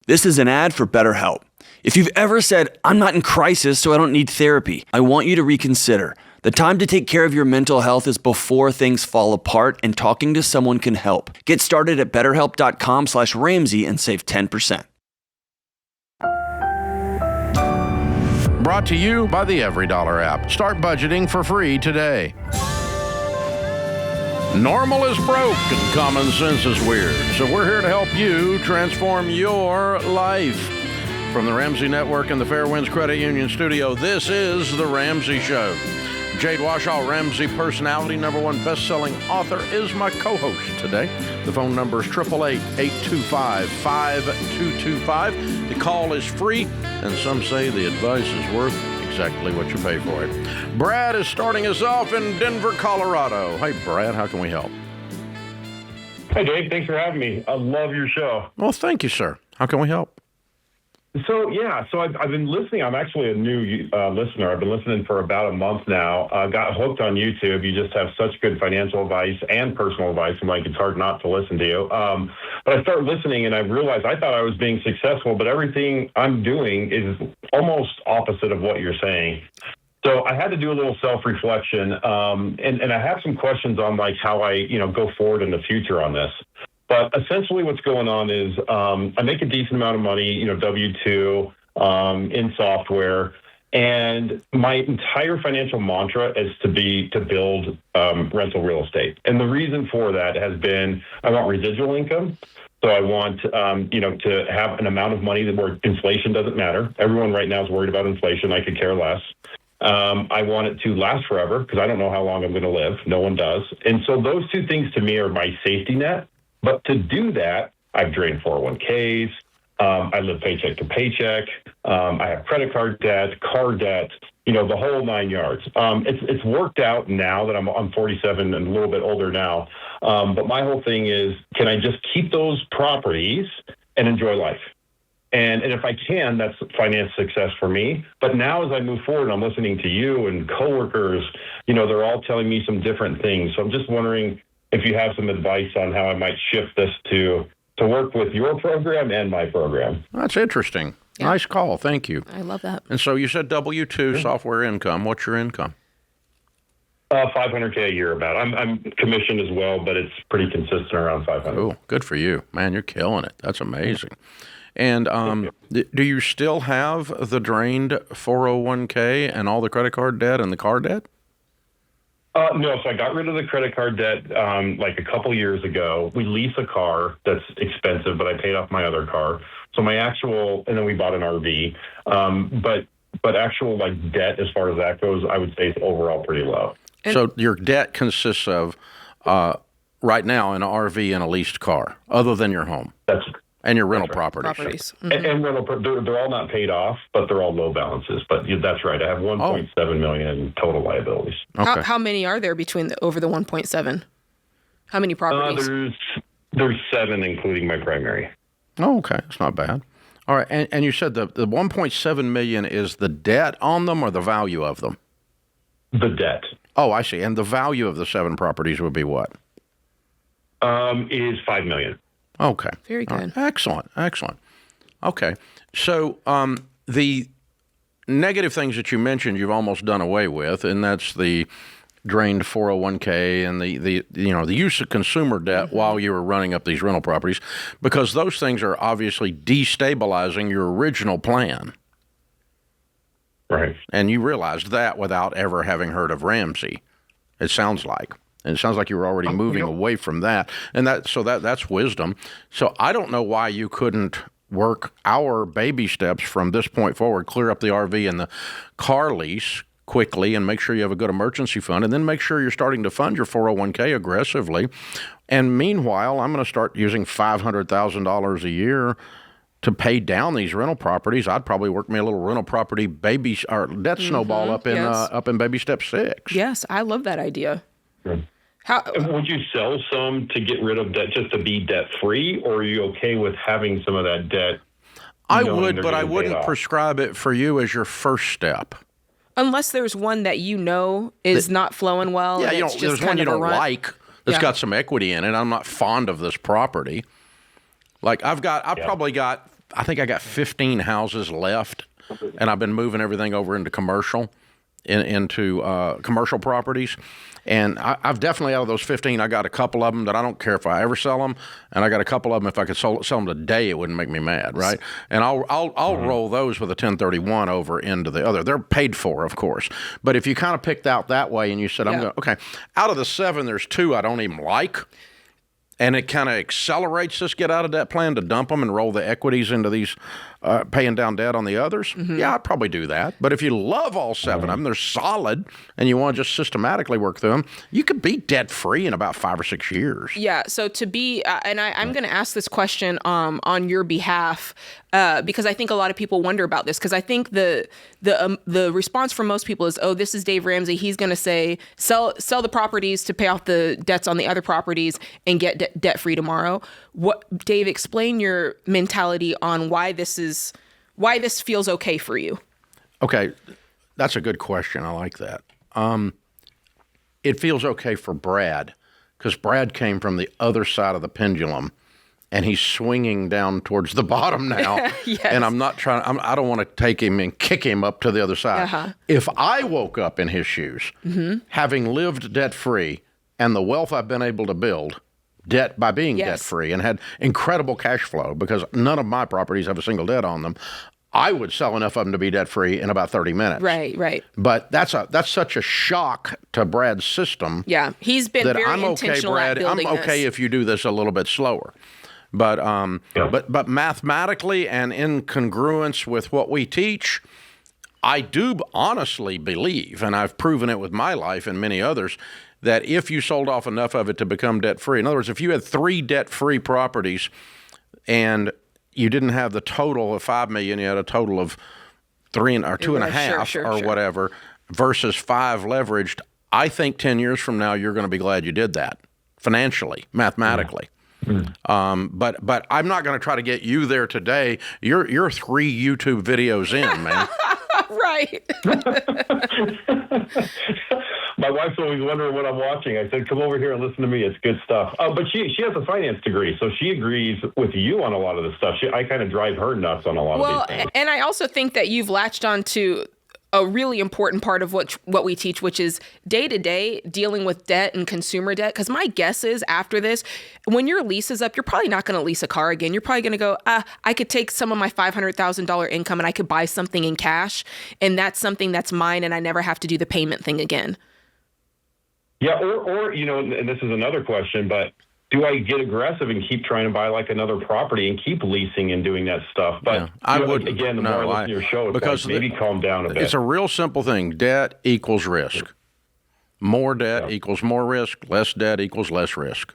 This is an ad for BetterHelp. If you've ever said, I'm not in crisis, so I don't need therapy, I want you to reconsider. The time to take care of your mental health is before things fall apart, and talking to someone can help. Get started at betterhelp.com/Ramsey and save 10%. Brought to you by the EveryDollar app. Start budgeting for free today. Normal is broke and common sense is weird. So we're here to help you transform your life. From the Ramsey Network and the Fairwinds Credit Union studio, this is The Ramsey Show. Jade Warshaw, Ramsey personality, #1 best-selling author, is my co-host today. The phone number is 888-825-5225. The call is free, and some say the advice is worth exactly what you pay for it. Brad is starting us off in Denver, Colorado. Hey, Brad, how can we help? Hey, Dave. Thanks for having me. I love your show. Well, thank you, sir. How can we help? So I've been listening. I'm actually a new listener. I've been listening for about a month now. Got hooked on YouTube. You just have such good financial advice and personal advice. I'm like, it's hard not to listen to you. But I started listening, and I realized I thought I was being successful, but everything I'm doing is almost opposite of what you're saying. So I had to do a little self-reflection, and I have some questions on like how I go forward in the future on this. But essentially what's going on is I make a decent amount of money, W-2 in software, and my entire financial mantra is to build rental real estate. And the reason for that has been I want residual income. So I want, to have an amount of money where inflation doesn't matter. Everyone right now is worried about inflation. I could care less. I want it to last forever because I don't know how long I'm going to live. No one does. And so those two things to me are my safety net. But to do that, I've drained 401ks. I live paycheck to paycheck. I have credit card debt, car debt, the whole 9 yards. It's worked out now that I'm 47 and a little bit older now. But my whole thing is, can I just keep those properties and enjoy life? And if I can, that's finance success for me. But now as I move forward, I'm listening to you and coworkers, they're all telling me some different things. So I'm just wondering if you have some advice on how I might shift this to work with your program and my program. That's interesting. Yeah. Nice call. Thank you. I love that. And so you said W-2 software income. What's your income? $500K a year about. I'm commissioned as well, but it's pretty consistent around $500. Oh, good for you. Man, you're killing it. That's amazing. And do you still have the drained 401K and all the credit card debt and the car debt? No, so I got rid of the credit card debt like a couple years ago. We lease a car that's expensive, but I paid off my other car. So my actual, and then we bought an RV. But actual like debt as far as that goes, I would say is overall pretty low. So your debt consists of right now an RV and a leased car, other than your home. And your rental properties. Mm-hmm. And rental, they're all not paid off, but they're all low balances. But that's right. I have $1.7 million in total liabilities. Okay. How many are there over the 1.7? How many properties? There's 7, including my primary. Oh, okay. That's not bad. All right. And you said the $1.7 million is the debt on them or the value of them? The debt. Oh, I see. And the value of the 7 properties would be what? Is $5 million. Okay. Very good. Excellent. Okay. So the negative things that you mentioned, you've almost done away with, and that's the drained 401k and the use of consumer debt while you were running up these rental properties, because those things are obviously destabilizing your original plan. Right. And you realized that without ever having heard of Ramsey, it sounds like. And it sounds like you were already moving away from that. And that's wisdom. So I don't know why you couldn't work our baby steps from this point forward, clear up the RV and the car lease quickly and make sure you have a good emergency fund, and then make sure you're starting to fund your 401k aggressively. And meanwhile, I'm going to start using $500,000 a year to pay down these rental properties. I'd probably work me a little rental property debt snowball up in baby step 6. Yes, I love that idea. Would you sell some to get rid of debt just to be debt free, or are you okay with having some of that debt? I would, but I wouldn't prescribe it for you as your first step. Unless there's one that is not flowing well. Yeah, and there's one you don't like that's got some equity in it. I'm not fond of this property. Like I've probably got I think I got 15 houses left, and I've been moving everything over into commercial, into commercial properties. And I've definitely, out of those 15, I got a couple of them that I don't care if I ever sell them, and I got a couple of them if I could sell them today, it wouldn't make me mad, right? And I'll roll those with a 1031 over into the other. They're paid for, of course. But if you kind of picked out that way and you said, okay, out of the 7, there's 2 I don't even like, and it kind of accelerates this get out of debt plan to dump them and roll the equities into these paying down debt on the others, yeah, I'd probably do that. But if you love all 7 of them, they're solid, and you want to just systematically work through them, you could be debt-free in about 5 or 6 years. Yeah, so to be, and I'm going to ask this question on your behalf, because I think a lot of people wonder about this, because I think the response from most people is, oh, this is Dave Ramsey. He's going to say, sell the properties to pay off the debts on the other properties and get debt-free tomorrow. Dave, explain your mentality on why this feels okay for you. Okay, that's a good question. I like that. It feels okay for Brad, because Brad came from the other side of the pendulum, and he's swinging down towards the bottom now. Yes. And I'm not trying. I don't want to take him and kick him up to the other side. If I woke up in his shoes, having lived debt-free, and the wealth I've been able to build by being debt-free and had incredible cash flow, because none of my properties have a single debt on them, I would sell enough of them to be debt-free in about 30 minutes. Right. But that's such a shock to Brad's system. Yeah, he's been very intentional at building I'm okay this. if you do this a little bit slower. But but mathematically and in congruence with what we teach, I do honestly believe, and I've proven it with my life and many others, that if you sold off enough of it to become debt-free, in other words, if you had 3 debt-free properties and you didn't have the total of $5 million, you had a total of 3 or 2.5 or whatever, versus 5 leveraged, I think 10 years from now you're going to be glad you did that financially, mathematically. But I'm not going to try to get you there today. You're 3 YouTube videos in, man. Right. My wife's always wondering what I'm watching. I said, come over here and listen to me. It's good stuff. But she has a finance degree, so she agrees with you on a lot of the stuff. I kind of drive her nuts on a lot of these things. And I also think that you've latched on to a really important part of what we teach, which is day-to-day dealing with debt and consumer debt. Because my guess is after this, when your lease is up, you're probably not going to lease a car again. You're probably going to go, I could take some of my $500,000 income and I could buy something in cash. And that's something that's mine, and I never have to do the payment thing again. Yeah, or and this is another question, but do I get aggressive and keep trying to buy like another property and keep leasing and doing that stuff? But I would again, the more I listen to your show, it's because like, maybe calm down a bit. It's a real simple thing. Debt equals risk. More debt equals more risk. Less debt equals less risk.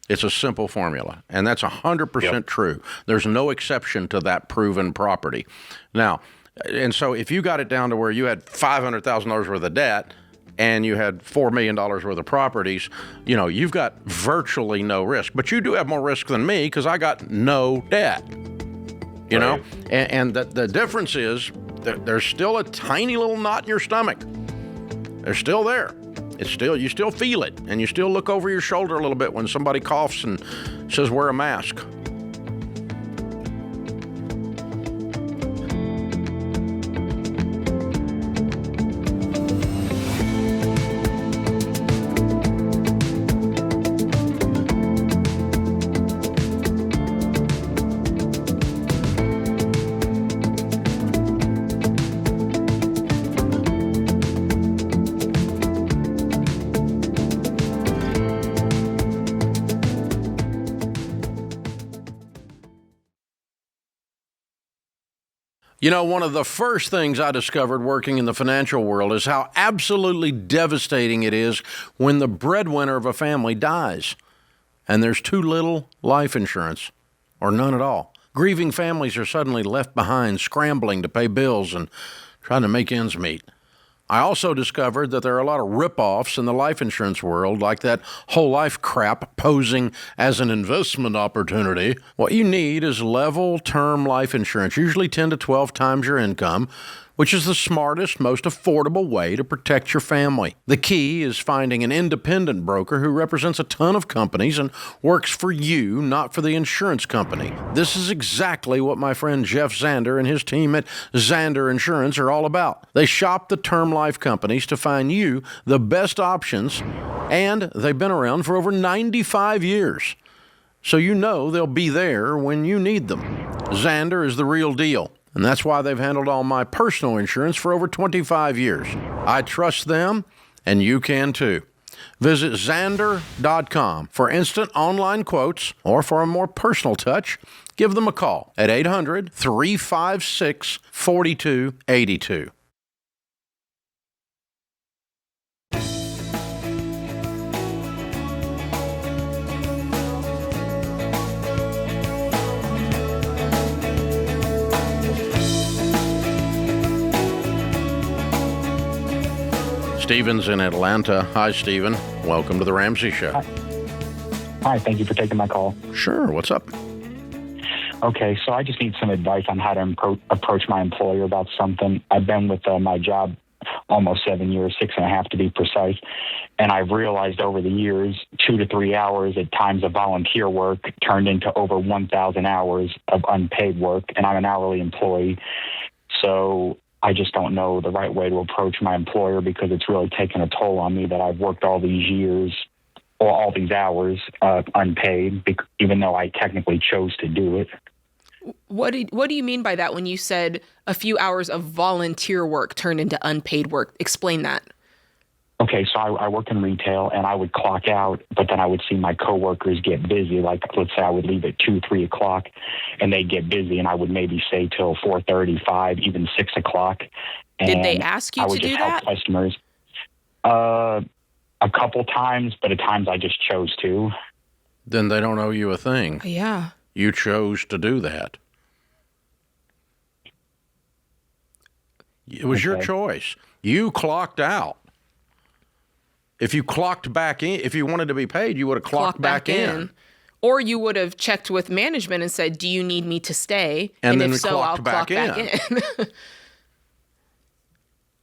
It's a simple formula, and that's 100% true. There's no exception to that proven property. Now, and so if you got it down to where you had $500,000 worth of debt, and you had $4 million worth of properties, you've got virtually no risk. But you do have more risk than me, because I got no debt. You know? And the difference is that there's still a tiny little knot in your stomach. They're still there. You still feel it, and you still look over your shoulder a little bit when somebody coughs and says, wear a mask. One of the first things I discovered working in the financial world is how absolutely devastating it is when the breadwinner of a family dies and there's too little life insurance or none at all. Grieving families are suddenly left behind, scrambling to pay bills and trying to make ends meet. I also discovered that there are a lot of rip-offs in the life insurance world, like that whole life crap posing as an investment opportunity. What you need is level term life insurance, usually 10 to 12 times your income, which is the smartest, most affordable way to protect your family. The key is finding an independent broker who represents a ton of companies and works for you, not for the insurance company. This is exactly what my friend Jeff Zander and his team at Zander Insurance are all about. They shop the term life companies to find you the best options, and they've been around for over 95 years. So you know they'll be there when you need them. Zander is the real deal. And that's why they've handled all my personal insurance for over 25 years. I trust them, and you can too. Visit Zander.com for instant online quotes, or for a more personal touch, give them a call at 800-356-4282. Stephen's in Atlanta. Hi, Stephen. Welcome to the Ramsey Show. Hi, thank you for taking my call. Sure. What's up? Okay, so I just need some advice on how to approach my employer about something. I've been with my job almost 7 years, 6.5 to be precise, and I've realized over the years 2 to 3 hours at times of volunteer work turned into over 1,000 hours of unpaid work, and I'm an hourly employee. So I just don't know the right way to approach my employer because it's really taken a toll on me that I've worked all these years or all these hours unpaid, even though I technically chose to do it. What do you mean by that when you said a few hours of volunteer work turned into unpaid work? Explain that. Okay, so I work in retail, and I would clock out, but then I would see my coworkers get busy. Like, let's say I would leave at 2, 3 o'clock, and they'd get busy, and I would maybe stay till 4:30, 5, even 6 o'clock. Did they ask you to do that? I would just help customers. A couple times, but at times I just chose to. Then they don't owe you a thing. Yeah. You chose to do that. It was your choice. You clocked out. If you clocked back in, if you wanted to be paid, you would have clocked back in. Or you would have checked with management and said, do you need me to stay? And then if so, I'll clock back in.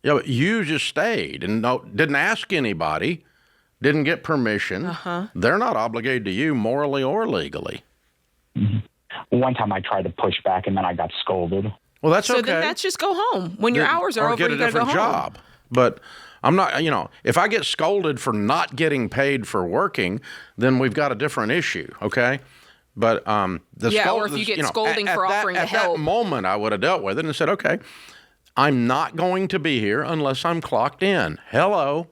Yeah, but you just stayed and didn't ask anybody, didn't get permission. They're not obligated to you morally or legally. Mm-hmm. One time I tried to push back, and then I got scolded. Well, that's okay. So then that's just go home. When your hours are over, you got to go home. Or get a different job. But I'm not, if I get scolded for not getting paid for working, then we've got a different issue, okay? But or if you get scolding for offering to help. At that moment, I would have dealt with it and said, okay, I'm not going to be here unless I'm clocked in. Hello.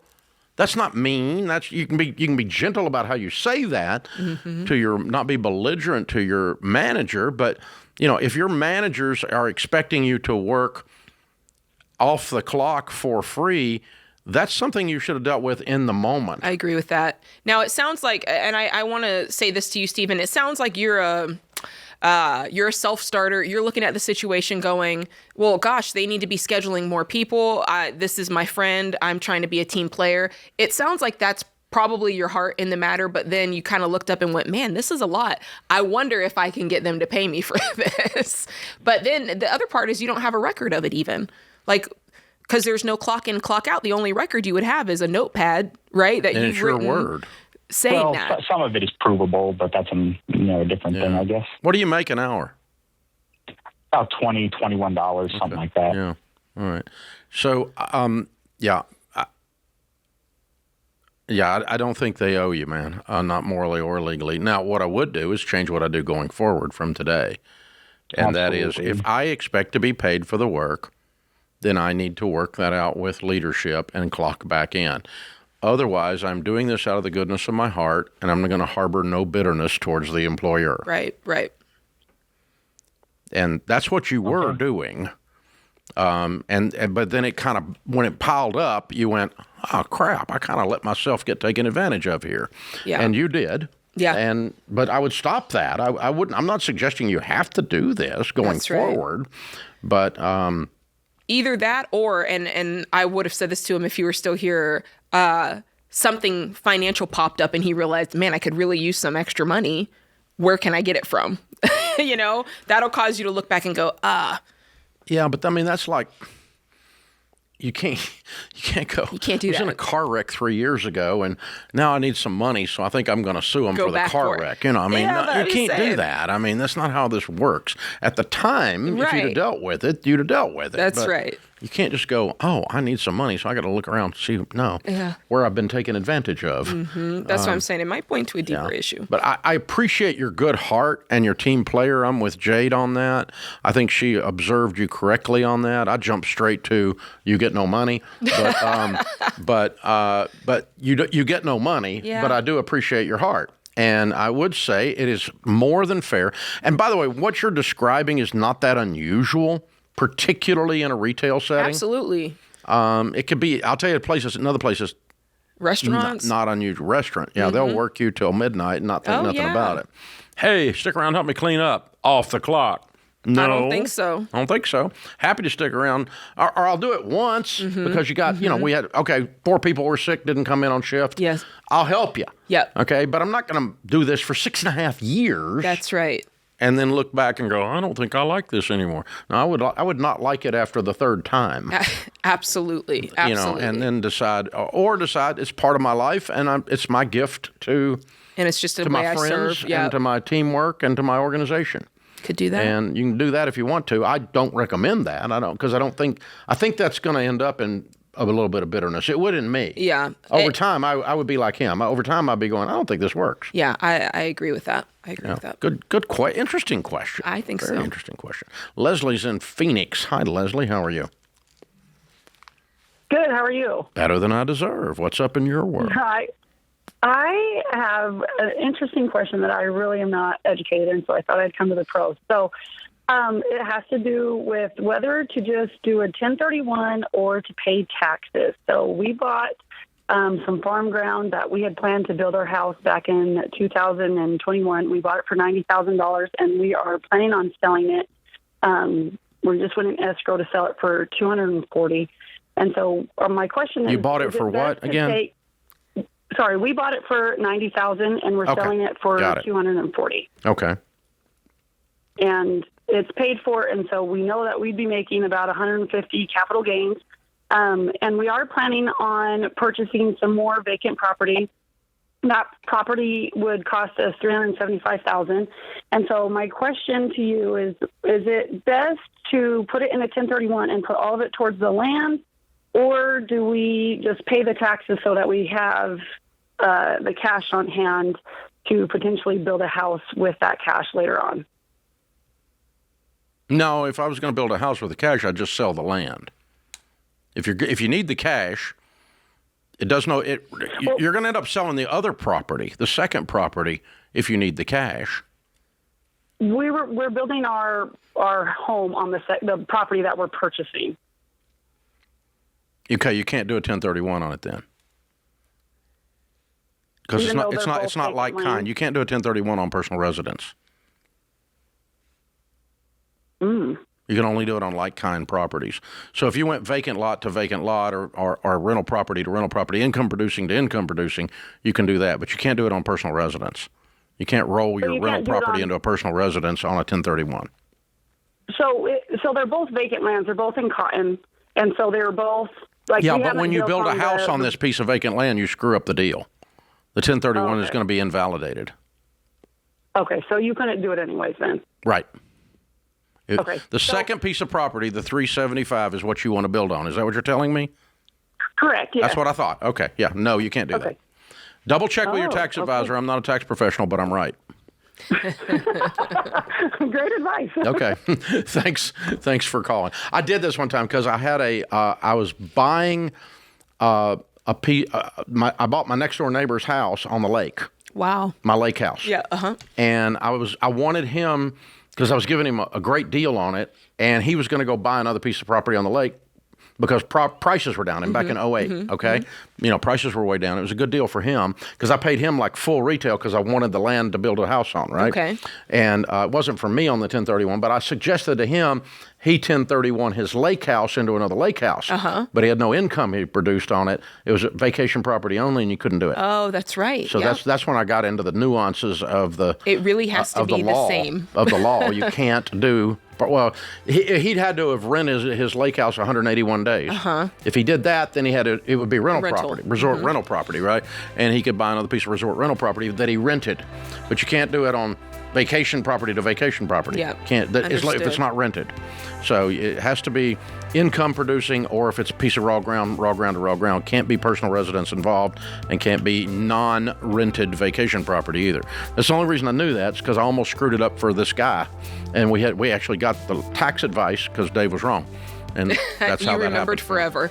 That's not mean. You can be gentle about how you say that to not be belligerent to your manager, but if your managers are expecting you to work off the clock for free, that's something you should have dealt with in the moment. I agree with that. Now, it sounds like, and I want to say this to you, Stephen, it sounds like you're a self-starter. You're looking at the situation going, well, gosh, they need to be scheduling more people. This is my friend. I'm trying to be a team player. It sounds like that's probably your heart in the matter, but then you kind of looked up and went, man, this is a lot. I wonder if I can get them to pay me for this. But then the other part is you don't have a record of it even. Like, because there's no clock in, clock out. The only record you would have is a notepad, right? That and you've it's your written word. Saying that. Some of it is provable, but that's a different thing, I guess. What do you make an hour? About $20, $21, something like that. Yeah. All right. So, I don't think they owe you, man, not morally or legally. Now, what I would do is change what I do going forward from today. And Absolutely. That is, if I expect to be paid for the work, then I need to work that out with leadership and clock back in. Otherwise, I'm doing this out of the goodness of my heart, and I'm going to harbor no bitterness towards the employer. Right. And that's what you were doing. But then it kind of, when it piled up, you went, oh, crap, I kind of let myself get taken advantage of here. Yeah. And you did. Yeah. But I would stop that. I wouldn't, I'm not suggesting you have to do this going forward. But either that or, and I would have said this to him if you were still here, something financial popped up and he realized, man, I could really use some extra money. Where can I get it from? That'll cause you to look back and go, Yeah, but I mean, that's like, you can't go. You can't do I was that. in a car wreck 3 years ago, and now I need some money, so I think I'm going to sue them Go for the back car for it. wreck. You know, I mean, Yeah, no, I'm you can't do saying. that. I mean, that's not how this works. At the time, if you'd have Right. dealt with it, you'd have dealt with it. That's But right. You can't just go, oh, I need some money, so I got to look around and see where I've been taken advantage of. That's what I'm saying. It might point to a deeper issue. But I appreciate your good heart and your team player. I'm with Jade on that. I think she observed you correctly on that. I jumped straight to you get no money, but you get no money. Yeah. But I do appreciate your heart. And I would say it is more than fair. And by the way, what you're describing is not that unusual, particularly in a retail setting. Absolutely. It could be. I'll tell you, another places. Restaurants. Not unusual. Restaurant. Yeah, they'll work you till midnight and not think nothing about it. Hey, stick around, help me clean up. Off the clock. No. I don't think so. I don't think so. Happy to stick around. Or I'll do it once because you got, we had, 4 people were sick, didn't come in on shift. Yes. I'll help you. Yep. Okay, but I'm not going to do this for 6.5 years. That's right. And then look back and go, I don't think I like this anymore. No, I would not like it after the 3rd time. Absolutely. Absolutely. And then decide it's part of my life and it's my gift to And it's just a to way my I friends serve. Yeah. and to my teamwork and to my organization. Could do that. And you can do that if you want to. I don't recommend that. I think that's going to end up in a little bit of bitterness. It would in me. Yeah. Over time, I would be like him. Over time, I'd be going, I don't think this works. Yeah, I agree with that. I agree with that. Good, interesting question. I think Very so. interesting question. Leslie's in Phoenix. Hi, Leslie. How are you? Good. How are you? Better than I deserve. What's up in your world? Hi. I have an interesting question that I really am not educated in, so I thought I'd come to the pros. So it has to do with whether to just do a 1031 or to pay taxes. So we bought some farm ground that we had planned to build our house back in 2021. We bought it for $90,000, and we are planning on selling it. We just went in escrow to sell it for $240,000. And so my question is, You bought it for what again? Sorry, we bought it for $90,000, and we're selling it for $240,000. Okay. And it's paid for, and so we know that we'd be making about 150 capital gains. And we are planning on purchasing some more vacant property. That property would cost us $375,000. And so my question to you is it best to put it in a 1031 and put all of it towards the land, or do we just pay the taxes so that we have the cash on hand to potentially build a house with that cash later on? No, if I was going to build a house with the cash, I'd just sell the land. If you need the cash, you're going to end up selling the other property, the second property, if you need the cash. We're building our home on the property that we're purchasing. Okay, you can't do a 1031 on it then. Because it's not like kind. You can't do a 1031 on personal residence. You can only do it on like kind properties. So if you went vacant lot to vacant lot or rental property to rental property, income producing to income producing, you can do that, but you can't do it on personal residence. You can't roll your rental property into a personal residence on a 1031. So they're both vacant lands. They're both in Cotton, and so they're both like. Yeah, but when you build a house on this piece of vacant land, you screw up the deal. The 1031 is going to be invalidated. Okay, so you couldn't do it anyways then. Right. Okay. The second piece of property, the 375, is what you want to build on. Is that what you're telling me? Correct. Yeah. That's what I thought. Okay. Yeah. No, you can't do that. Double check with your tax advisor. I'm not a tax professional, but I'm right. Great advice. Okay. Thanks for calling. I did this one time because I had I was buying I bought my next door neighbor's house on the lake. Wow. My lake house. Yeah. And I wanted him, because I was giving him a great deal on it, and he was going to go buy another piece of property on the lake because prices were down. And back in 2008, okay? Prices were way down. It was a good deal for him because I paid him like full retail because I wanted the land to build a house on, right? Okay. And it wasn't for me on the 1031, but I suggested to him he 1031 his lake house into another lake house. But he had no income he produced on it. It was vacation property only, and you couldn't do it. Oh, that's right. So that's when I got into the nuances of the. It really has to be the same of the law. You can't do Well, he'd had to have rented his lake house 181 days. If he did that, then it would be rental property, resort rental property, right? And he could buy another piece of resort rental property that he rented. But you can't do it on vacation property to vacation property. Yeah, if it's not rented. So it has to be income producing, or if it's a piece of raw ground to raw ground. Can't be personal residence involved, and can't be non-rented vacation property either. That's the only reason I knew that, is because I almost screwed it up for this guy, and we actually got the tax advice because Dave was wrong, and that's how that happened. You remembered forever.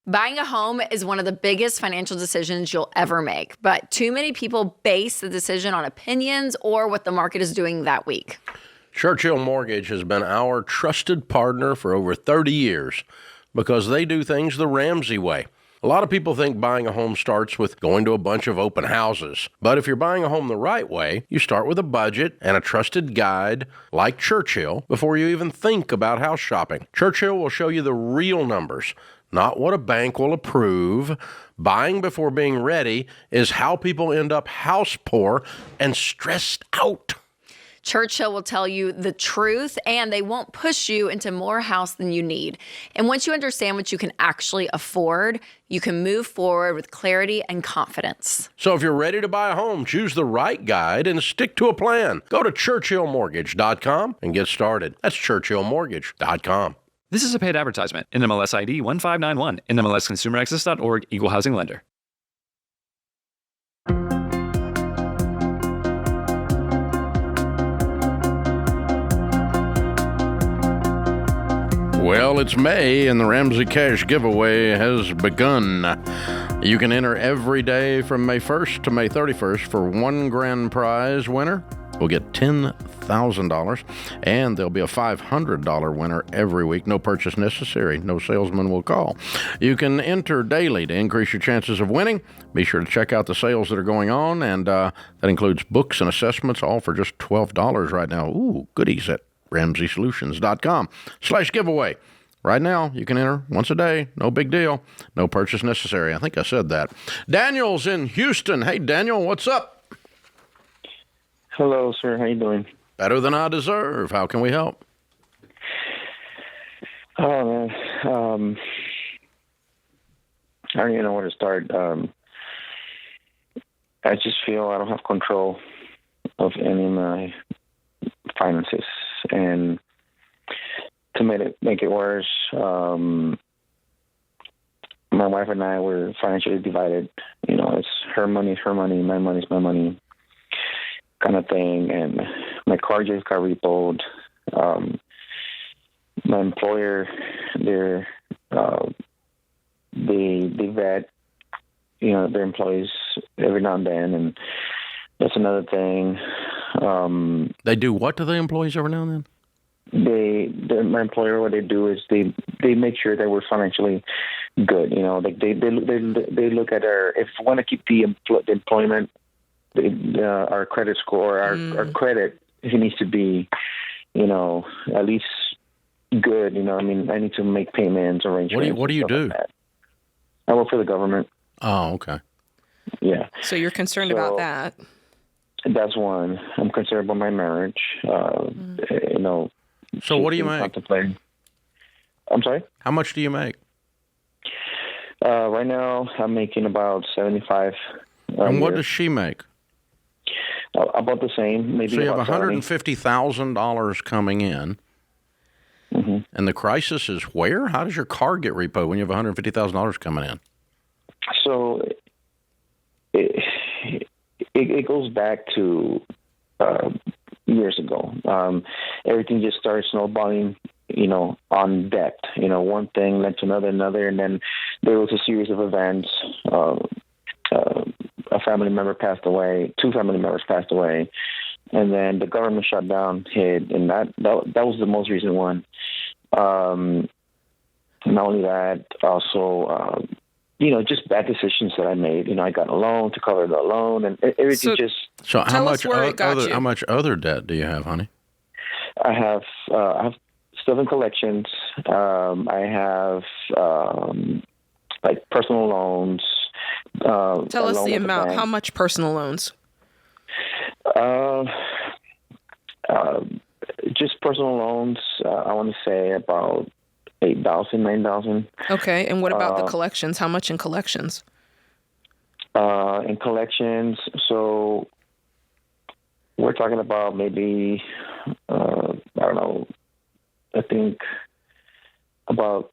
Buying a home is one of the biggest financial decisions you'll ever make, but too many people base the decision on opinions or what the market is doing that week. Churchill Mortgage has been our trusted partner for over 30 years because they do things the Ramsey way. A lot of people think buying a home starts with going to a bunch of open houses. But if you're buying a home the right way, you start with a budget and a trusted guide like Churchill before you even think about house shopping. Churchill will show you the real numbers, not what a bank will approve. Buying before being ready is how people end up house poor and stressed out. Churchill will tell you the truth, and they won't push you into more house than you need. And once you understand what you can actually afford, you can move forward with clarity and confidence. So if you're ready to buy a home, choose the right guide and stick to a plan. Go to ChurchillMortgage.com and get started. That's ChurchillMortgage.com. This is a paid advertisement. NMLS ID 1591. NMLSConsumerAccess.org. Equal housing lender. Well, it's May, and the Ramsey Cash giveaway has begun. You can enter every day from May 1st to May 31st for one grand prize winner. We'll get $10,000, and there'll be a $500 winner every week. No purchase necessary. No salesman will call. You can enter daily to increase your chances of winning. Be sure to check out the sales that are going on, and that includes books and assessments, all for just $12 right now. Ooh, goodies at RamseySolutions.com/giveaway. Right now, you can enter once a day. No big deal. No purchase necessary. I think I said that. Daniel's in Houston. Hey, Daniel, what's up? Hello, sir. How you doing? Better than I deserve. How can we help? Oh, man. I don't even know where to start. I just feel I don't have control of any of my finances. And to make it worse, my wife and I were financially divided. You know, it's her money, my money's my money kind of thing. And my car just got repoed. My employer, they vet, their employees every now and then, and that's another thing. They do what to the employees every now and then? My employer, what they do is they make sure that we're financially good. Like they look at if we want to keep the employment, our credit score, our credit, it needs to be, at least good. I need to make payments, arrangements. What do you do? Like I work for the government. Oh, okay. Yeah. So you're concerned about that. That's one. I'm concerned about my marriage. So what do you make? I'm sorry? How much do you make? Right now, I'm making about $75. And what does she make? About the same. Maybe. So you have $150,000 coming in. Mm-hmm. And the crisis is where? How does your car get repoed when you have $150,000 coming in? So it goes back to years ago. Everything just started snowballing, on debt. One thing led to another, and then there was a series of events. A family member passed away, 2 family members passed away, and then the government shutdown hit, and that was the most recent one. Not only that, also, just bad decisions that I made. I got a loan to cover the loan, and everything So Tell us where it got you. how much other debt do you have, honey? I have stuff in collections. I have like personal loans. Tell us the amount. How much personal loans? Just personal loans. I want to say about 8,000, 9,000. Okay, and what about the collections? How much in collections? In collections, so we're talking about maybe I don't know. I think about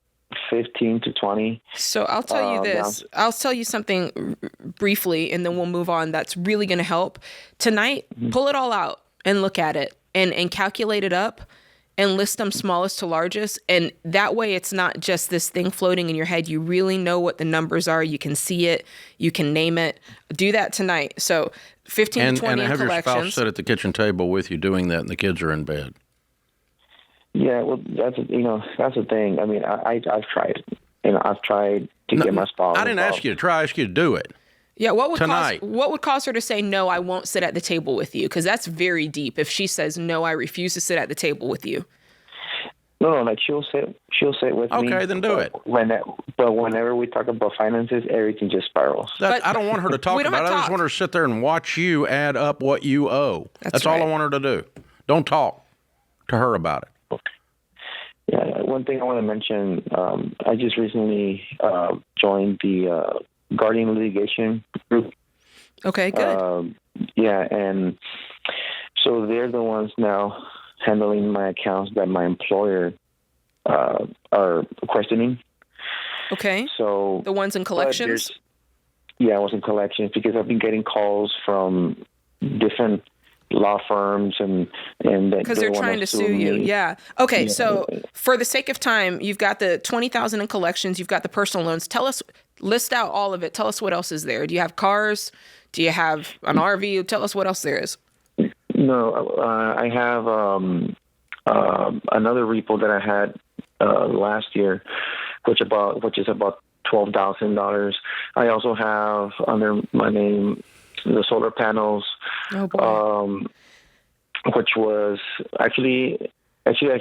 15 to 20. So I'll tell you this. I'll tell you something briefly, and then we'll move on. That's really going to help. Tonight, pull it all out and look at it and calculate it up and list them smallest to largest. And that way it's not just this thing floating in your head. You really know what the numbers are. You can see it. You can name it. Do that tonight. So 15 to 20 and in have collections. your spouse sit at the kitchen table with you doing that, and the kids are in bed. Yeah, well, that's the thing. I mean, I've tried. I've tried to get my spouse. I didn't ask you to try. I asked you to do it. Yeah, what would cause her to say no? I won't sit at the table with you, because that's very deep. If she says no, I refuse to sit at the table with you. No, like she'll sit with me. Okay, then do it. But whenever we talk about finances, everything just spirals. I don't want her to talk about it. I just want her to sit there and watch you add up what you owe. That's all I want her to do. Don't talk to her about it. Yeah, one thing I want to mention, I just recently joined the Guardian litigation group. Okay, good. Yeah, and so they're the ones now handling my accounts that my employer are questioning. Okay. So the ones in collections? Yeah, I was in collections because I've been getting calls from different law firms and because they're trying to sue you. Yeah. Okay. Yeah. So for the sake of time, you've got the 20,000 in collections. You've got the personal loans. List out all of it. Tell us what else is there. Do you have cars? Do you have an RV? Tell us what else there is. No, I have another repo that I had last year, which is about $12,000. I also have under my name the solar panels, which was actually,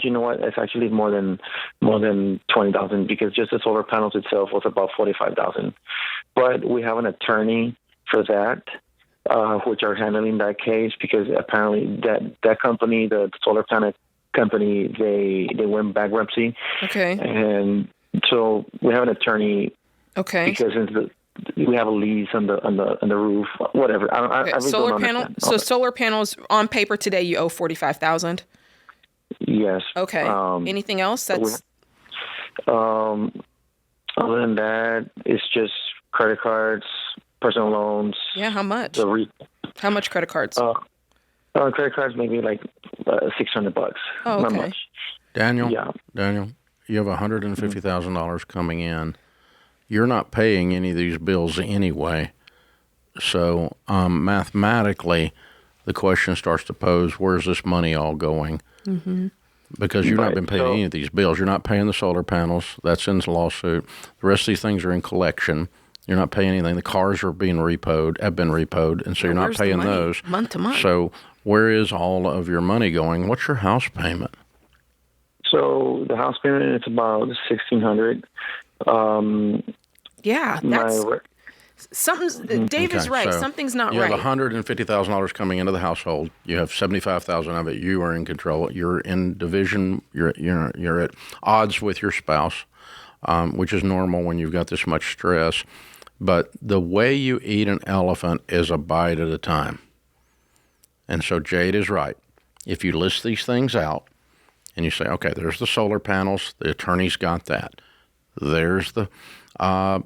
you know what? It's actually more than 20,000 because just the solar panels itself was about 45,000. But we have an attorney for that, which are handling that case because apparently that company, the solar panel company, they went bankruptcy. Okay. And so we have an attorney. Okay. Because we have a lease on the roof, whatever. I solar panel. So solar panels on paper today, you owe $45,000. Yes. Okay. Anything else? That's. Other than that, it's just credit cards, personal loans. Yeah. How much? How much credit cards? Credit cards maybe like $600. Oh, okay. Not much. Daniel. Yeah. Daniel, you have $150,000 coming in. You're not paying any of these bills anyway. So mathematically, the question starts to pose, where's this money all going? Mm-hmm. Because you've not been paying any of these bills. You're not paying the solar panels. That's in the lawsuit. The rest of these things are in collection. You're not paying anything. The cars are have been repoed, and so you're not paying those. Month to month. So where is all of your money going? What's your house payment? So the house payment is about $1,600. Yeah, that's something's. Dave is right. So something's not right. You have $150,000 coming into the household. You have $75,000 of it. You are in control. You're in division. You're at odds with your spouse, which is normal when you've got this much stress. But the way you eat an elephant is a bite at a time. And so Jade is right. If you list these things out and you say, okay, there's the solar panels. The attorney's got that. There's the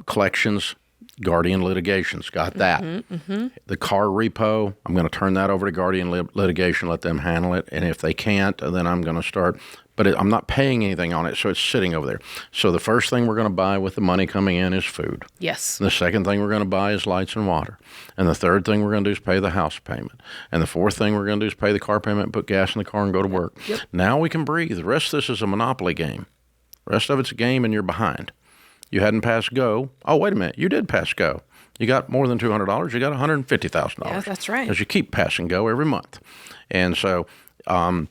collections, Guardian litigation's got that. Mm-hmm, mm-hmm. The car repo, I'm going to turn that over to Guardian litigation, let them handle it. And if they can't, then I'm going to start. But I'm not paying anything on it, so it's sitting over there. So the first thing we're going to buy with the money coming in is food. Yes. The second thing we're going to buy is lights and water. And the third thing we're going to do is pay the house payment. And the fourth thing we're going to do is pay the car payment, put gas in the car, and go to work. Yep. Now we can breathe. The rest of this is a monopoly game. The rest of it's a game, and you're behind. You hadn't passed go. Oh, wait a minute. You did pass go. You got more than $200, you got $150,000. Yeah, that's right. Because you keep pass and go every month. And so, but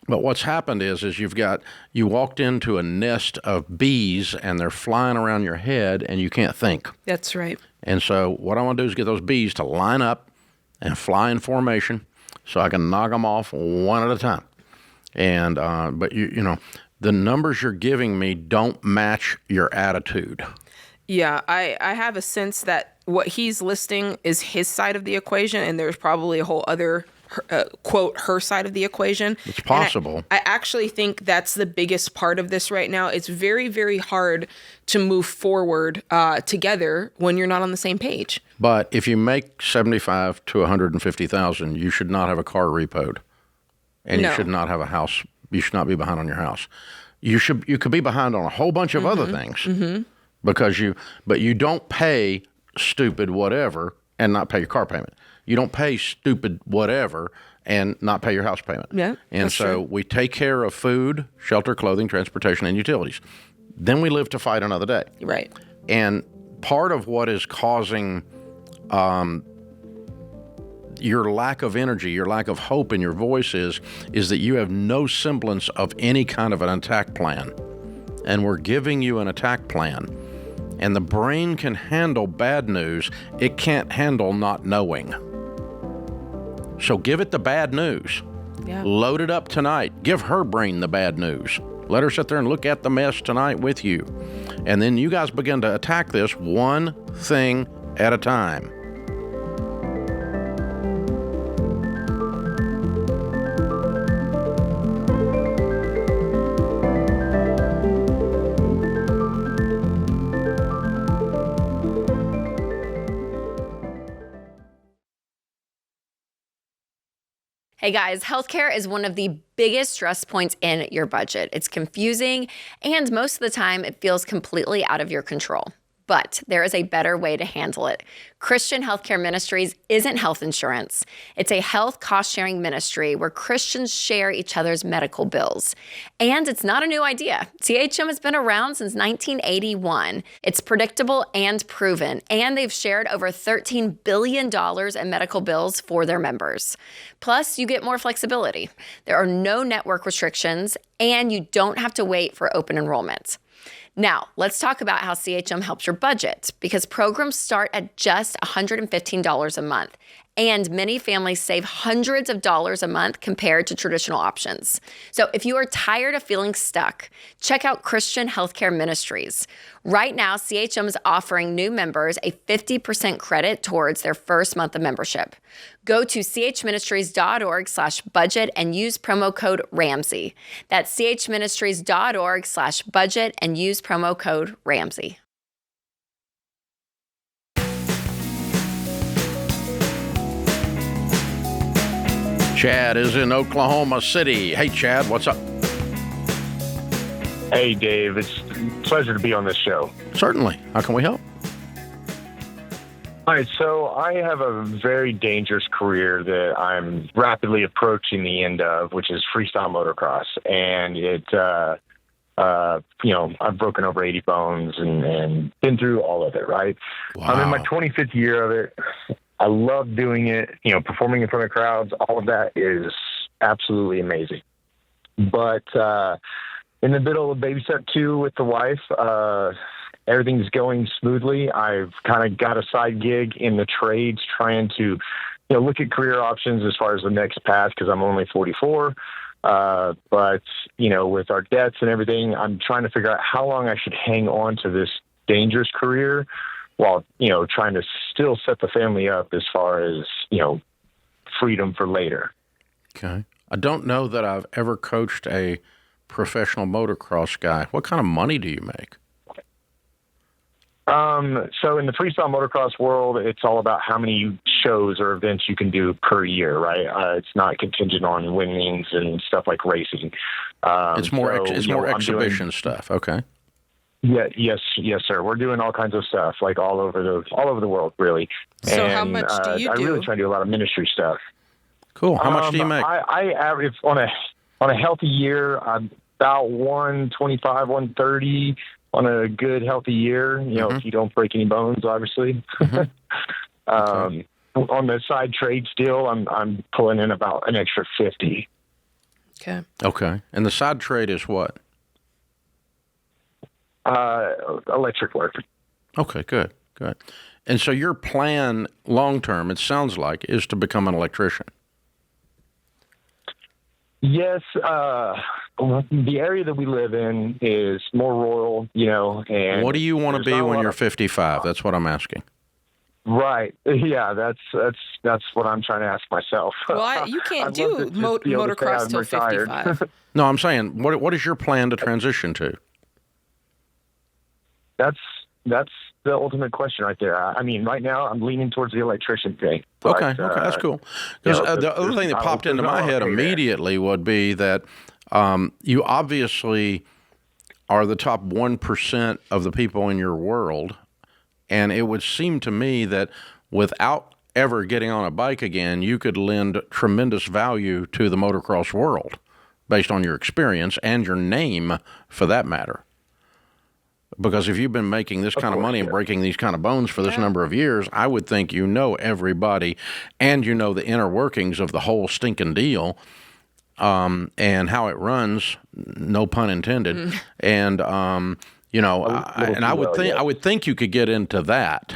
what's happened is you walked into a nest of bees and they're flying around your head and you can't think. That's right. And so what I want to do is get those bees to line up and fly in formation so I can knock them off one at a time. And, but you know, the numbers you're giving me don't match your attitude. Yeah, I have a sense that what he's listing is his side of the equation, and there's probably a whole other, quote, her side of the equation. It's possible. I actually think that's the biggest part of this right now. It's very, very hard to move forward together when you're not on the same page. But if you make $75,000 to $150,000, you should not have a car repoed, and you should not have a house. You should not be behind on your house. You could be behind on a whole bunch of other things because you don't pay stupid whatever and not pay your car payment. You don't pay stupid whatever and not pay your house payment. Yeah, and so we take care of food, shelter, clothing, transportation, and utilities. Then we live to fight another day. Right. And part of what is causing your lack of energy, your lack of hope in your voice is that you have no semblance of any kind of an attack plan. And we're giving you an attack plan. And the brain can handle bad news. It can't handle not knowing. So give it the bad news. Yeah. Load it up tonight. Give her brain the bad news. Let her sit there and look at the mess tonight with you. And then you guys begin to attack this one thing at a time. Hey guys, healthcare is one of the biggest stress points in your budget. It's confusing, and most of the time it feels completely out of your control. But there is a better way to handle it. Christian Healthcare Ministries isn't health insurance. It's a health cost-sharing ministry where Christians share each other's medical bills. And it's not a new idea. CHM has been around since 1981. It's predictable and proven, and they've shared over $13 billion in medical bills for their members. Plus, you get more flexibility. There are no network restrictions, and you don't have to wait for open enrollment. Now, let's talk about how CHM helps your budget, because programs start at just $115 a month, and many families save hundreds of dollars a month compared to traditional options. So if you are tired of feeling stuck, check out Christian Healthcare Ministries. Right now, CHM is offering new members a 50% credit towards their first month of membership. Go to chministries.org/budget and use promo code Ramsey. That's chministries.org/budget and use promo code Ramsey. Chad is in Oklahoma City. Hey, Chad, what's up? Hey, Dave. It's a pleasure to be on this show. Certainly. How can we help? All right, so I have a very dangerous career that I'm rapidly approaching the end of, which is freestyle motocross. And I've broken over 80 bones and been through all of it, right? Wow. I'm in my 25th year of it. I love doing it, performing in front of crowds. All of that is absolutely amazing. But in the middle of baby step 2 with the wife, everything's going smoothly. I've kind of got a side gig in the trades trying to, look at career options as far as the next path because I'm only 44. But, with our debts and everything, I'm trying to figure out how long I should hang on to this dangerous career while, trying to still set the family up as far as, freedom for later. Okay. I don't know that I've ever coached a professional motocross guy. What kind of money do you make? So in the freestyle motocross world, it's all about how many shows or events you can do per year, right? It's not contingent on winnings and stuff like racing. It's more exhibition stuff. Okay. Yeah. Yes, sir. We're doing all kinds of stuff, like all over the world, really. So and, how much do you do? I really try to do a lot of ministry stuff. Cool. How much do you make? I average on a healthy year, I'm about 125, 130 on a good healthy year. If you don't break any bones, obviously. On the side trades deal, I'm pulling in about an extra 50. Okay. Okay. And the side trade is what? Electric work. Okay, good. And so your plan long term, it sounds like, is to become an electrician. Yes, the area that we live in is more rural, and what do you want to there's be not a when lot you're of- 55? That's what I'm asking. Right. Yeah, that's what I'm trying to ask myself. Well, you can't I'd love do to just be able to say motocross I'm till retired. 55. No, I'm saying, what is your plan to transition to? That's the ultimate question right there. I mean, right now I'm leaning towards the electrician thing. But, Okay, that's cool. Because the other thing that popped into my head immediately would be that you obviously are the top 1% of the people in your world, and it would seem to me that without ever getting on a bike again, you could lend tremendous value to the motocross world based on your experience and your name, for that matter. Because if you've been making this kind of money and breaking these kind of bones for this number of years, I would think you know everybody and you know the inner workings of the whole stinking deal, and how it runs, no pun intended. And, I would think you could get into that.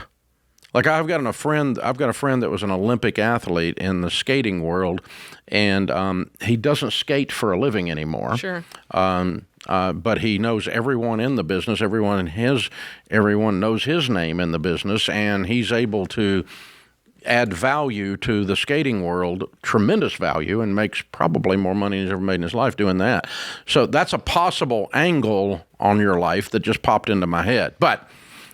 Like I've got a friend that was an Olympic athlete in the skating world, and he doesn't skate for a living anymore. Sure. But he knows everyone in the business. Everyone knows his name in the business, and he's able to add value to the skating world, tremendous value, and makes probably more money than he's ever made in his life doing that. So that's a possible angle on your life that just popped into my head. But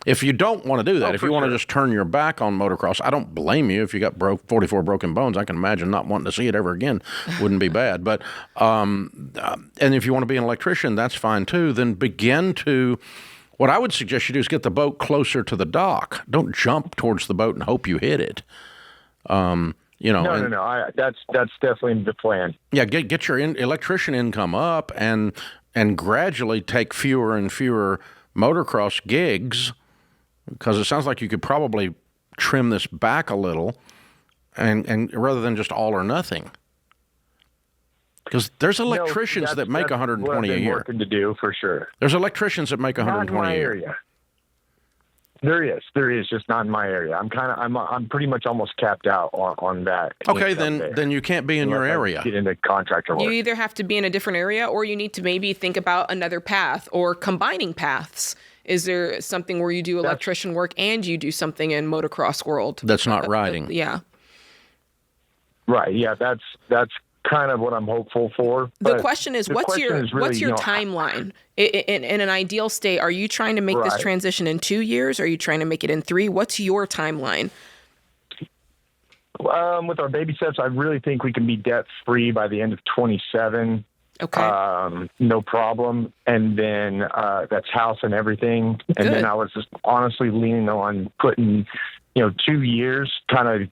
if you don't want to do that, if you want to just turn your back on motocross, I don't blame you. If you got 44 broken bones, I can imagine not wanting to see it ever again wouldn't be bad. But and if you want to be an electrician, that's fine too. Then begin to, what I would suggest you do is get the boat closer to the dock. Don't jump towards the boat and hope you hit it. No. That's definitely the plan. Yeah, get your electrician income up and gradually take fewer and fewer motocross gigs, because it sounds like you could probably trim this back a little, and rather than just all or nothing. Because there's electricians that make 120 a year. Working to do for sure. There's electricians that make 120 a year. Area. There is, just not in my area. I'm pretty much almost capped out on that. Okay, then you can't be in your area. Get into contractor work. You either have to be in a different area, or you need to maybe think about another path or combining paths. Is there something where you do electrician work and you do something in motocross world? That's not riding. Yeah. Right. Yeah. That's kind of what I'm hopeful for. The question is, what's your timeline? In an ideal state, are you trying to make this transition in 2 years? Are you trying to make it in 3? What's your timeline? With our baby steps, I really think we can be debt free by the end of 27. Okay. No problem. And then that's house and everything. And Good. then I was just honestly leaning on putting, 2 years kind of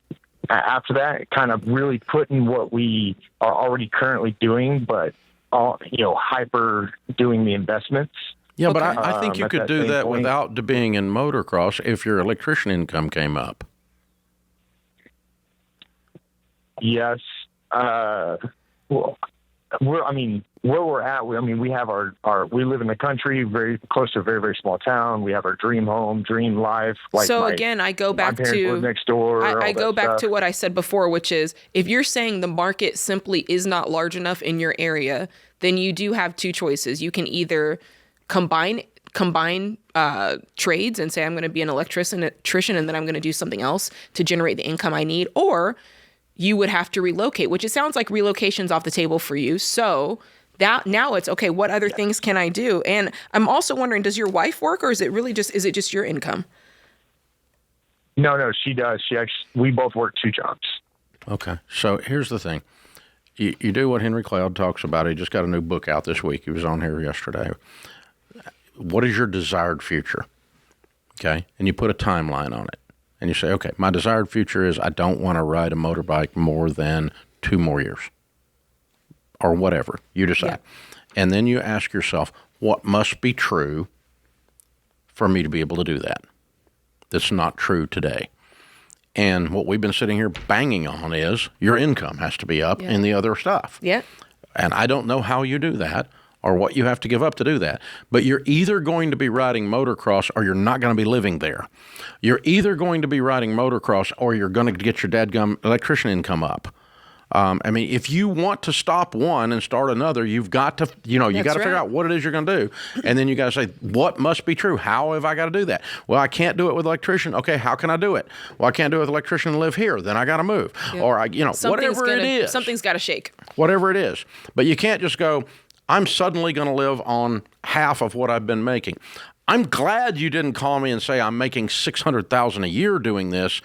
after that, kind of really putting what we are already currently doing, but, hyper doing the investments. Yeah, but I think you could do that point without being in motocross if your electrician income came up. Yes. Where we're at, we have we live in the country, very close to a very, very small town. We have our dream home, dream life. Again, I go back to next door. I go back to what I said before, which is if you're saying the market simply is not large enough in your area, then you do have two choices. You can either combine trades and say I'm going to be an electrician and then I'm going to do something else to generate the income I need, or you would have to relocate, which it sounds like relocation's off the table for you. So that now it's okay, what other things can I do? And I'm also wondering, does your wife work, or is it just your income? No, she does. We both work 2 jobs. Okay. So here's the thing. You do what Henry Cloud talks about. He just got a new book out this week. He was on here yesterday. What is your desired future? Okay. And you put a timeline on it. And you say, okay, my desired future is I don't want to ride a motorbike more than 2 more years. Or whatever. You decide. Yeah. And then you ask yourself, what must be true for me to be able to do that? That's not true today. And what we've been sitting here banging on is your income has to be up in the other stuff. Yeah. And I don't know how you do that or what you have to give up to do that. But you're either going to be riding motocross or you're not going to be living there. You're either going to be riding motocross or you're going to get your dadgum electrician income up. I mean, if you want to stop one and start another, you've got to, you got to figure out what it is you're going to do. And then you got to say, what must be true? How have I got to do that? Well, I can't do it with electrician. Okay, how can I do it? Well, I can't do it with electrician and live here. Then I got to move. Yeah. Or, whatever it is. Something's got to shake. Whatever it is. But you can't just go, I'm suddenly going to live on half of what I've been making. I'm glad you didn't call me and say I'm making $600,000 a year doing this,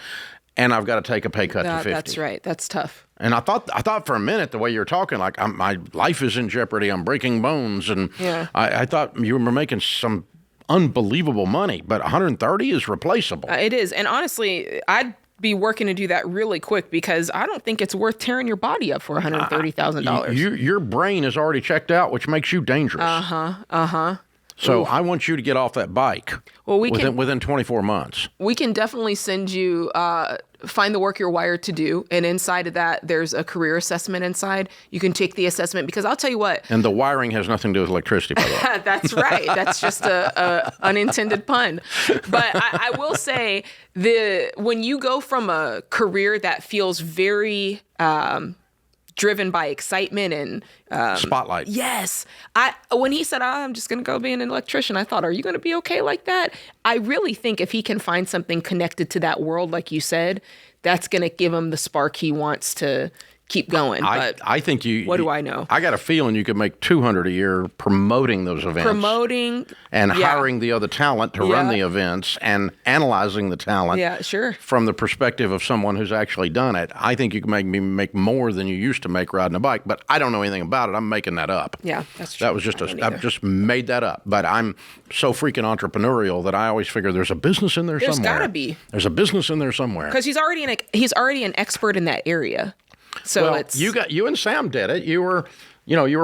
and I've got to take a pay cut to 50. That's right. That's tough. And I thought for a minute, the way you're talking, like my life is in jeopardy. I'm breaking bones, and I thought you were making some unbelievable money. But 130 is replaceable. It is, and honestly, I'd be working to do that really quick because I don't think it's worth tearing your body up for $130,000. Your brain is already checked out, which makes you dangerous. So I want you to get off that bike. Well, within 24 months. We can definitely send you find the work you're wired to do, and inside of that, there's a career assessment inside. You can take the assessment because I'll tell you what. And the wiring has nothing to do with electricity, by the way. That's right. That's just a unintended pun. But I will say when you go from a career that feels very driven by excitement and spotlight. Yes. When he said, I'm just going to go be an electrician, I thought, are you going to be okay like that? I really think if he can find something connected to that world, like you said, that's going to give him the spark he wants to keep going. I think what do I know? I got a feeling you could make $200 a year promoting those events. And hiring the other talent to run the events and analyzing the talent. Yeah, sure. From the perspective of someone who's actually done it. I think you can make more than you used to make riding a bike, but I don't know anything about it. I'm making that up. Yeah, that's true. That was I've just made that up. But I'm so freaking entrepreneurial that I always figure there's a business in there somewhere. There's got to be. There's a business in there somewhere. Because he's already an expert in that area. So you and Sam did it. You were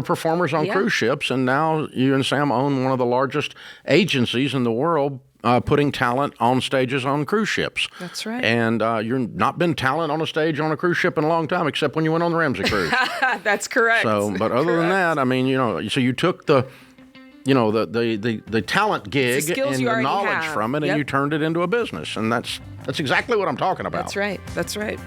performers on cruise ships, and now you and Sam own one of the largest agencies in the world, putting talent on stages on cruise ships. That's right. And you've not been talent on a stage on a cruise ship in a long time, except when you went on the Ramsey cruise. That's correct. But other than that, I mean, so you took the talent gig and the knowledge from it, and you turned it into a business, and that's exactly what I'm talking about. That's right. That's right.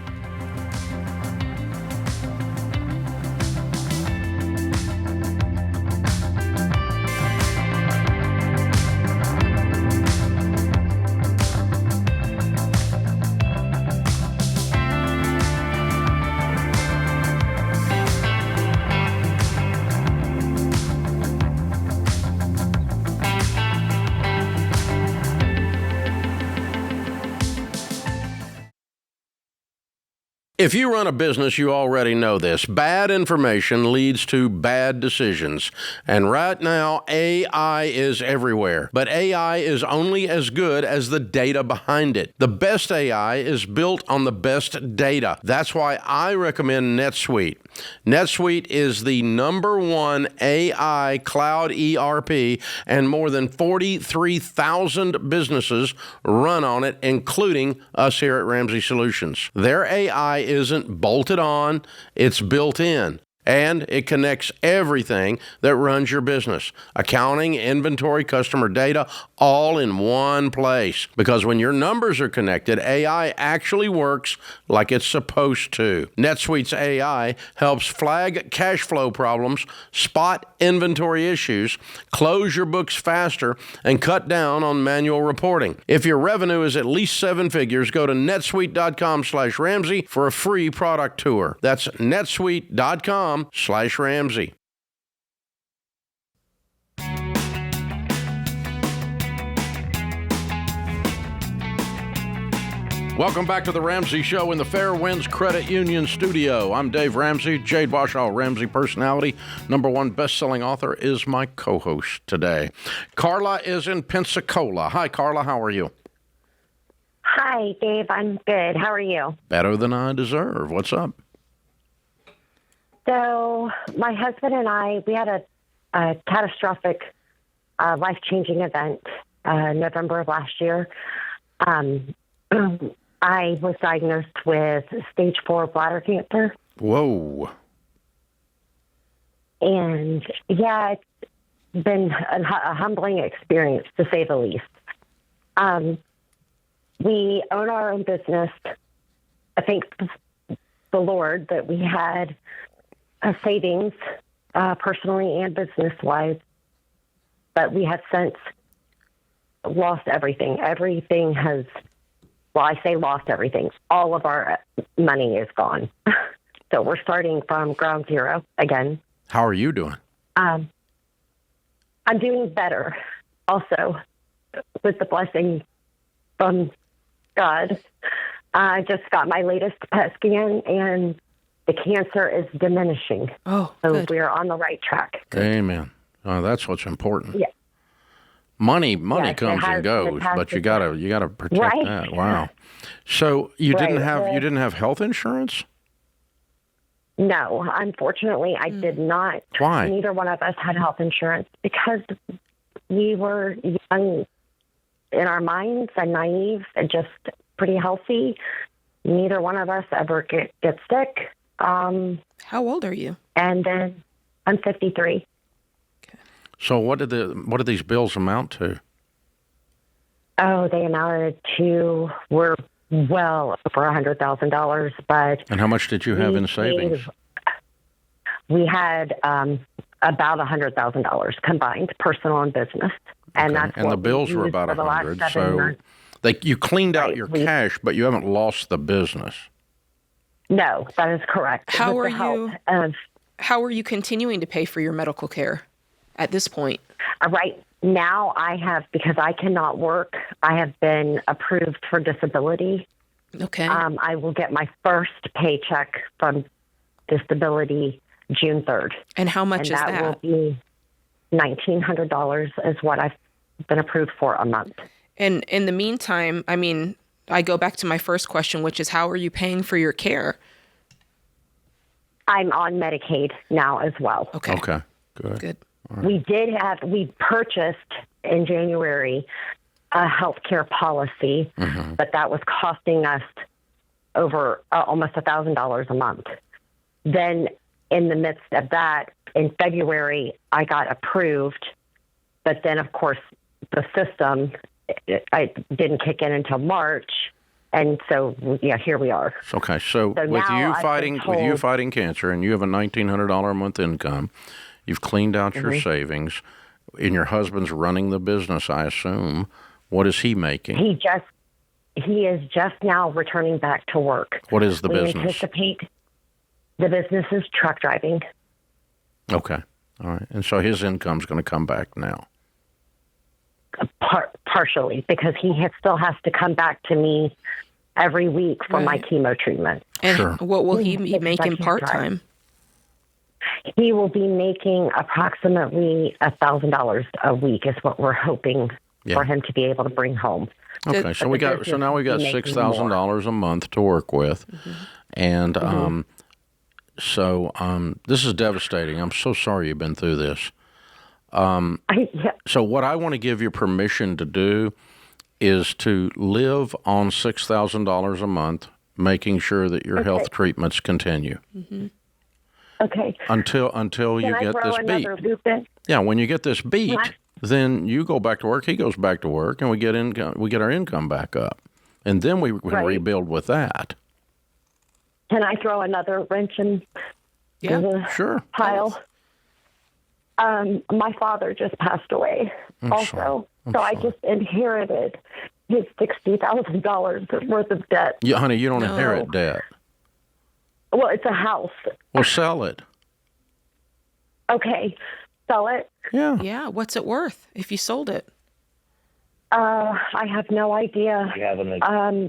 If you run a business, you already know this. Bad information leads to bad decisions. And right now, AI is everywhere. But AI is only as good as the data behind it. The best AI is built on the best data. That's why I recommend NetSuite. NetSuite is the #1 AI cloud ERP, and more than 43,000 businesses run on it, including us here at Ramsey Solutions. Their AI isn't bolted on, it's built in. And it connects everything that runs your business. Accounting, inventory, customer data, all in one place. Because when your numbers are connected, AI actually works like it's supposed to. NetSuite's AI helps flag cash flow problems, spot inventory issues, close your books faster, and cut down on manual reporting. If your revenue is at least 7 figures, go to netsuite.com/Ramsey for a free product tour. That's netsuite.com/Ramsey. Welcome back to the Ramsey Show in the Fairwinds Credit Union studio. I'm Dave Ramsey. Jade Warshaw, Ramsey personality, #1 best-selling author, is my co-host today. Carla is in Pensacola. Hi, Carla. How are you? Hi, Dave. I'm good. How are you? Better than I deserve. What's up? So my husband and I, we had a catastrophic, life-changing event November of last year. I was diagnosed with stage 4 bladder cancer. Whoa. And yeah, it's been a humbling experience, to say the least. We own our own business. I thank the Lord that we had a savings, personally and business-wise, but we have since lost everything. Everything has, well, I say lost everything. All of our money is gone. So we're starting from ground zero again. How are you doing? I'm doing better. Also, with the blessing from God, I just got my latest PET scan, and the cancer is diminishing. Oh, so good. we are on the right track. Amen. That's what's important. Yeah. Money Yes, comes and goes, but you gotta protect Right. that. Wow. So you Right. didn't have health insurance? No, unfortunately, I did not. Why? Neither one of us had health insurance because we were young in our minds and naive and just pretty healthy. Neither one of us ever get sick. How old are you? And then I'm 53. So what did these bills amount to? Oh, they amounted to, we're well over $100,000, but And how much did you have in savings? we had about $100,000 combined, personal and business. And Okay. that's And what the bills we were used about for the last 100. 7 So months. you cleaned out Right. your cash, but you haven't lost the business. No, that is correct. How With are the help you? of, How are you continuing to pay for your medical care at this point? right now, I have, because I cannot work, I have been approved for disability. Okay. I will get my first paycheck from disability June 3rd. And how much and is that that? will be $1,900 is what I've been approved for a month. And in the meantime, I mean, I go back to my first question, which is how are you paying for your care? I'm on Medicaid now as well. Okay. Okay. Good. Good. We purchased in January a healthcare policy, but that was costing us over almost $1,000 a month. Then in the midst of that, in February, I got approved, but then of course the system, I didn't kick in until March. And so, yeah, here we are. Okay, so with now you I've fighting been with you told- fighting cancer, and you have a $1,900 a month income, you've cleaned out your savings, and your husband's running the business, I assume. What is he making? He is just now returning back to work. What is the we business? anticipate the business is truck driving. Okay, all right, and so his income's going to come back now. Partially, because still has to come back to me every week for my Right. chemo treatment. And Sure. what will he be Because I making can't part-time? He will be making approximately $1,000 a week is what we're hoping for him to be able to bring home. Okay, But so the now we got business will be making $6,000 a month to work with, and this is devastating. I'm so sorry you've been through this. So what I want to give you permission to do is to live on $6,000 a month, making sure that your health treatments continue. Okay. Until you Can I get throw this beat. another loop in? Yeah, when you get this beat, What? then you go back to work. He goes back to work, and we get our income back up, and then we can rebuild with that. Can I throw another wrench in the Sure. pile? My father just passed away also. So I just inherited his $60,000 worth of debt. Yeah, honey, you don't inherit debt. Well, it's a house. Well, sell it. Okay. Sell it. Yeah. Yeah. What's it worth if you sold it? I have no idea.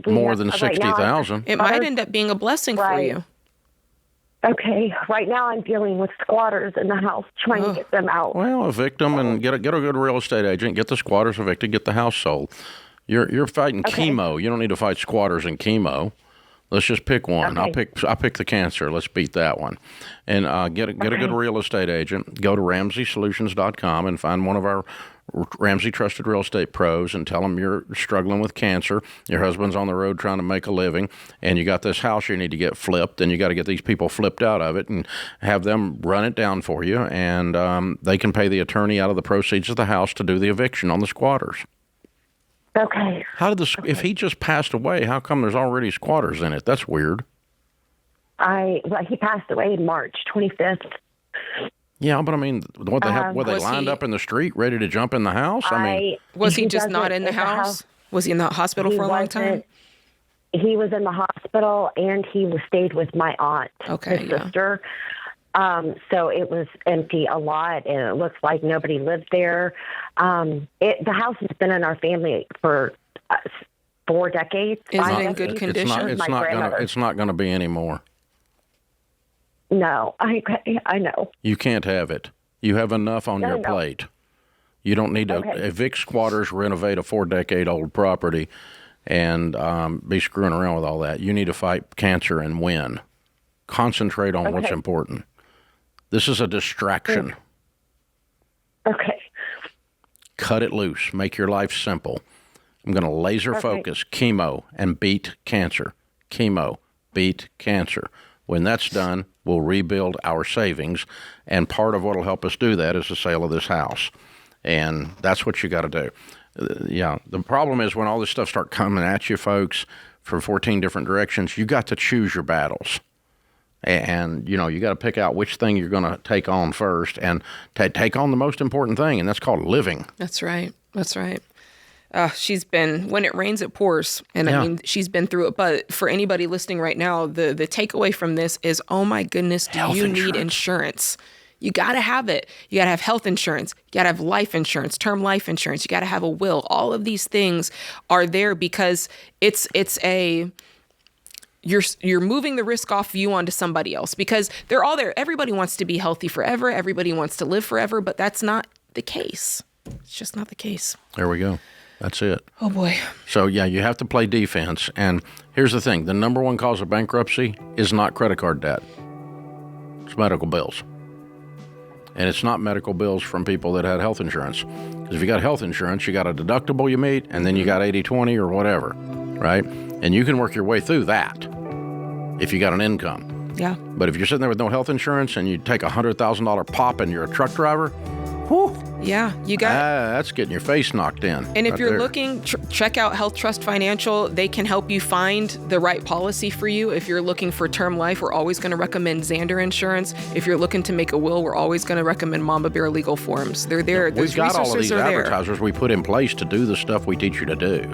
More than right now, 60,000. It might end up being a blessing for Right. you. Okay. Right now I'm dealing with squatters in the house, trying to get them out. Well, evict them and get a good real estate agent. Get the squatters evicted. Get the house sold. You're fighting chemo. You don't need to fight squatters and chemo. Let's just pick one. Okay. I'll pick the cancer. Let's beat that one. And get a good real estate agent. Go to RamseySolutions.com and find one of our Ramsey Trusted Real Estate Pros and tell them you're struggling with cancer, your husband's on the road trying to make a living, and you got this house you need to get flipped, and you got to get these people flipped out of it and have them run it down for you, and they can pay the attorney out of the proceeds of the house to do the eviction on the squatters. Okay. If he just passed away, how come there's already squatters in it? That's weird. He passed away in March 25th. Yeah, but I mean, were they lined up in the street ready to jump in the house? Was he just not in the house? Was he in the hospital for a long time? He was in the hospital, and he stayed with my aunt, his sister. So it was empty a lot, and it looks like nobody lived there. The house has been in our family for 4 decades. Is it in good condition? It's not going to be anymore. No, I know. You can't have it. You have enough on your plate. You don't need to evict squatters, renovate a 4-decade-old property, and be screwing around with all that. You need to fight cancer and win. Concentrate on what's important. This is a distraction. Okay. Cut it loose. Make your life simple. I'm going to laser focus chemo and beat cancer. Chemo, beat cancer. When that's done, we'll rebuild our savings, and part of what will help us do that is the sale of this house. And that's what you got to do. The problem is when all this stuff starts coming at you, folks, from 14 different directions, you got to choose your battles. And, you got to pick out which thing you're going to take on first and take on the most important thing, and that's called living. That's right. She's been, when it rains, it pours. And I mean, she's been through it. But for anybody listening right now, the takeaway from this is, oh my goodness, need insurance? You got to have it. You got to have health insurance. You got to have life insurance, term life insurance. You got to have a will. All of these things are there because you're moving the risk off you onto somebody else because they're all there. Everybody wants to be healthy forever. Everybody wants to live forever, but that's not the case. It's just not the case. There we go. That's it. Oh, boy. So, you have to play defense. And here's the thing. The number one cause of bankruptcy is not credit card debt. It's medical bills. And it's not medical bills from people that had health insurance. Because if you got health insurance, you got a deductible you meet, and then you got 80/20 or whatever, right? And you can work your way through that if you got an income. Yeah. But if you're sitting there with no health insurance and you take a $100,000 pop and you're a truck driver, whew. Yeah, you got that's getting your face knocked in. And if you're looking, check out Health Trust Financial. They can help you find the right policy for you. If you're looking for term life, we're always going to recommend Xander Insurance. If you're looking to make a will, we're always going to recommend Mama Bear Legal Forms. They're there. Yeah, we've got all of these advertisers we put in place to do the stuff we teach you to do.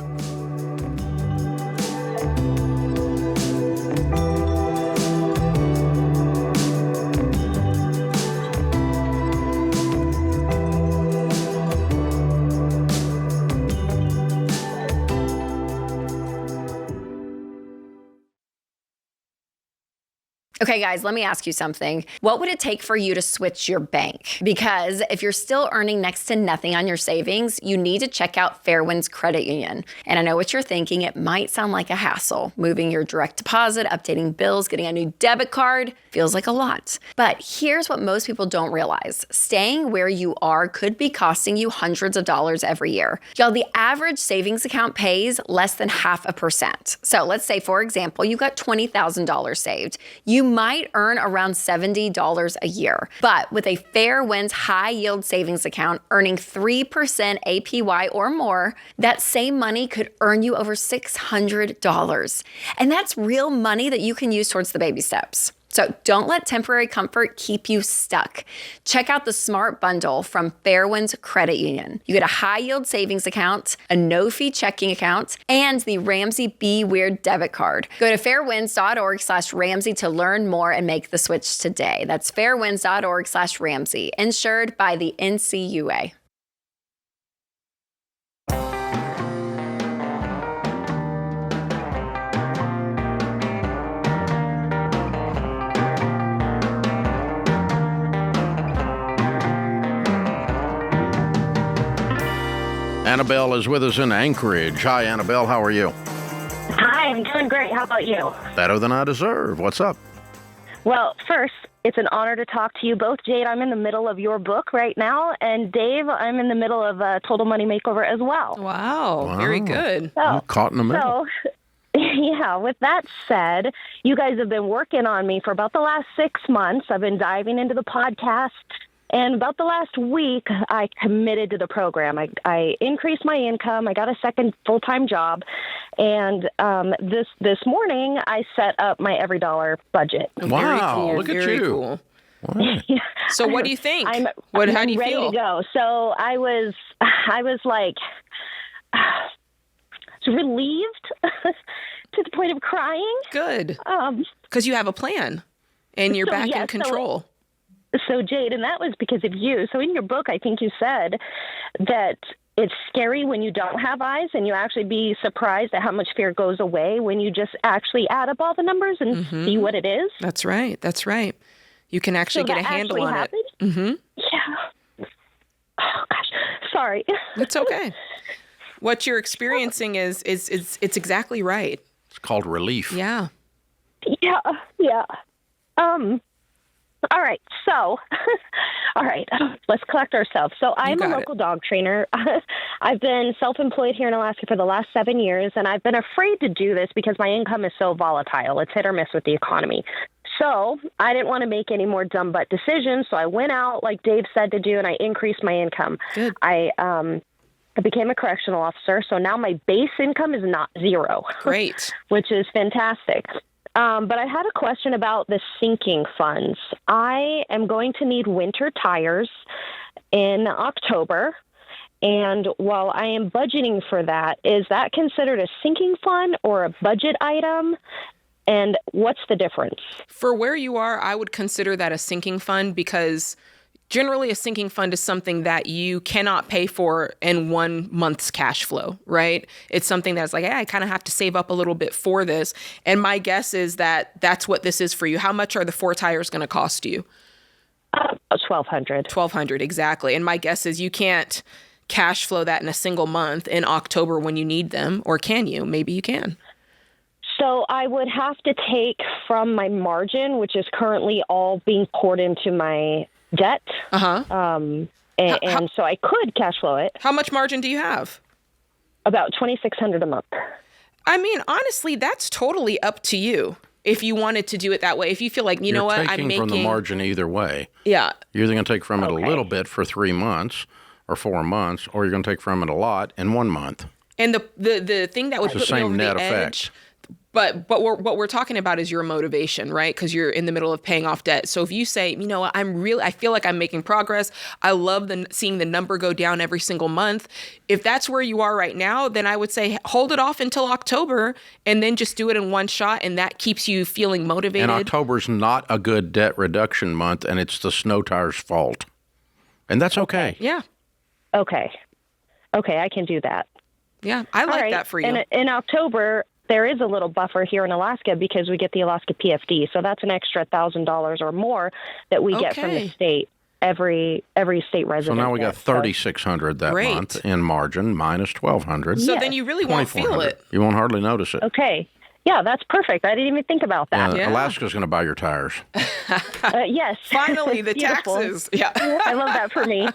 Okay, guys, let me ask you something. What would it take for you to switch your bank? Because if you're still earning next to nothing on your savings, you need to check out Fairwinds Credit Union. And I know what you're thinking. It might sound like a hassle. Moving your direct deposit, updating bills, getting a new debit card feels like a lot. But here's what most people don't realize. Staying where you are could be costing you hundreds of dollars every year. Y'all, the average savings account pays less than 0.5%. So let's say, for example, you got $20,000 saved. You might earn around $70 a year. But with a Fairwinds high yield savings account earning 3% APY or more, that same money could earn you over $600. And that's real money that you can use towards the baby steps. So don't let temporary comfort keep you stuck. Check out the Smart Bundle from Fairwinds Credit Union. You get a high-yield savings account, a no-fee checking account, and the Ramsey Be Weird debit card. Go to fairwinds.org/Ramsey to learn more and make the switch today. That's fairwinds.org/Ramsey, insured by the NCUA. Annabelle is with us in Anchorage. Hi, Annabelle. How are you? Hi, I'm doing great. How about you? Better than I deserve. What's up? Well, first, it's an honor to talk to you both. Jade, I'm in the middle of your book right now. And Dave, I'm in the middle of Total Money Makeover as well. Wow. Very good. You're caught in the middle. So, yeah, with that said, you guys have been working on me for about the last 6 months. I've been diving into the podcast. And about the last week, I committed to the program. I increased my income. I got a second full-time job. And this morning, I set up my EveryDollar budget. Wow, look at you. Cool. Wow. So what do you think? I'm How do you ready feel? to go. So I was like relieved to the point of crying. Good. Because you have a plan and you're back in control. So, Jade, and that was because of you. So in your book, I think you said that it's scary when you don't have eyes, and you actually be surprised at how much fear goes away when you just actually add up all the numbers and see what it is. That's right. That's right. You can actually get a handle on it. Mm-hmm. Yeah. Oh, gosh. Sorry. It's okay. What you're experiencing is it's exactly right. It's called relief. Yeah. Yeah. All right. So, all right. Let's collect ourselves. So I'm a local dog trainer. I've been self-employed here in Alaska for the last 7 years, and I've been afraid to do this because my income is so volatile. It's hit or miss with the economy. So I didn't want to make any more dumb butt decisions. So I went out, like Dave said to do, and I increased my income. Good. I became a correctional officer. So now my base income is not zero. Great. Which is fantastic. But I had a question about the sinking funds. I am going to need winter tires in October. And while I am budgeting for that, is that considered a sinking fund or a budget item? And what's the difference? For where you are, I would consider that a sinking fund because generally a sinking fund is something that you cannot pay for in 1 month's cash flow, right? It's something that's like, hey, I kind of have to save up a little bit for this. And my guess is that that's what this is for you. How much are the 4 tires going to cost you? $1,200. $1,200, exactly. And my guess is you can't cash flow that in a single month in October when you need them, or can you? Maybe you can. So I would have to take from my margin, which is currently all being poured into my debt. And so I could cash flow it. How much margin do you have? About $2,600 a month. I mean, honestly, that's totally up to you. If you wanted to do it that way, if you feel like, You're what, I'm taking making from the margin either way. Yeah. You're either going to take from it a little bit for 3 months or 4 months, or you're going to take from it a lot in 1 month. And the thing that would put me over the edge, but what we're talking about is your motivation, right? Because you're in the middle of paying off debt. So if you say, what, I feel like I'm making progress. I love seeing the number go down every single month. If that's where you are right now, then I would say hold it off until October and then just do it in one shot. And that keeps you feeling motivated. And October's not a good debt reduction month, and it's the snow tires' fault. And that's okay. Yeah. Okay, I can do that. Yeah, I like that for you. And in October, there is a little buffer here in Alaska because we get the Alaska PFD. So that's an extra $1,000 or more that we get from the state, every state resident. So now we got $3,600 that month in margin minus $1,200. So then you really won't feel it. You won't hardly notice it. Okay. Yeah, that's perfect. I didn't even think about that. Yeah. Alaska's going to buy your tires. Yes. Finally, the taxes. Yeah. I love that for me.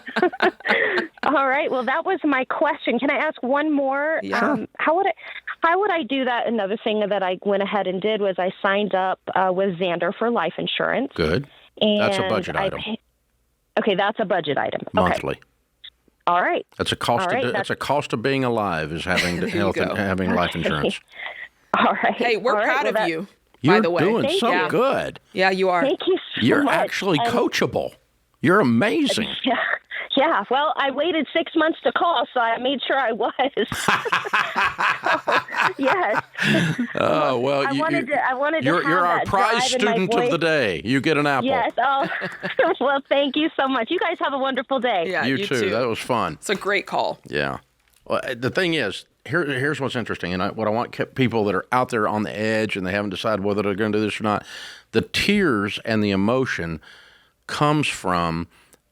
All right. Well, that was my question. Can I ask one more? Sure. How would I do that? Another thing that I went ahead and did was I signed up with Xander for life insurance. Good. And that's a budget item. Okay, that's a budget item. Monthly. Okay. All right. That's a cost. That's a cost of being alive is having health and having life insurance. All right. Hey, we're proud of you, You're by the way. You're doing so good. Yeah, you are. Thank you so You're much. actually coachable. You're amazing. Yeah. Well, I waited 6 months to call, so I made sure I was. Yes. Oh, well, I wanted to you're have our that prize drive in my student of voice. the day. You get an apple. Yes. Oh, well, thank you so much. You guys have a wonderful day. Yeah, you too. That was fun. It's a great call. Yeah. Well, the thing is, here's what's interesting, and what I want people that are out there on the edge and they haven't decided whether they're going to do this or not, the tears and the emotion comes from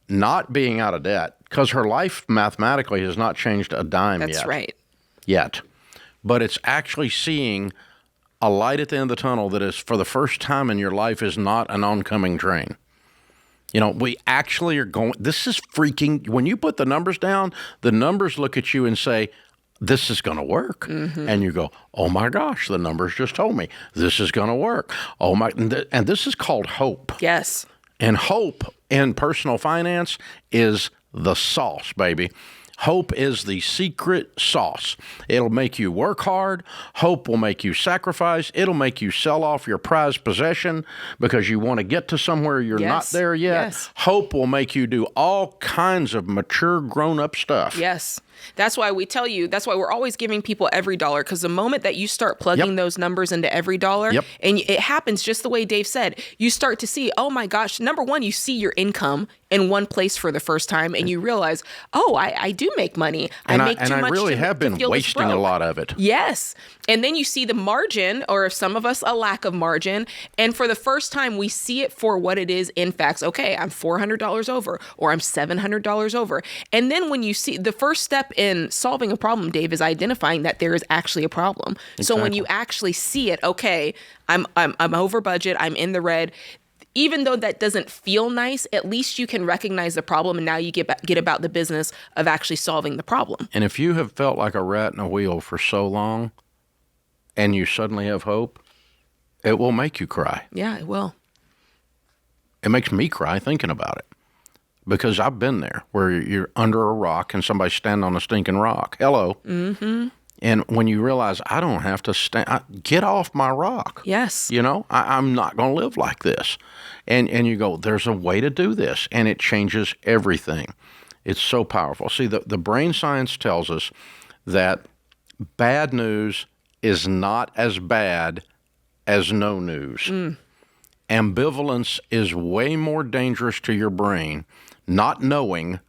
not being out of debt because her life mathematically has not changed a dime yet. That's right. Yet. But it's actually seeing a light at the end of the tunnel that is, for the first time in your life, is not an oncoming train. You know, we actually are going, this is freaking, when you put the numbers down, the numbers look at you and say, this is going to work. And you go, oh my gosh, the numbers just told me this is going to work. Oh my, and this is called hope. Yes. And hope in personal finance is the sauce, baby. Hope is the secret sauce. It'll make you work hard. Hope will make you sacrifice. It'll make you sell off your prized possession because you want to get to somewhere you're not there yet. Yes. Hope will make you do all kinds of mature, grown-up stuff. Yes. That's why we tell you, that's why we're always giving people EveryDollar, because the moment that you start plugging those numbers into EveryDollar, and it happens just the way Dave said, you start to see, oh my gosh, number one, you see your income in one place for the first time, and you realize, oh, I do make money. I make too much. And I really have been wasting a lot of it. Yes. And then you see the margin, or some of us, a lack of margin. And for the first time, we see it for what it is in facts. Okay, I'm $400 over, or I'm $700 over. And then when you see, the first step in solving a problem, Dave, is identifying that there is actually a problem. Exactly. So when you actually see it, okay, I'm over budget, I'm in the red. Even though that doesn't feel nice, at least you can recognize the problem, and now you get about the business of actually solving the problem. And if you have felt like a rat in a wheel for so long, and you suddenly have hope, it will make you cry. Yeah, it will. It makes me cry thinking about it. Because I've been there where you're under a rock and somebody's standing on a stinking rock. Hello. Mm-hmm. And when you realize I don't have to get off my rock. Yes. You know, I'm not going to live like this. And you go, there's a way to do this. And it changes everything. It's so powerful. See, the brain science tells us that bad news is not as bad as no news. Ambivalence is way more dangerous to your brain. Not knowing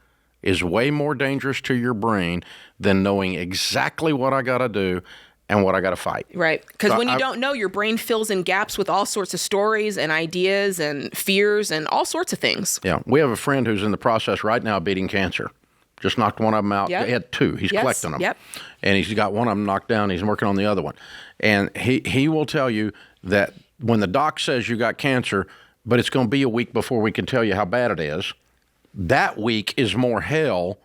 is way more dangerous to your brain than knowing exactly what I got to do and what I got to fight. Right. Because when you don't know, your brain fills in gaps with all sorts of stories and ideas and fears and all sorts of things. Yeah. We have a friend who's in the process right now of beating cancer. Just knocked one of them out. Yep. He had two. He's collecting them. Yep. And he's got one of them knocked down. He's working on the other one. And he will tell you that when the doc says you got cancer, but it's going to be a week before we can tell you how bad it is, that week is more hell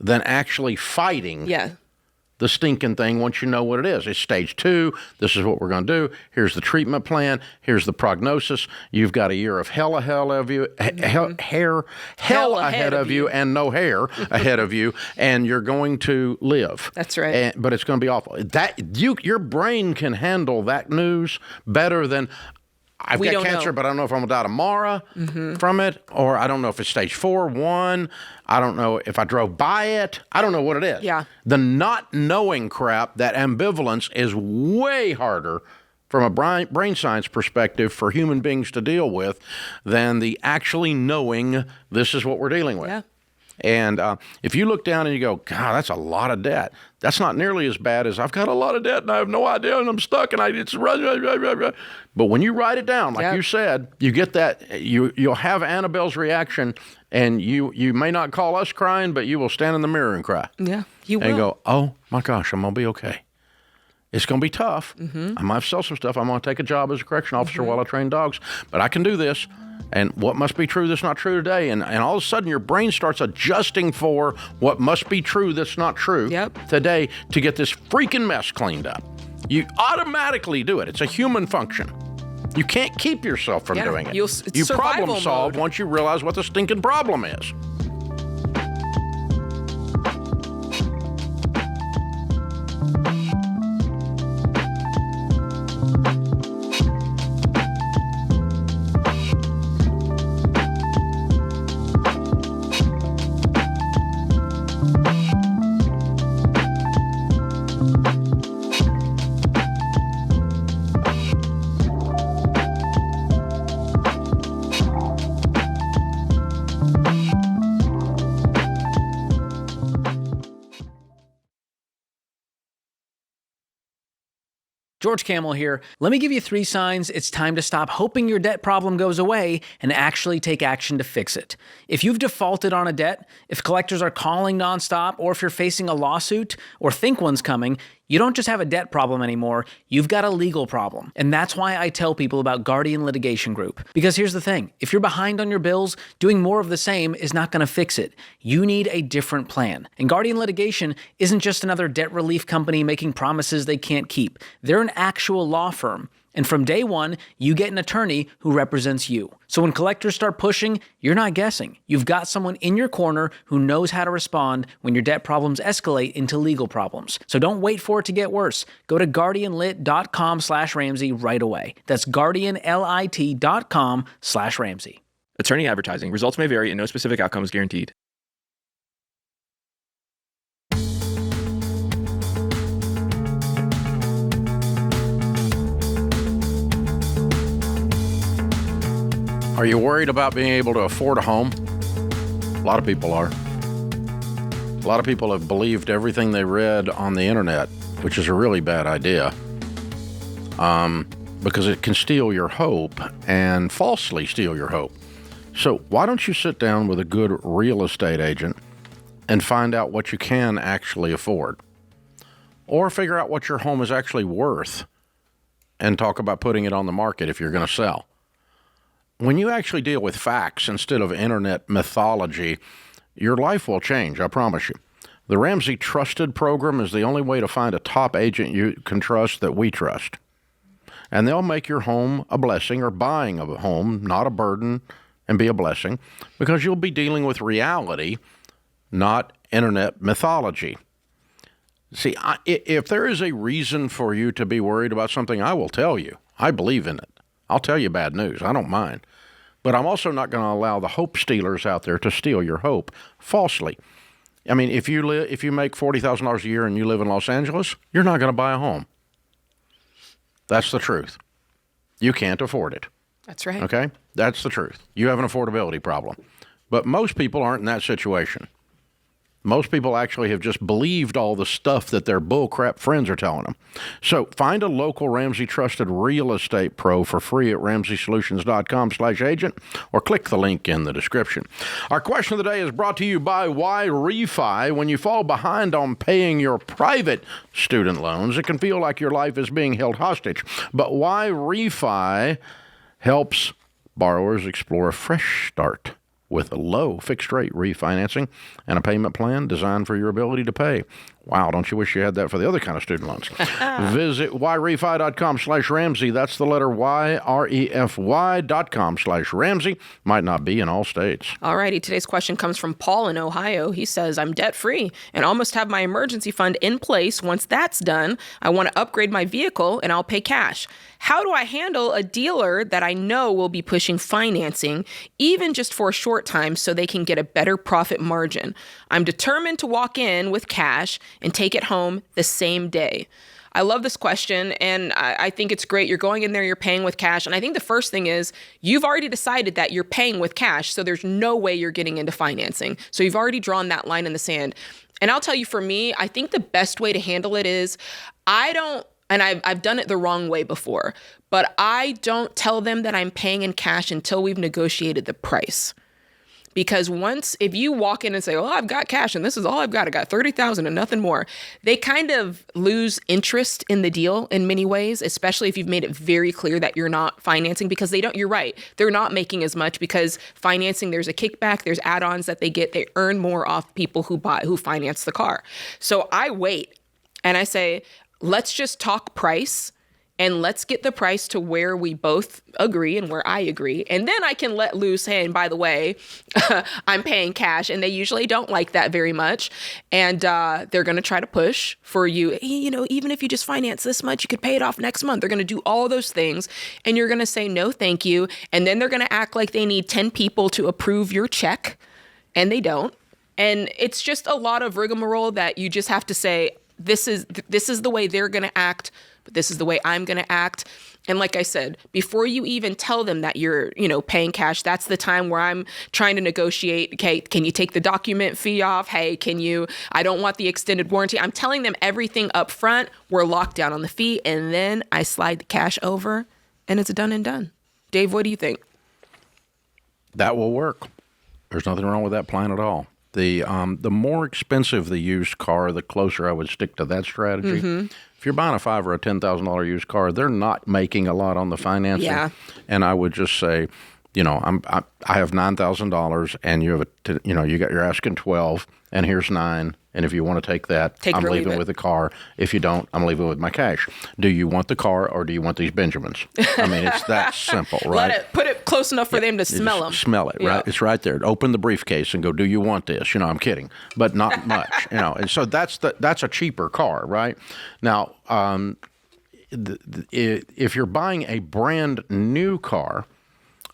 than actually fighting the stinking thing once you know what it is. It's stage 2. This is what we're going to do. Here's the treatment plan. Here's the prognosis. You've got a year of hell ahead of you, hell ahead of you, and no hair ahead of you, and you're going to live. That's right. But it's going to be awful. Your brain can handle that news better than, I've got cancer, but I don't know if I'm going to die tomorrow from it, or I don't know if it's stage 4, 1. I don't know if I drove by it. I don't know what it is. Yeah. The not knowing crap, that ambivalence, is way harder from a brain science perspective for human beings to deal with than the actually knowing this is what we're dealing with. Yeah. And if you look down and you go, God, that's a lot of debt. That's not nearly as bad as I've got a lot of debt and I have no idea and I'm stuck and it's But when you write it down, like you said, you get that. You'll have Annabelle's reaction, and you may not call us crying, but you will stand in the mirror and cry. Yeah, you will. And go, oh my gosh, I'm gonna be okay. It's going to be tough. I might have to sell some stuff. I'm going to take a job as a correction officer while I train dogs, but I can do this. And what must be true that's not true today? And all of a sudden, your brain starts adjusting for what must be true that's not true today to get this freaking mess cleaned up. You automatically do it. It's a human function. You can't keep yourself from doing it. You problem solve once you realize what the stinking problem is. George Camel here. Let me give you 3 signs it's time to stop hoping your debt problem goes away and actually take action to fix it. If you've defaulted on a debt, if collectors are calling nonstop, or if you're facing a lawsuit or think one's coming, You don't just have a debt problem anymore, you've got a legal problem. And that's why I tell people about Guardian Litigation Group. Because here's the thing, if you're behind on your bills, doing more of the same is not going to fix it. You need a different plan. And Guardian Litigation isn't just another debt relief company making promises they can't keep. They're an actual law firm. And from day one, you get an attorney who represents you. So when collectors start pushing, you're not guessing. You've got someone in your corner who knows how to respond when your debt problems escalate into legal problems. So don't wait for it to get worse. Go to guardianlit.com/Ramsey right away. That's guardianlit.com/Ramsey. Attorney advertising. Results may vary and no specific outcome is guaranteed. Are you worried about being able to afford a home? A lot of people are. A lot of people have believed everything they read on the internet, which is a really bad idea, because it can steal your hope and falsely steal your hope. So why don't you sit down with a good real estate agent and find out what you can actually afford? Or figure out what your home is actually worth and talk about putting it on the market if you're going to sell. When you actually deal with facts instead of internet mythology, your life will change, I promise you. The Ramsey Trusted program is the only way to find a top agent you can trust that we trust. And they'll make your home a blessing, or buying of a home not a burden and be a blessing, because you'll be dealing with reality, not internet mythology. See, if there is a reason for you to be worried about something, I will tell you. I believe in it. I'll tell you bad news. I don't mind. But I'm also not going to allow the hope stealers out there to steal your hope falsely. I mean, if you make $40,000 a year and you live in Los Angeles, you're not going to buy a home. That's the truth. You can't afford it. That's right. Okay? That's the truth. You have an affordability problem. But most people aren't in that situation. Most people actually have just believed all the stuff that their bullcrap friends are telling them. So find a local Ramsey Trusted real estate pro for free at RamseySolutions.com/agent, or click the link in the description. Our question of the day is brought to you by Why Refi? When you fall behind on paying your private student loans, it can feel like your life is being held hostage. But Why Refi helps borrowers explore a fresh start with a low fixed-rate refinancing and a payment plan designed for your ability to pay. Wow, don't you wish you had that for the other kind of student loans? Visit yrefi.com/Ramsey. That's the letter YREFY.com/Ramsey. Might not be in all states. All righty, today's question comes from Paul in Ohio. He says, I'm debt-free and almost have my emergency fund in place. Once that's done, I want to upgrade my vehicle and I'll pay cash. How do I handle a dealer that I know will be pushing financing, even just for a short time, so they can get a better profit margin? I'm determined to walk in with cash and take it home the same day. I love this question, and I think it's great. You're going in there, you're paying with cash. And I think the first thing is you've already decided that you're paying with cash, so there's no way you're getting into financing. So you've already drawn that line in the sand. And I'll tell you, for me, I think the best way to handle it is I've done it the wrong way before, but I don't tell them that I'm paying in cash until we've negotiated the price. Because if you walk in and say, I've got cash and this is all I got $30,000 and nothing more, they kind of lose interest in the deal in many ways, especially if you've made it very clear that you're not financing, because you're right. They're not making as much because financing, there's a kickback, there's add-ons that they get. They earn more off people who finance the car. So I wait and I say, let's just talk price. And let's get the price to where we both agree and where I agree. And then I can let loose, hey, and by the way, I'm paying cash. And they usually don't like that very much. And they're going to try to push for you. Even if you just finance this much, you could pay it off next month. They're going to do all those things. And you're going to say, no, thank you. And then they're going to act like they need 10 people to approve your check. And they don't. And it's just a lot of rigmarole that you just have to say, this is the way they're going to act, but this is the way I'm going to act. And like I said, before you even tell them that you're, paying cash, that's the time where I'm trying to negotiate. Okay, can you take the document fee off? Hey, I don't want the extended warranty. I'm telling them everything up front. We're locked down on the fee. And then I slide the cash over and it's done and done. Dave, what do you think? That will work. There's nothing wrong with that plan at all. The more expensive the used car, the closer I would stick to that strategy. Mm-hmm. If you're buying a $5,000 or a $10,000 used car, they're not making a lot on the financing. Yeah. And I would just say, you know, I have $9,000, and you're asking 12, and here's 9. And if you want to take that, I'm leaving with the car. If you don't, I'm leaving with my cash. Do you want the car, or do you want these Benjamins? I mean, it's that simple, right? Put it close enough for them to smell them. Smell it, right? It's right there. Open the briefcase and go, do you want this? You know, I'm kidding, but not much, you know. And so that's a cheaper car, right? Now, if you're buying a brand new car,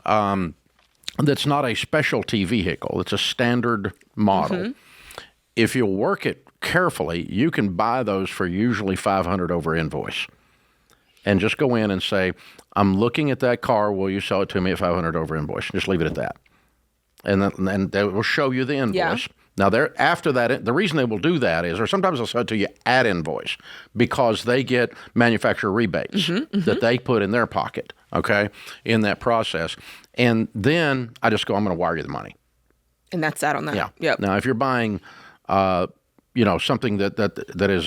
that's not a specialty vehicle, it's a standard model. Mm-hmm. If you work it carefully, you can buy those for usually $500 over invoice, and just go in and say, I'm looking at that car. Will you sell it to me at $500 over invoice? Just leave it at that. And then they will show you the invoice. Yeah. Now, after that, the reason they will do that is, or sometimes they'll sell it to you at invoice, because they get manufacturer rebates that they put in their pocket, okay, in that process. And then I just go, I'm going to wire you the money. And that's that on that. Yeah. Yep. Now, if you're buying something that is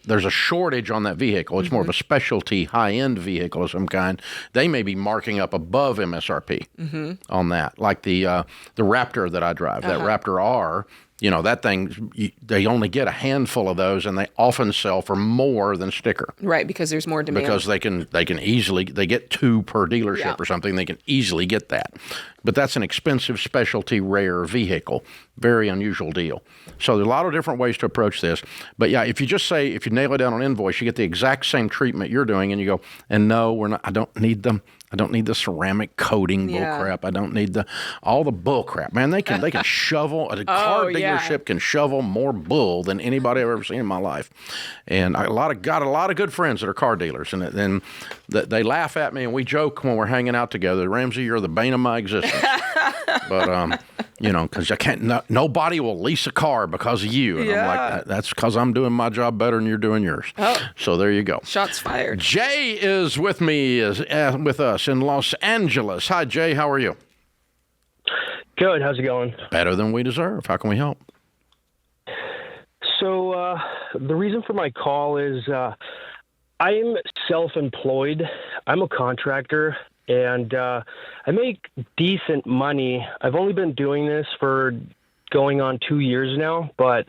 there's a shortage on that vehicle. It's more of a specialty high-end vehicle of some kind. They may be marking up above MSRP on that, like the Raptor that I drive, that Raptor R. You know, that thing, they only get a handful of those, and they often sell for more than sticker. Right, because there's more demand. Because they can easily, they get 2 per dealership or something. They can easily get that. But that's an expensive, specialty, rare vehicle. Very unusual deal. So there are a lot of different ways to approach this. But yeah, if you nail it down on invoice, you get the exact same treatment you're doing, and you go, and no, I don't need them. I don't need the ceramic coating bull crap. I don't need all the bull crap. Man, they can shovel. A car dealership can shovel more bull than anybody I've ever seen in my life. And I got a lot of good friends that are car dealers, and they laugh at me, and we joke when we're hanging out together. Ramsey, you're the bane of my existence. But because I can't. Nobody will lease a car because of you. And I'm like, that's because I'm doing my job better than you're doing yours. Oh. So there you go. Shots fired. Jay is with us in Los Angeles. Hi, Jay. How are you? Good. How's it going? Better than we deserve. How can we help? So the reason for my call is I'm self-employed. I'm a contractor, and I make decent money. I've only been doing this for going on 2 years now, but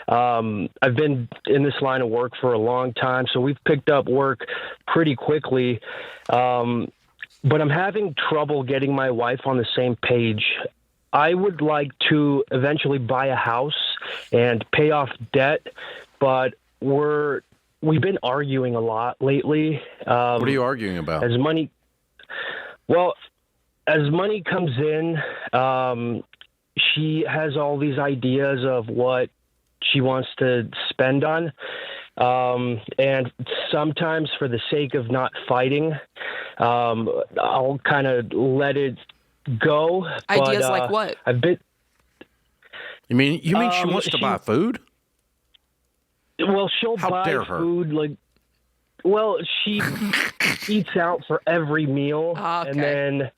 I've been in this line of work for a long time, so we've picked up work pretty quickly. But I'm having trouble getting my wife on the same page. I would like to eventually buy a house and pay off debt, but we've been arguing a lot lately. What are you arguing about? As money comes in, she has all these ideas of what she wants to spend on. And sometimes for the sake of not fighting, I'll kind of let it go. Ideas like what? You mean she wants to buy food? Well, she'll buy food she eats out for every meal. Okay. And then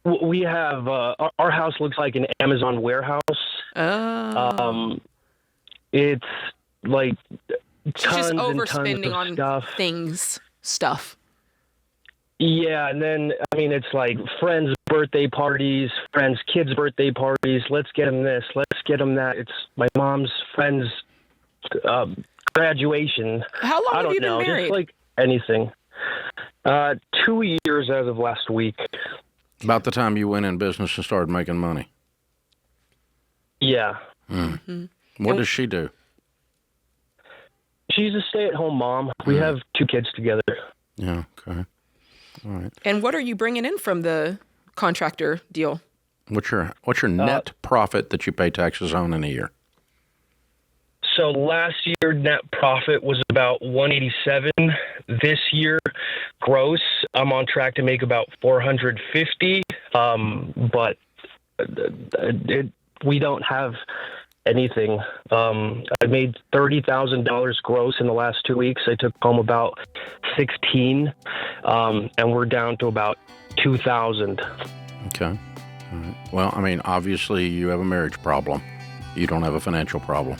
we have our house looks like an Amazon warehouse. Oh. It's like she's just overspending on stuff. Yeah, and then it's like friends' birthday parties, friends' kids' birthday parties. Let's get them this. Let's get them that. It's my mom's friend's graduation. How long have you been married? Just like anything. 2 years as of last week. About the time you went in business and started making money. Yeah. Mm. What does she do? She's a stay-at-home mom. We have 2 kids together. Yeah, okay. All right. And what are you bringing in from the contractor deal? What's your net profit that you pay taxes on in a year? So last year, net profit was about $187. This year, gross, I'm on track to make about $450. But we don't have anything. I made $30,000 gross in the last 2 weeks. I took home about 16, and we're down to about 2,000. Okay. Well, I mean, obviously you have a marriage problem. You don't have a financial problem.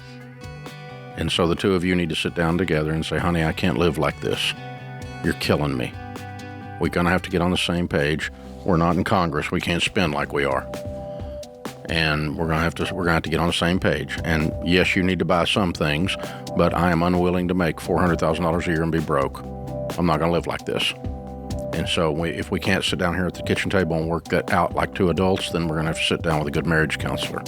And so the two of you need to sit down together and say, honey, I can't live like this. You're killing me. We're going to have to get on the same page. We're not in Congress. We can't spend like we are. And we're going to have to get on the same page. And yes, you need to buy some things, but I am unwilling to make $400,000 a year and be broke. I'm not going to live like this. And so if we can't sit down here at the kitchen table and work that out like two adults, then we're going to have to sit down with a good marriage counselor.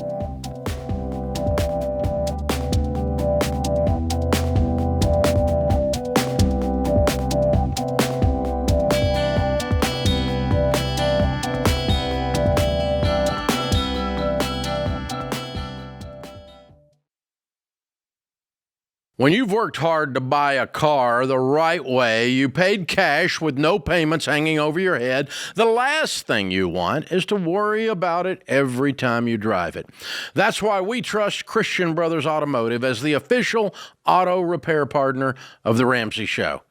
When you've worked hard to buy a car the right way, you paid cash with no payments hanging over your head, the last thing you want is to worry about it every time you drive it. That's why we trust Christian Brothers Automotive as the official auto repair partner of The Ramsey Show.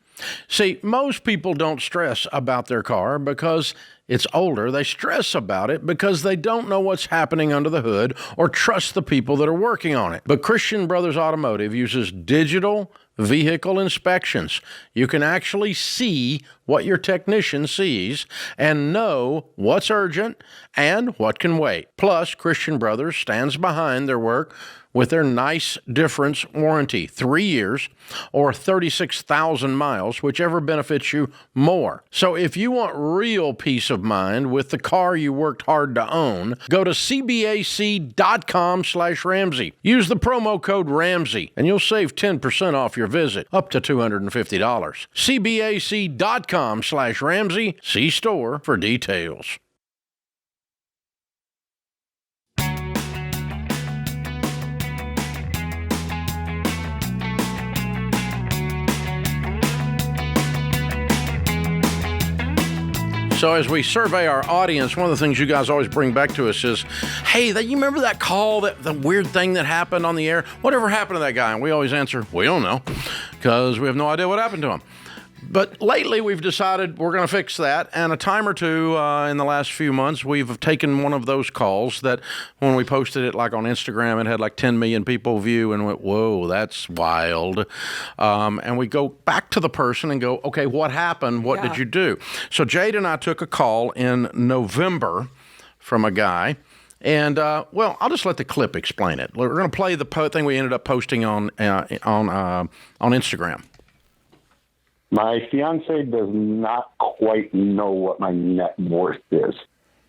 See, most people don't stress about their car because it's older. They stress about it because they don't know what's happening under the hood or trust the people that are working on it. But Christian Brothers Automotive uses digital vehicle inspections. You can actually see what your technician sees and know what's urgent and what can wait. Plus, Christian Brothers stands behind their work with their nice difference warranty, 3 years or 36,000 miles, whichever benefits you more. So if you want real peace of mind with the car you worked hard to own, go to cbac.com/Ramsey. Use the promo code Ramsey and you'll save 10% off your visit, up to $250. cbac.com/Ramsey. See store for details. So as we survey our audience, one of the things you guys always bring back to us is, hey, you remember that call, the weird thing that happened on the air? Whatever happened to that guy? And we always answer, we don't know, because we have no idea what happened to him. But lately, we've decided we're going to fix that. And a time or two in the last few months, we've taken one of those calls that when we posted it like on Instagram, it had like 10 million people view and went, whoa, that's wild. And we go back to the person and go, okay, what happened? What did you do? So Jade and I took a call in November from a guy. And, well, I'll just let the clip explain it. We're going to play the thing we ended up posting on Instagram. My fiance does not quite know what my net worth is.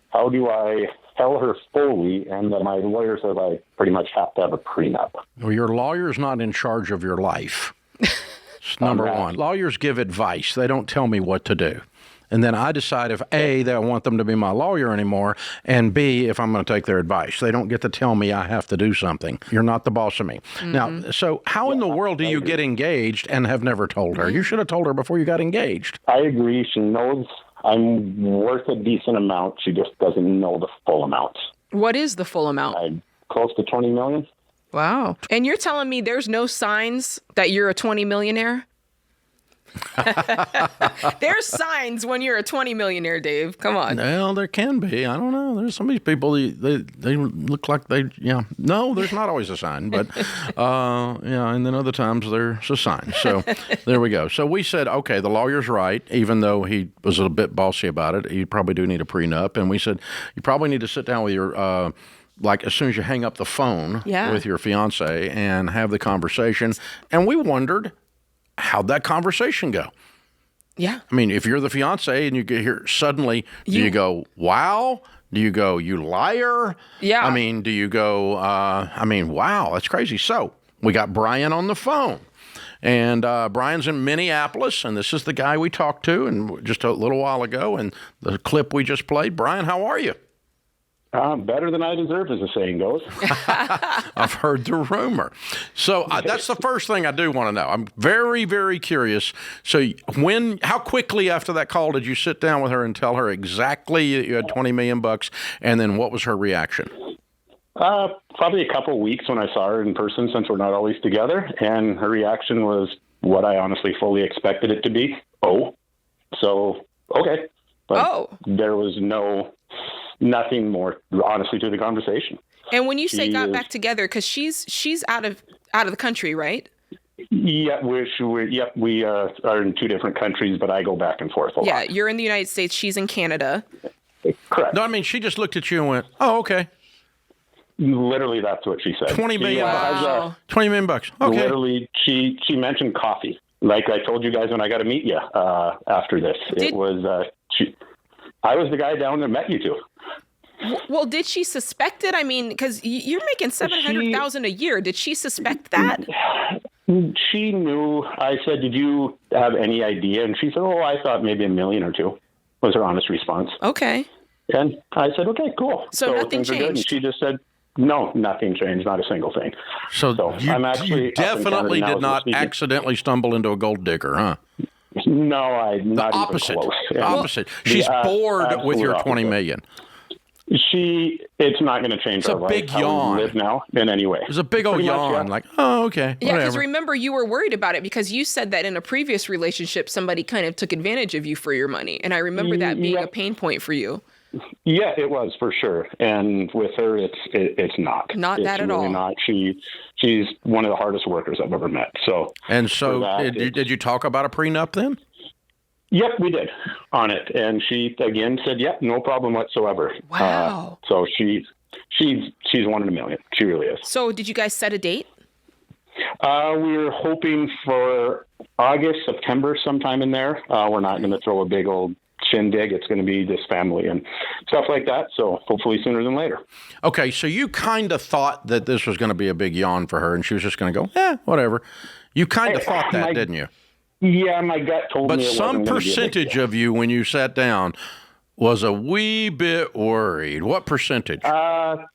How do I tell her fully? And then my lawyer says I pretty much have to have a prenup. Well, your lawyer's not in charge of your life. It's number one. Lawyers give advice. They don't tell me what to do. And then I decide if A, that I want them to be my lawyer anymore, and B, if I'm going to take their advice. They don't get to tell me I have to do something. You're not the boss of me. Mm-hmm. Now, so how in the world do you get engaged and have never told her? You should have told her before you got engaged. I agree. She knows I'm worth a decent amount. She just doesn't know the full amount. What is the full amount? Close to $20 million. Wow. And you're telling me there's no signs that you're a 20 millionaire? There's signs when you're a 20 millionaire, Dave. Come on. Well, there can be. I don't know. There's some of these people, they look like no, there's not always a sign, but and then other times there's a sign. So there we go. So we said, okay, the lawyer's right, even though he was a bit bossy about it. You probably do need a prenup. And we said, you probably need to sit down with your like as soon as you hang up the phone with your fiance and have the conversation. And we wondered, how'd that conversation go? Yeah. I mean, if you're the fiance and you get here suddenly, do you go, wow? Do you go, you liar? Yeah. I mean, do you go, wow, that's crazy. So we got Brian on the phone. And Brian's in Minneapolis, and this is the guy we talked to and just a little while ago. And the clip we just played. Brian, how are you? Better than I deserve, as the saying goes. I've heard the rumor. So that's the first thing I do want to know. I'm very, very curious. So how quickly after that call did you sit down with her and tell her exactly that you had $20 million, and then what was her reaction? Probably a couple of weeks when I saw her in person, since we're not always together. And her reaction was what I honestly fully expected it to be. Oh, so, okay. But there was no nothing more, honestly, to the conversation. And when you say got back together, because she's out of the country, right? Yeah, we are in two different countries, but I go back and forth a lot. Yeah, you're in the United States. She's in Canada. Correct. No, I mean, she just looked at you and went, "Oh, okay." Literally, that's what she said. $20 million. Wow. $20 million bucks. Okay. Literally, she mentioned coffee. Like I told you guys when I got to meet you after this. I was the guy down that met you two. Well, did she suspect it? I mean, because you're making $700,000 a year. Did she suspect that? She knew. I said, "Did you have any idea?" And she said, "Oh, I thought maybe $1 million or $2 million," was her honest response. Okay. And I said, "Okay, cool." So nothing things are good. And changed. she just said, "No, nothing changed. Not a single thing." So you definitely did not accidentally stumble into a gold digger, huh? No, I'm not even close. The opposite. She's bored with your $20 million. It's not going to change our life. It's a big yawn. We live now in any way. It's a big old yawn. Like, oh, okay. Yeah, because whatever. remember, you were worried about it because you said that in a previous relationship, somebody kind of took advantage of you for your money. And I remember that being a pain point for you. Yeah, it was for sure. And with her, it's not. Not that at all. Not. She's one of the hardest workers I've ever met. So did you talk about a prenup then? Yep, we did on it, and she again said, "Yep, no problem whatsoever." Wow. So she's one in a million. She really is. So did you guys set a date? We were hoping for August, September, sometime in there. We're not going to throw a big old shindig. It's going to be just family and stuff like that. So hopefully sooner than later. Okay, so you kind of thought that this was going to be a big yawn for her, and she was just going to go, whatever. You kind of thought that, didn't you? Yeah, my gut told me. But some percentage of you, when you sat down, was a wee bit worried. What percentage? I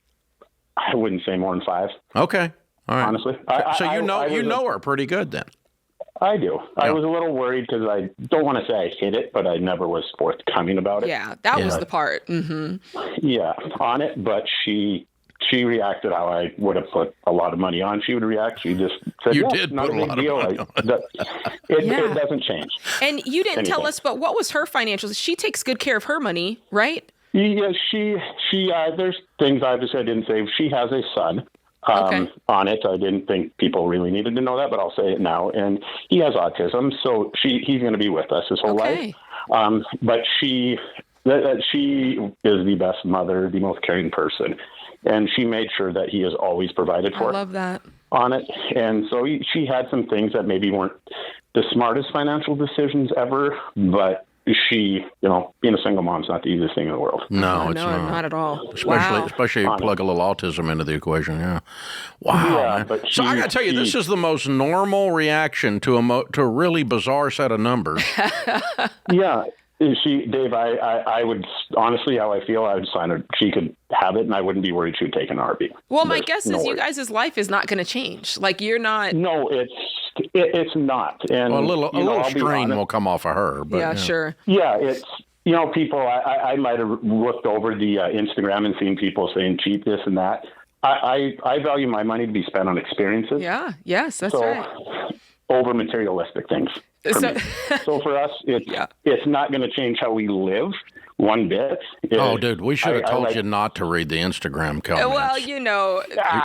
wouldn't say more than 5. Okay, all right. Honestly, so you know her pretty good then. I do. Yeah. I was a little worried because I don't want to say I hid it, but I never was forthcoming about it. Yeah, that was the part. Mm-hmm. Yeah, on it, but she reacted how I would have put a lot of money on. She would react. She just said, "You did not put a a big lot deal." of money on It doesn't change. And you didn't tell us, but what was her financials? She takes good care of her money, right? Yeah, she. There's things I didn't say. She has a son. On it, I didn't think people really needed to know that, but I'll say it now. And he has autism, so he's going to be with us his whole life. But she is the best mother, the most caring person. And she made sure that he is always provided for. I love that. On it. And so she had some things that maybe weren't the smartest financial decisions ever, but she, being a single mom is not the easiest thing in the world. No, it's not at all. Especially if you plug a little autism into the equation. Yeah. Wow. Man. So I got to tell you, this is the most normal reaction to a really bizarre set of numbers. Yeah. Dave, I would honestly, how I feel, I would sign her. She could have it, and I wouldn't be worried she would take an RB. Well, my guess is you guys' life is not going to change. Like you're not. No, it's not. And a little strain will come off of her. But, yeah, sure. Yeah, it's people. I might have looked over the Instagram and seen people saying cheap this and that. I value my money to be spent on experiences. Yeah. Yes, that's right. Over materialistic things. So for us, it's not going to change how we live one bit. Dude, we should have told you not to read the Instagram comments. Well,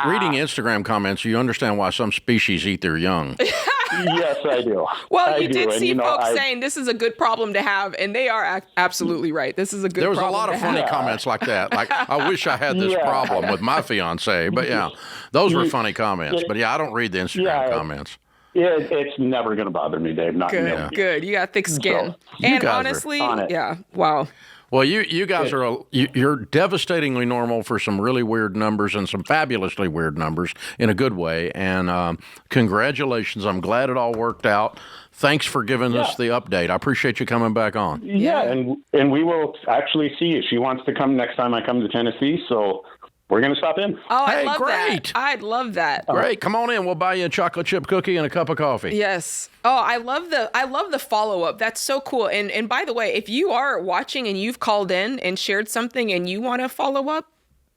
reading Instagram comments, you understand why some species eat their young. Yes, I do. Well, you did see folks saying this is a good problem to have, and they are absolutely right. This is a good problem to have. There was a lot of funny comments like that. Like, I wish I had this problem with my fiancée. But, yeah, those were funny comments. But, I don't read the Instagram comments. It's never going to bother me, Dave. Not good. You got thick skin. So, and honestly, wow. Well, you guys you're devastatingly normal for some really weird numbers and some fabulously weird numbers in a good way. And congratulations. I'm glad it all worked out. Thanks for giving us the update. I appreciate you coming back on. Yeah, and we will actually see you. She wants to come next time I come to Tennessee, so we're going to stop in. Oh, I love that. I'd love that. Great. Come on in. We'll buy you a chocolate chip cookie and a cup of coffee. Yes. Oh, I love the follow-up. That's so cool. And by the way, if you are watching and you've called in and shared something and you want to follow up,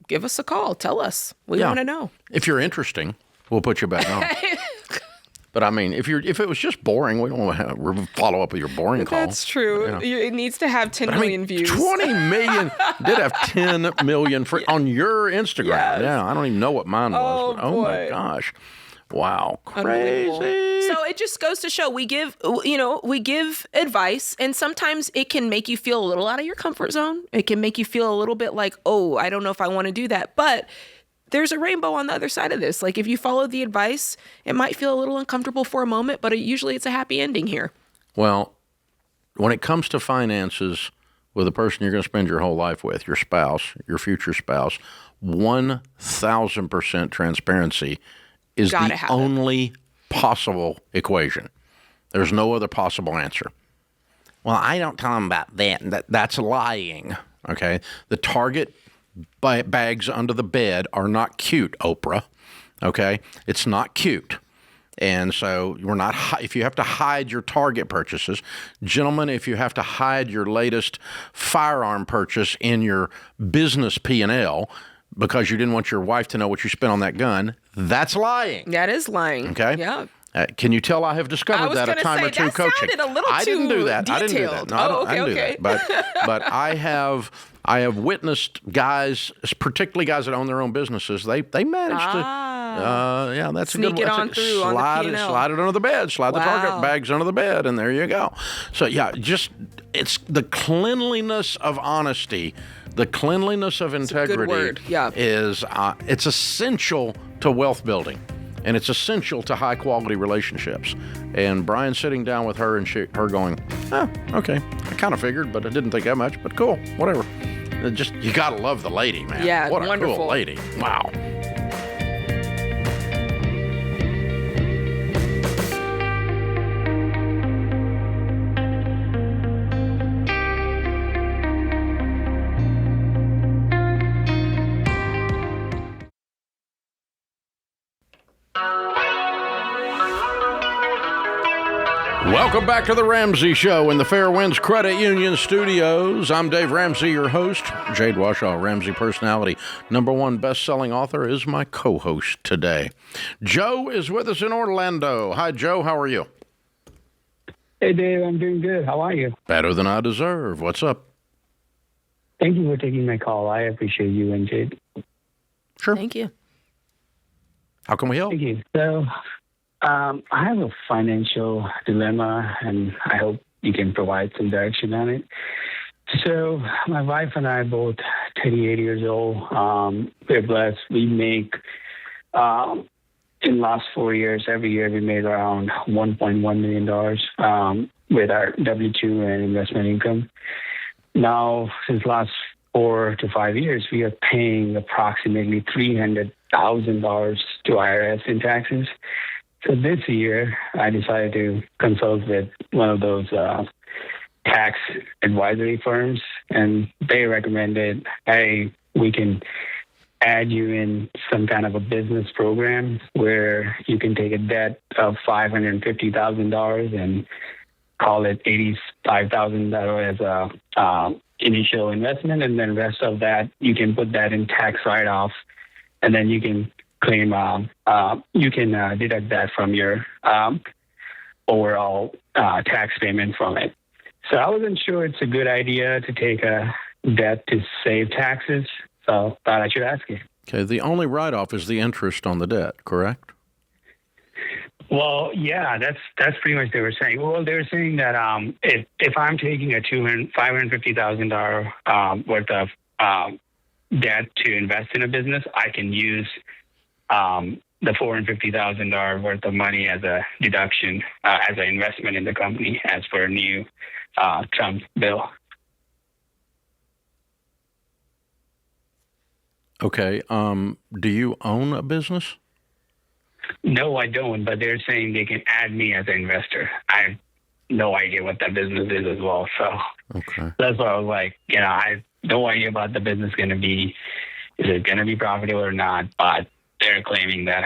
give us a call. Tell us. We want to know. If you're interesting, we'll put you back on. But I mean, if it was just boring, we don't want to follow up with your boring call. That's true. It needs to have 10 million views. 20 million did have 10 million on your Instagram. Yes. Yeah, I don't even know what mine was. But, oh my gosh. Wow. Crazy. So it just goes to show we give advice, and sometimes it can make you feel a little out of your comfort zone. It can make you feel a little bit like, oh, I don't know if I want to do that. But there's a rainbow on the other side of this. Like if you follow the advice, it might feel a little uncomfortable for a moment, but usually it's a happy ending here. Well, when it comes to finances with a person you're going to spend your whole life with, your spouse, your future spouse, 1,000% transparency is the only possible equation. There's no other possible answer. Well, I don't tell them about that. That's lying, okay? The Target bags under the bed are not cute, Oprah, okay? It's not cute. And so we're not. If you have to hide your Target purchases, gentlemen, if you have to hide your latest firearm purchase in your business P&L because you didn't want your wife to know what you spent on that gun, that's lying. That is lying. Okay. Yeah. Can you tell I have discovered that a time or two coaching? I didn't do that. Detailed. I didn't do that. No, I didn't do that. But I have witnessed guys, particularly guys that own their own businesses. They manage to that's sneak a good it one. on through Slide on the P&L. Slide it under the bed. Slide the Target bags under the bed, and there you go. So yeah, it's the cleanliness of honesty. The cleanliness of integrity is it's essential to wealth building, and it's essential to high quality relationships. And Brian sitting down with her and her going, okay, I kind of figured, but I didn't think that much. But cool, whatever. You gotta love the lady, man. Yeah, what a wonderful. cool lady. Wow. Welcome back to the Ramsey Show in the Fairwinds Credit Union Studios. I'm Dave Ramsey, your host. Jade Warshaw, Ramsey personality, #1 best-selling author, is my co-host today. Joe is with us in Orlando. Hi, Joe. How are you? Hey, Dave. I'm doing good. How are you? Better than I deserve. What's up? Thank you for taking my call. I appreciate you and Jade. Sure. Thank you. How can we help? Thank you. So, I have a financial dilemma, and I hope you can provide some direction on it. So, my wife and I are both 38 years old. We're blessed. We make, in the last 4 years, every year we made around $1.1 million with our W-2 and investment income. Now, since last 4 to 5 years, we are paying approximately $300,000 to IRS in taxes. So this year, I decided to consult with one of those tax advisory firms, and they recommended, hey, we can add you in some kind of a business program where you can take a debt of $550,000 and call it $85,000 as a initial investment, and then the rest of that, you can put that in tax write-off, and then you can claim, you can deduct that from your overall tax payment from it. So I wasn't sure it's a good idea to take a debt to save taxes, so thought I should ask you. Okay, the only write-off is the interest on the debt, correct? Well, yeah, that's pretty much they were saying. Well, they were saying that if I'm taking a $550,000 worth of debt to invest in a business, I can use the $450,000 worth of money as a deduction as an investment in the company, as for a new Trump bill. Okay. Do you own a business? No, I don't, but they're saying they can add me as an investor. I have no idea what that business is as well. So that's why I was like, I have no idea about the business going to be. Is it going to be profitable or not? But they're claiming that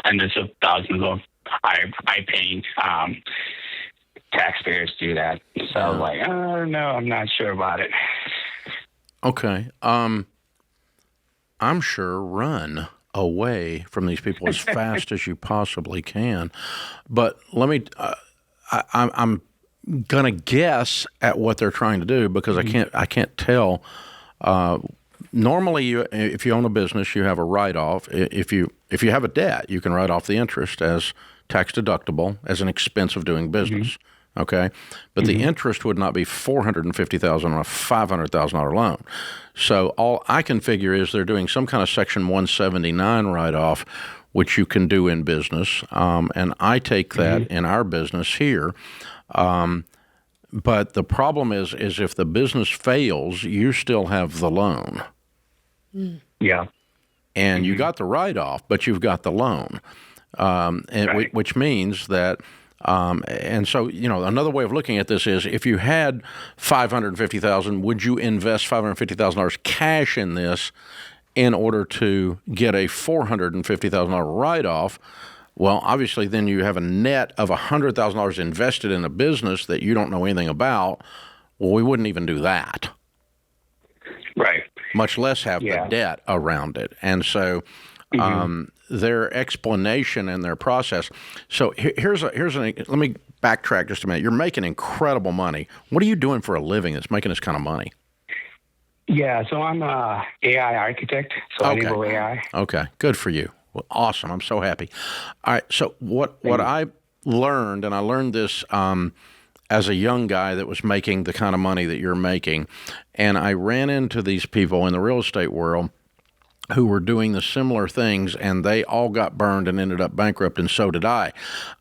hundreds of thousands of high-paying taxpayers do that. So I was like, I don't know. I'm not sure about it. Okay. I'm sure run away from these people as fast as you possibly can. But let me, I'm going to guess at what they're trying to do because I can't tell. Normally, if you own a business, you have a write-off. If you have a debt, you can write off the interest as tax deductible as an expense of doing business. Okay, but the interest would not be $450,000 on a $500,000 loan. So all I can figure is they're doing some kind of Section 179 write-off, which you can do in business, and I take that in our business here. But the problem is if the business fails, you still have the loan. Yeah. And you got the write-off, but you've got the loan, which means that and so, another way of looking at this is if you had $550,000, would you invest $550,000 cash in this in order to get a $450,000 write-off? Well, obviously, then you have a net of $100,000 invested in a business that you don't know anything about. Well, we wouldn't even do that. Right. Much less have the debt around it. And so their explanation and their process. So here's let me backtrack just a minute. You're making incredible money. What are you doing for a living that's making this kind of money? Yeah, so I'm a AI architect, so I enable AI. Okay, good for you. Well, awesome. I'm so happy. All right, so what I learned, and I learned this as a young guy that was making the kind of money that you're making, and I ran into these people in the real estate world who were doing the similar things, and they all got burned and ended up bankrupt, and so did I.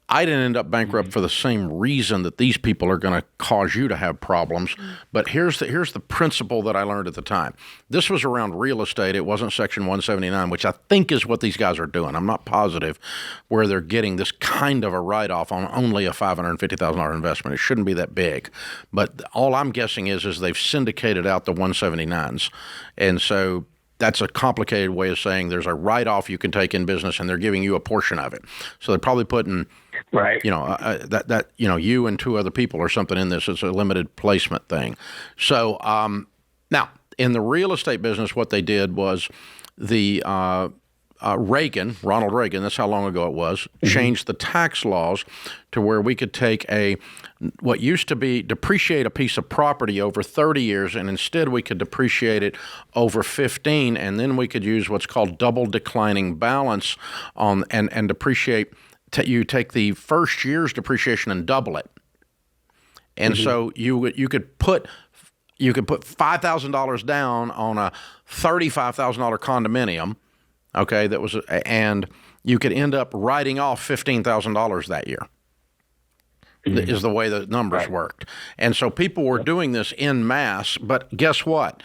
I didn't end up bankrupt for the same reason that these people are going to cause you to have problems. But here's the principle that I learned at the time. This was around real estate. It wasn't Section 179, which I think is what these guys are doing. I'm not positive where they're getting this kind of a write-off on only a $550,000 investment. It shouldn't be that big. But all I'm guessing is they've syndicated out the 179s. And so that's a complicated way of saying there's a write-off you can take in business, and they're giving you a portion of it. So they're probably putting, you and two other people or something in this. It's a limited placement thing. So now, in the real estate business, what they did was the Ronald Reagan, that's how long ago it was, changed the tax laws to where we could take what used to be depreciate a piece of property over 30 years, and instead we could depreciate it over 15, and then we could use what's called double declining balance on and depreciate. You take the first year's depreciation and double it, and so you could put $5,000 down on a $35,000 condominium. Okay, and you could end up writing off $15,000 that year. Is the way the numbers worked. And so people were doing this en masse, but guess what?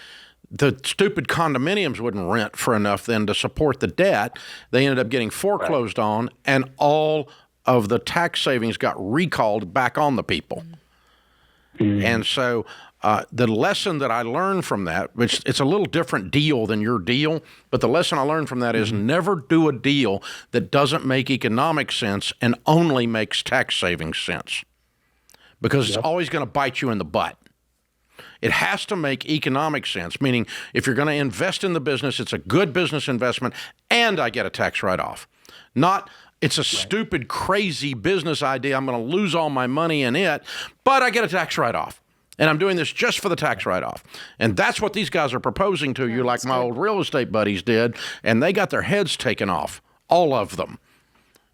The stupid condominiums wouldn't rent for enough then to support the debt. They ended up getting foreclosed on, and all of the tax savings got recalled back on the people. And so the lesson that I learned from that, which it's a little different deal than your deal, but the lesson I learned from that is never do a deal that doesn't make economic sense and only makes tax savings sense, because it's always going to bite you in the butt. It has to make economic sense, meaning if you're going to invest in the business, it's a good business investment and I get a tax write-off. Not it's a stupid, crazy business idea. I'm going to lose all my money in it, but I get a tax write-off. And I'm doing this just for the tax write-off. And that's what these guys are proposing to you, like my old real estate buddies did. And they got their heads taken off, all of them.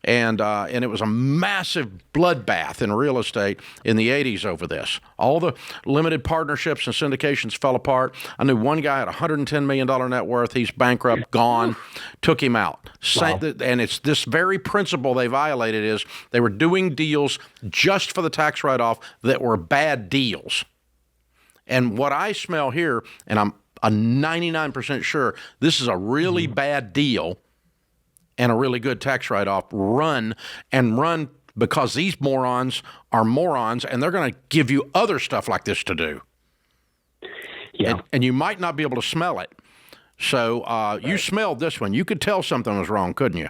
And it was a massive bloodbath in real estate in the 80s over this. All the limited partnerships and syndications fell apart. I knew one guy had $110 million net worth. He's bankrupt, gone, took him out. Wow. And it's this very principle they violated is they were doing deals just for the tax write-off that were bad deals. And what I smell here, and I'm 99% sure this is a really bad deal and a really good tax write-off, run because these morons are morons, and they're going to give you other stuff like this to do. Yeah. And you might not be able to smell it. So you smelled this one. You could tell something was wrong, couldn't you?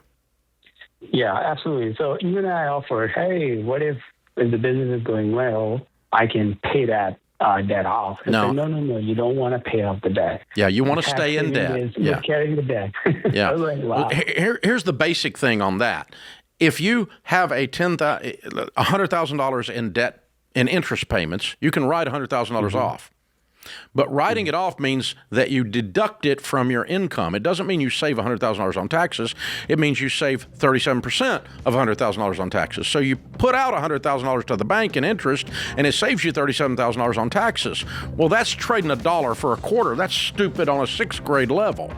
Yeah, absolutely. So even I offered, hey, what if the business is going well, I can pay that debt off. I No. said, no, you don't want to pay off the debt. Yeah, you want to Tax stay in saving debt. is Yeah. you're carrying the debt. Yeah. I was like, wow. Well, here's the basic thing on that. If you have $100,000 in debt in interest payments, you can write $100,000 off. But writing it off means that you deduct it from your income. It doesn't mean you save $100,000 on taxes. It means you save 37% of $100,000 on taxes. So you put out $100,000 to the bank in interest, and it saves you $37,000 on taxes. Well, that's trading a dollar for a quarter. That's stupid on a sixth grade level.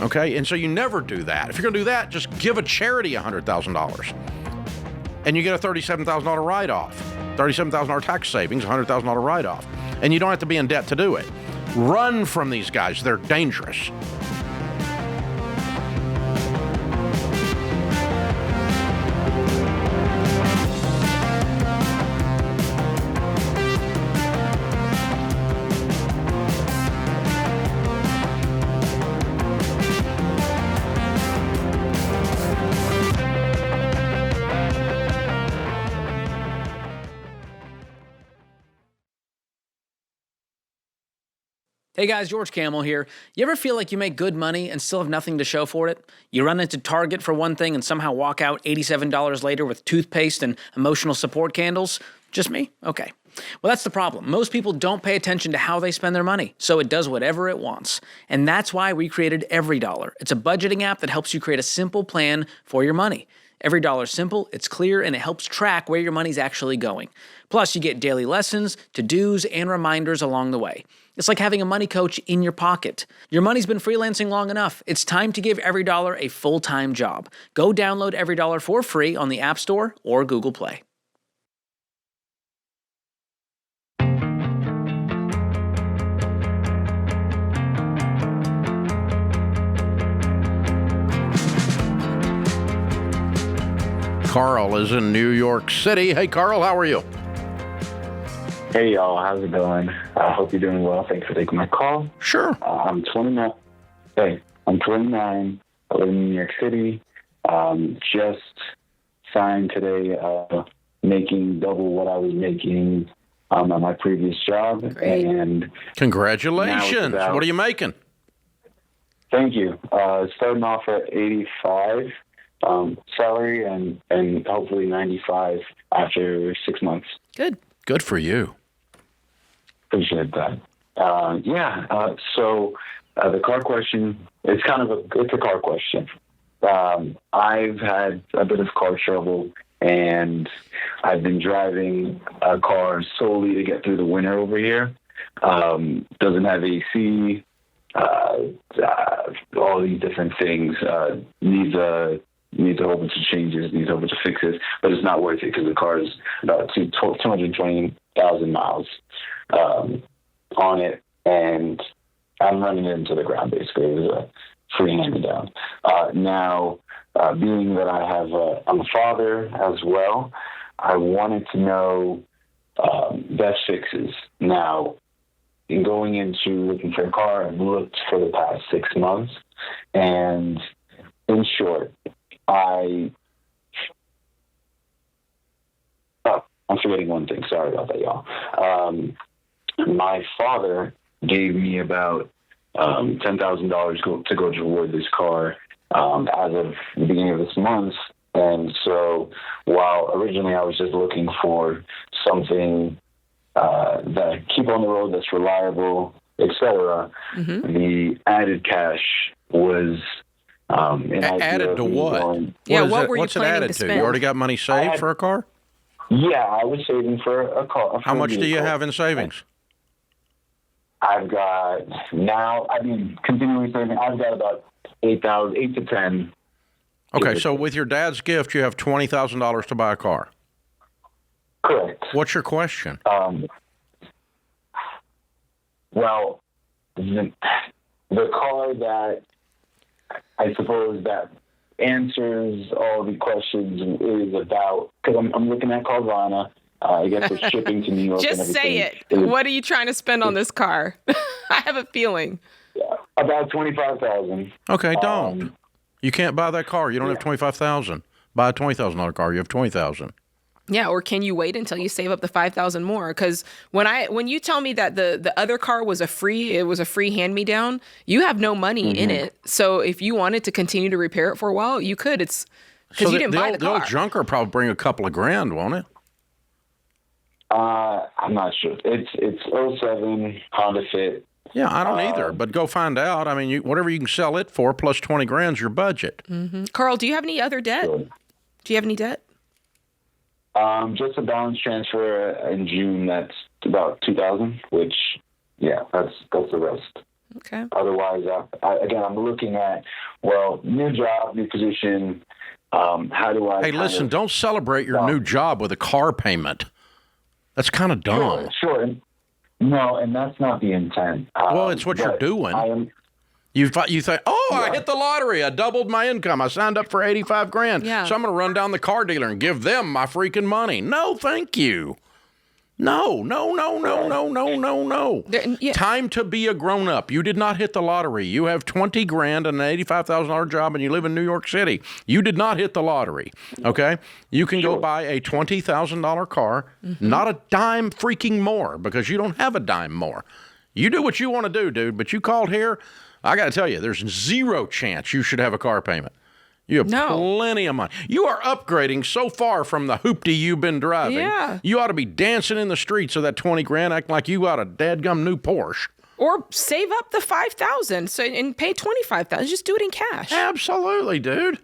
Okay, and so you never do that. If you're going to do that, just give a charity $100,000, and you get a $37,000 write-off, $37,000 tax savings, $100,000 write-off, and you don't have to be in debt to do it. Run from these guys; they're dangerous. Hey guys, George Camel here. You ever feel like you make good money and still have nothing to show for it? You run into Target for one thing and somehow walk out $87 later with toothpaste and emotional support candles? Just me? Okay. Well, that's the problem. Most people don't pay attention to how they spend their money, so it does whatever it wants. And that's why we created EveryDollar. It's a budgeting app that helps you create a simple plan for your money. EveryDollar's simple, it's clear, and it helps track where your money's actually going. Plus, you get daily lessons, to-dos, and reminders along the way. It's like having a money coach in your pocket. Your money's been freelancing long enough. It's time to give EveryDollar a full-time job. Go download EveryDollar for free on the App Store or Google Play. Carl is in New York City. Hey, Carl, how are you? Hey, y'all. How's it going? I hope you're doing well. Thanks for taking my call. Sure. I'm 29. Hey, I'm 29. I live in New York City. Just signed today, making double what I was making at my previous job. Great. And Congratulations. What are you making? Thank you. Starting off at 85 salary and hopefully 95 after 6 months. Good. Good for you. Appreciate that. So the car question, it's a car question. I've had a bit of car trouble, and I've been driving a car solely to get through the winter over here. Doesn't have AC, all these different things. Needs a whole bunch of changes, needs a whole bunch of fixes, but it's not worth it because the car is about 220,000 miles on it, and I'm running it into the ground basically. It was a free hand-me-down. Now, being that I'm a father as well, I wanted to know best fixes. Now, in going into looking for a car, I've looked for the past 6 months, and in short, I'm forgetting one thing. Sorry about that, y'all. My father gave me about $10,000 to go toward this car as of the beginning of this month. And so while originally I was just looking for something that I keep on the road, that's reliable, etc., the added cash was added to what? What were you what's it planning added to to? spend? You already got money saved for a car? Yeah, I was saving for a car. How much do you have in savings? I've got continually saving. I've got about 8 to 10. Okay, so with your dad's gift, you have $20,000 to buy a car. Correct. What's your question? Well, the car that I suppose that answers all the questions is about, because I'm looking at Carvana. I guess it's shipping to New York. Just and say everything. it. What are you trying to spend on this car? I have a feeling. About $25,000. Okay, don't. You can't buy that car. You don't have $25,000. Buy a $20,000 car. You have $20,000. Yeah, or can you wait until you save up the $5,000 more? Because when you tell me that the other car was a free hand-me-down, you have no money in it. So if you wanted to continue to repair it for a while, you could. It's because you didn't buy the car. The old junker probably bring a couple of grand, won't it? I'm not sure. It's 07 Honda Fit. Yeah, I don't either, but go find out. I mean, whatever you can sell it for, plus 20 grand's your budget. Carl, do you have any other debt? Good. Do you have any debt? Just a balance transfer in June. That's about $2,000. Which, yeah, that's the rest. Okay. Otherwise, I'm looking at new job, new position. How do I? Hey, listen, don't celebrate your new job with a car payment. That's kind of dumb. Sure. No, and that's not the intent. Well, it's what you're doing. You think, I hit the lottery. I doubled my income. I signed up for 85 grand. Yeah. So I'm going to run down the car dealer and give them my freaking money. No, thank you. No. Time to be a grown-up. You did not hit the lottery. You have 20 grand and an $85,000 job and you live in New York City. You did not hit the lottery, okay? You can go buy a $20,000 car, not a dime freaking more, because you don't have a dime more. You do what you want to do, dude, but you called here. I got to tell you, there's zero chance you should have a car payment. You have plenty of money. You are upgrading so far from the hoopty you've been driving. Yeah. You ought to be dancing in the streets of that 20 grand, acting like you got a dadgum new Porsche. Or save up the $5,000 and pay $25,000. Just do it in cash. Absolutely, dude.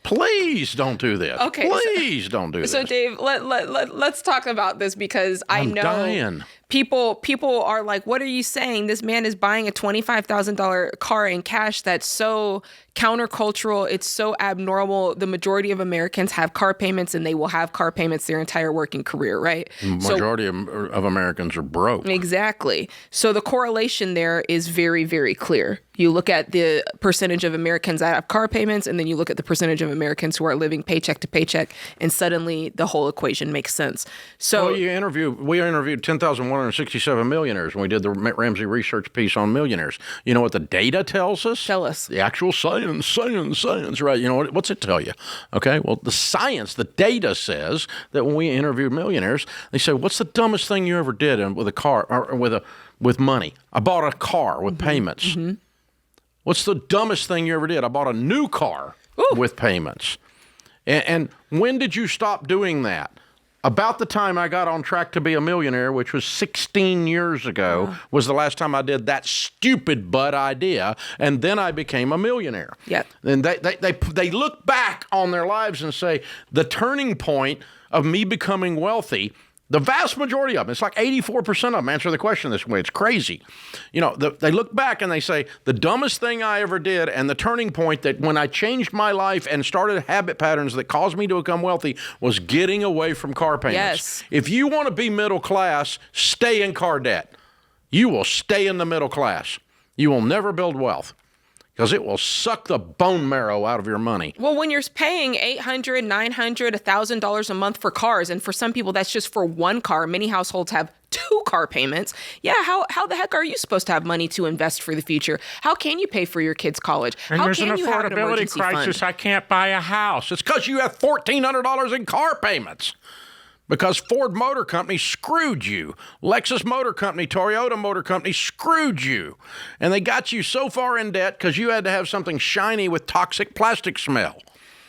Please don't do this. Okay. Please don't do this. So, Dave, let's talk about this because I'm dying. People are like, what are you saying? This man is buying a $25,000 car in cash. That's so countercultural. It's so abnormal. The majority of Americans have car payments, and they will have car payments their entire working career, right? Majority of Americans are broke. Exactly. So the correlation there is very, very clear. You look at the percentage of Americans that have car payments, and then you look at the percentage of Americans who are living paycheck to paycheck, and suddenly the whole equation makes sense. So we interviewed 10,167 millionaires when we did the Ramsey research piece on millionaires. You know what the data tells us? Tell us. The actual science, right? You know, what's it tell you? Okay, well, the science, the data says that when we interviewed millionaires, they say, what's the dumbest thing you ever did with a car or with money? I bought a car with payments. What's the dumbest thing you ever did? I bought a new car with payments. And when did you stop doing that? About the time I got on track to be a millionaire, which was 16 years ago, was the last time I did that stupid butt idea, and then I became a millionaire. Yeah. And they look back on their lives and say, the turning point of me becoming wealthy, the vast majority of them, it's like 84% of them answer the question this way. It's crazy. You know, they look back and they say, the dumbest thing I ever did and the turning point that when I changed my life and started habit patterns that caused me to become wealthy was getting away from car payments. Yes. If you want to be middle class, stay in car debt. You will stay in the middle class. You will never build wealth, because it will suck the bone marrow out of your money. Well, when you're paying $800, $900, $1,000 a month for cars, and for some people that's just for one car, many households have 2 car payments. Yeah, how the heck are you supposed to have money to invest for the future? How can you pay for your kids' college? And how there's can an you have an affordability emergency crisis. fund? I can't buy a house. It's because you have $1,400 in car payments. Because Ford Motor Company screwed you. Lexus Motor Company, Toyota Motor Company screwed you. And they got you so far in debt because you had to have something shiny with toxic plastic smell.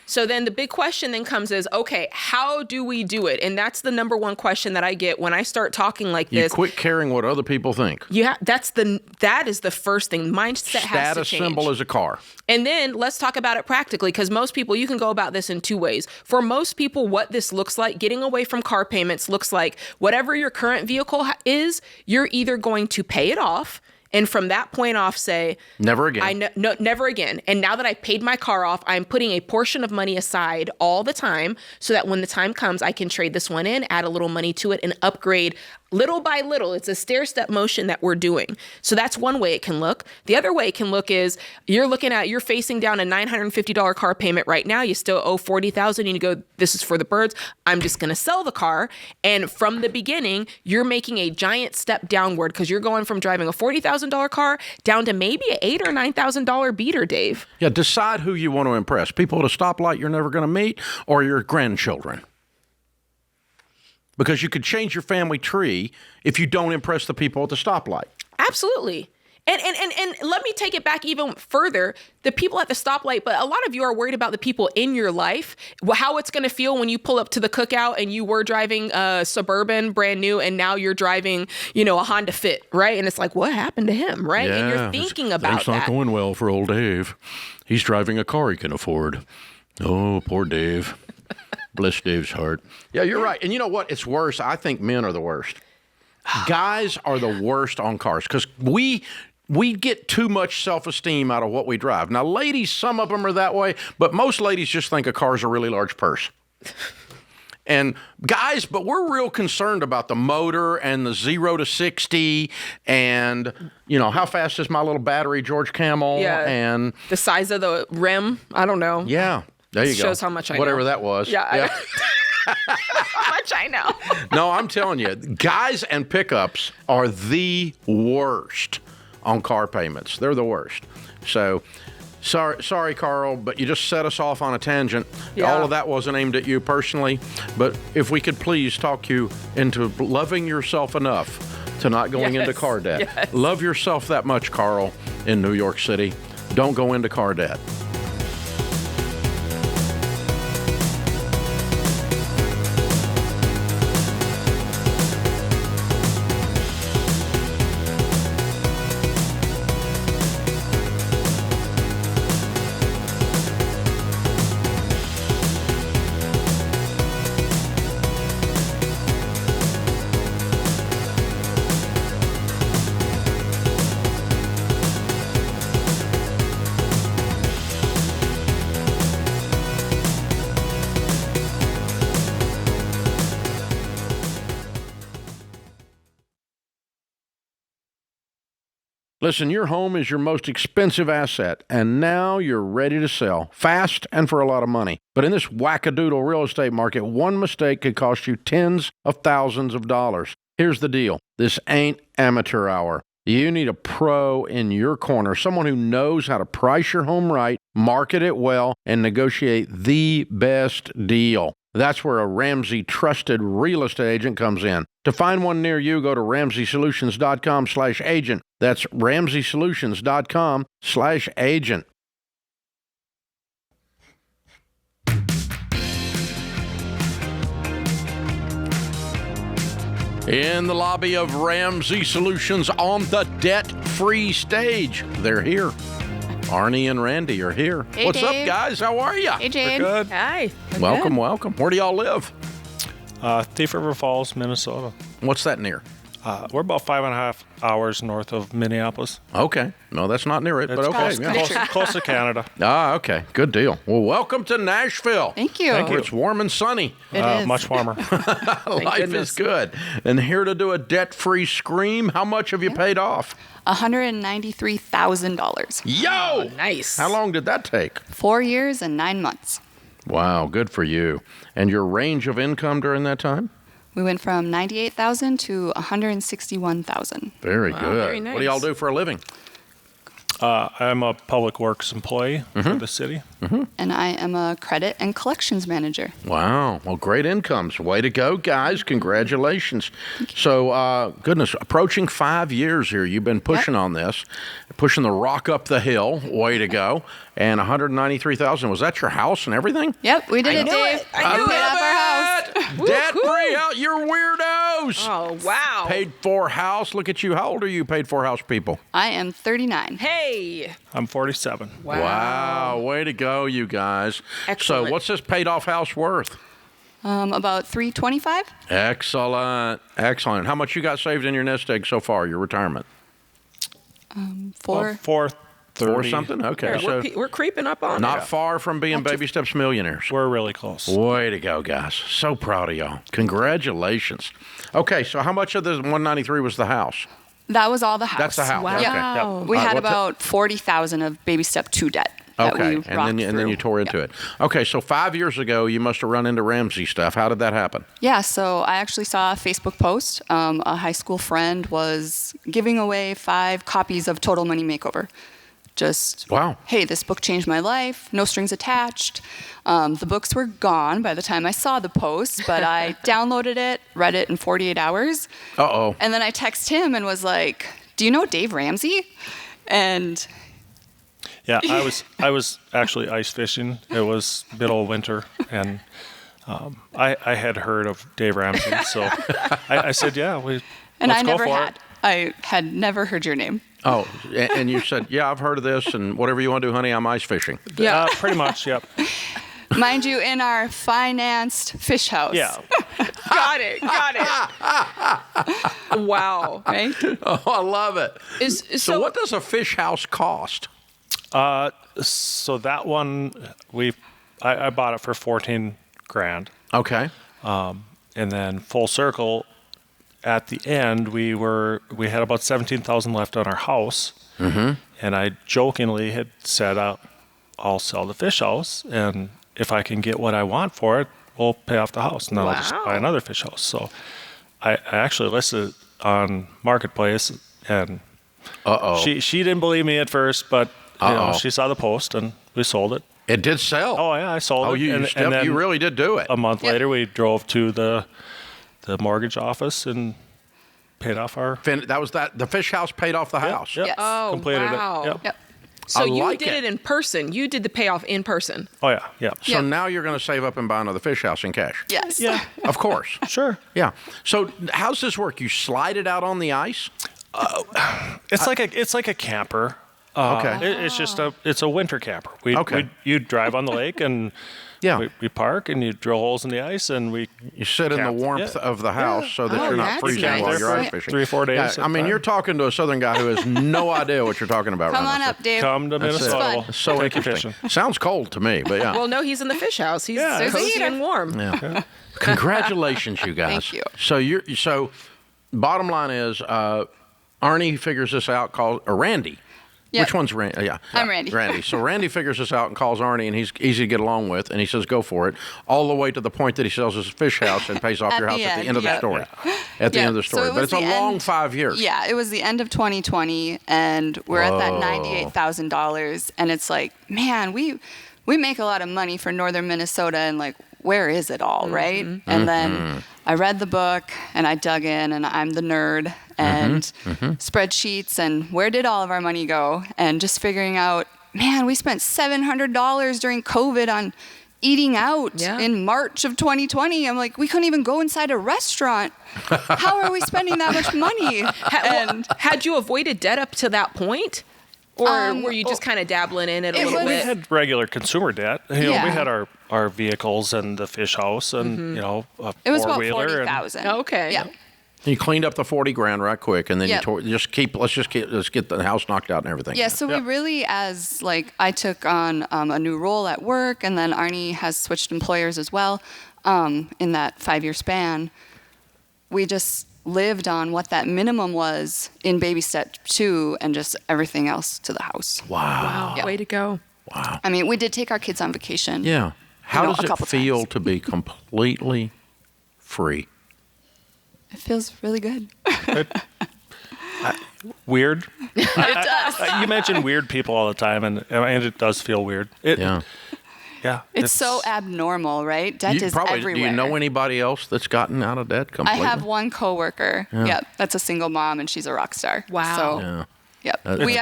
So then the big question then comes is, okay, how do we do it? And that's the number one question that I get when I start talking like this. You quit caring what other people think. Yeah, that is the first thing. Mindset has to Status change. symbol is a car. And then let's talk about it practically, because most people, you can go about this in 2 ways. For most people, what this looks like, getting away from car payments looks like whatever your current vehicle is, you're either going to pay it off, and from that point off say, never again. Never again. And now that I paid my car off, I'm putting a portion of money aside all the time so that when the time comes, I can trade this one in, add a little money to it, and upgrade little by little. It's a stair-step motion that we're doing. So that's one way it can look. The other way it can look is you're facing down a $950 car payment right now. You still owe $40,000 and you go, this is for the birds. I'm just going to sell the car. And from the beginning, you're making a giant step downward because you're going from driving a $40,000 car down to maybe an $8,000 or $9,000 beater, Dave. Yeah, decide who you want to impress. People at a stoplight you're never going to meet, or your grandchildren. because you could change your family tree if you don't impress the people at the stoplight. Absolutely. And let me take it back even further. The people at the stoplight, but a lot of you are worried about the people in your life, how it's going to feel when you pull up to the cookout and you were driving a Suburban brand new and now you're driving, a Honda Fit, right? And it's like, what happened to him, right? Yeah, and you're thinking about things not going well for old Dave. He's driving a car he can afford. Oh, poor Dave. Bless Dave's heart. Yeah, you're right. And you know what? It's worse. I think men are the worst. Guys are the worst on cars because we get too much self-esteem out of what we drive. Now, ladies, some of them are that way, but most ladies just think a car's a really large purse. And guys, but we're real concerned about the motor and the 0 to 60 and, how fast is my little battery, George Camel? Yeah. And the size of the rim. I don't know. Yeah. There you go. Shows how much I know. Whatever that was. Yeah. How much I know. No, I'm telling you, guys and pickups are the worst on car payments. They're the worst. So, sorry, Carl, but you just set us off on a tangent. Yeah. All of that wasn't aimed at you personally, but if we could please talk you into loving yourself enough to not going into car debt. Yes. Love yourself that much, Carl, in New York City. Don't go into car debt. Listen, your home is your most expensive asset, and now you're ready to sell, fast and for a lot of money. But in this wackadoodle real estate market, one mistake could cost you tens of thousands of dollars. Here's the deal. This ain't amateur hour. You need a pro in your corner, someone who knows how to price your home right, market it well, and negotiate the best deal. That's where a Ramsey trusted real estate agent comes in. To find one near you, go to RamseySolutions.com/agent. That's RamseySolutions.com/agent. In the lobby of Ramsey Solutions on the debt-free stage. They're here. Arnie and Randy are here. Hey, What's Dave. up, guys? How are you? Hey, Jade. We're good. Hi. Welcome, welcome. Where do y'all live? Thief River Falls, Minnesota. What's that near? We're about 5.5 hours north of Minneapolis. Okay. No, that's not near it, but okay. Close to Canada. Ah, okay. Good deal. Well, welcome to Nashville. Thank you. Where it's warm and sunny. It is. Much warmer. Life is good. And here to do a debt-free scream, how much have you paid off? $193,000. Yo! Nice. How long did that take? 4 years and 9 months. Wow, good for you. And your range of income during that time? We went from $98,000 to $161,000. Very Wow, good. very nice. What do y'all do for a living? I'm a public works employee for the city. And I am a credit and collections manager. Wow. Well, great incomes. Way to go, guys. Congratulations. So, goodness, approaching 5 years here. You've been pushing on this, pushing the rock up the hill. Way to go. And $193,000. Was that your house and everything? Yep, we did it, knew Dave. it. I knew paid it. off our house. Debt-free out. You're weirdos. Oh, wow. Paid for house. Look at you. How old are you, paid for house people? I am 39. Hey. I'm 47. Wow. Way to go, you guys. Excellent. So what's this paid off house worth? About $325,000. Excellent. Excellent. How much you got saved in your nest egg so far, your retirement? For 430. Four something? Okay. Yeah, So we're creeping up on not it. far from being Baby Steps millionaires. We're really close. Way to go, guys. So proud of y'all. Congratulations. Okay, so how much of the 193 was the house? that was all the house. That's the house. Wow. Okay. Yeah. Yep. We had what's about $40,000 of Baby Step 2 debt. That Okay, we and then you tore into it. Okay, so 5 years ago, you must have run into Ramsey stuff. How did that happen? Yeah, so I actually saw a Facebook post. A high school friend was giving away 5 copies of Total Money Makeover. Just, wow. Hey, this book changed my life. No strings attached. The books were gone by the time I saw the post, but I downloaded it, read it in 48 hours. Uh-oh. And then I text him and was like, do you know Dave Ramsey? And yeah, I was actually ice fishing. It was middle of winter, and I had heard of Dave Ramsey, so I said, yeah, let's go for it. I had never heard your name. Oh, and you said, yeah, I've heard of this, and whatever you want to do, honey, I'm ice fishing. Yeah. Pretty much, yep. Mind you, in our financed fish house. Yeah. Got it. Wow. Right? Oh, I love it. So what does a fish house cost? So that one, I bought it for $14,000. Okay. And then full circle, at the end, we had about $17,000 left on our house, and I jokingly had said, "I'll sell the fish house, and if I can get what I want for it, we'll pay off the house, and then I'll just buy another fish house." So I actually listed it on Marketplace, and she didn't believe me at first, but she saw the post, and we sold it. It did sell. Oh yeah, I sold it. And then you really did do it. A month later, we drove to the mortgage office and paid off our. The fish house paid off the house. Yep. Yes. Oh, Completed wow. it. Yep. So I you like did it in person. You did the payoff in person. Oh yeah, yeah. So now you're going to save up and buy another fish house in cash. Yes. Yeah. Of course. Sure. Yeah. So how's this work? You slide it out on the ice? It's like a camper. Okay. It's a winter camper. You drive on the lake and we park and you drill holes in the ice and you sit in the warmth of the house so that you're not freezing while you're ice fishing. 3-4 days. Yeah, I mean, you're talking to a Southern guy who has no idea what you're talking about. Come right on now. up, Dave. Come to Minnesota. It's so Take you interesting. fishing. Sounds cold to me, but yeah. Well, no, he's in the fish house. He's there's a cozy heater. and warm. Yeah. Congratulations, you guys. Thank you. So bottom line is, Arnie figures this out. Randy. Yep. Which one's Randy? Yeah, I'm Randy. Randy. So Randy figures this out and calls Arnie, and he's easy to get along with, and he says, "Go for it," all the way to the point that he sells his fish house and pays off your house at the end of the story. At the end of the story, but it's a long 5 years. Yeah, it was the end of 2020, and we're at that $98,000, and it's like, man, we make a lot of money for northern Minnesota, and like, where is it all, right? And then I read the book, and I dug in, and I'm the nerd, and spreadsheets, and where did all of our money go? And just figuring out, man, we spent $700 during COVID on eating out in March of 2020. I'm like, we couldn't even go inside a restaurant. How are we spending that much money? And had you avoided debt up to that point? Or were you just kind of dabbling in it a little bit? We had regular consumer debt. We had our vehicles and the fish house and, a it was about four-wheeler. $40,000. Okay. Yeah. You cleaned up the $40,000 right quick, and then let's get the house knocked out and everything. Yeah, so we really, I took on a new role at work, and then Arnie has switched employers as well in that 5-year span. We just lived on what that minimum was in baby step 2 and just everything else to the house. Wow. Way to go. Wow. I mean, we did take our kids on vacation. Yeah. How does it feel to be completely free? It feels really good. Weird. It does. You mention weird people all the time, and it does feel weird. Yeah. It's so abnormal, right? Debt is everywhere. Do you know anybody else that's gotten out of debt completely? I have one coworker. Yep, that's a single mom, and she's a rock star. Wow. So, yep. We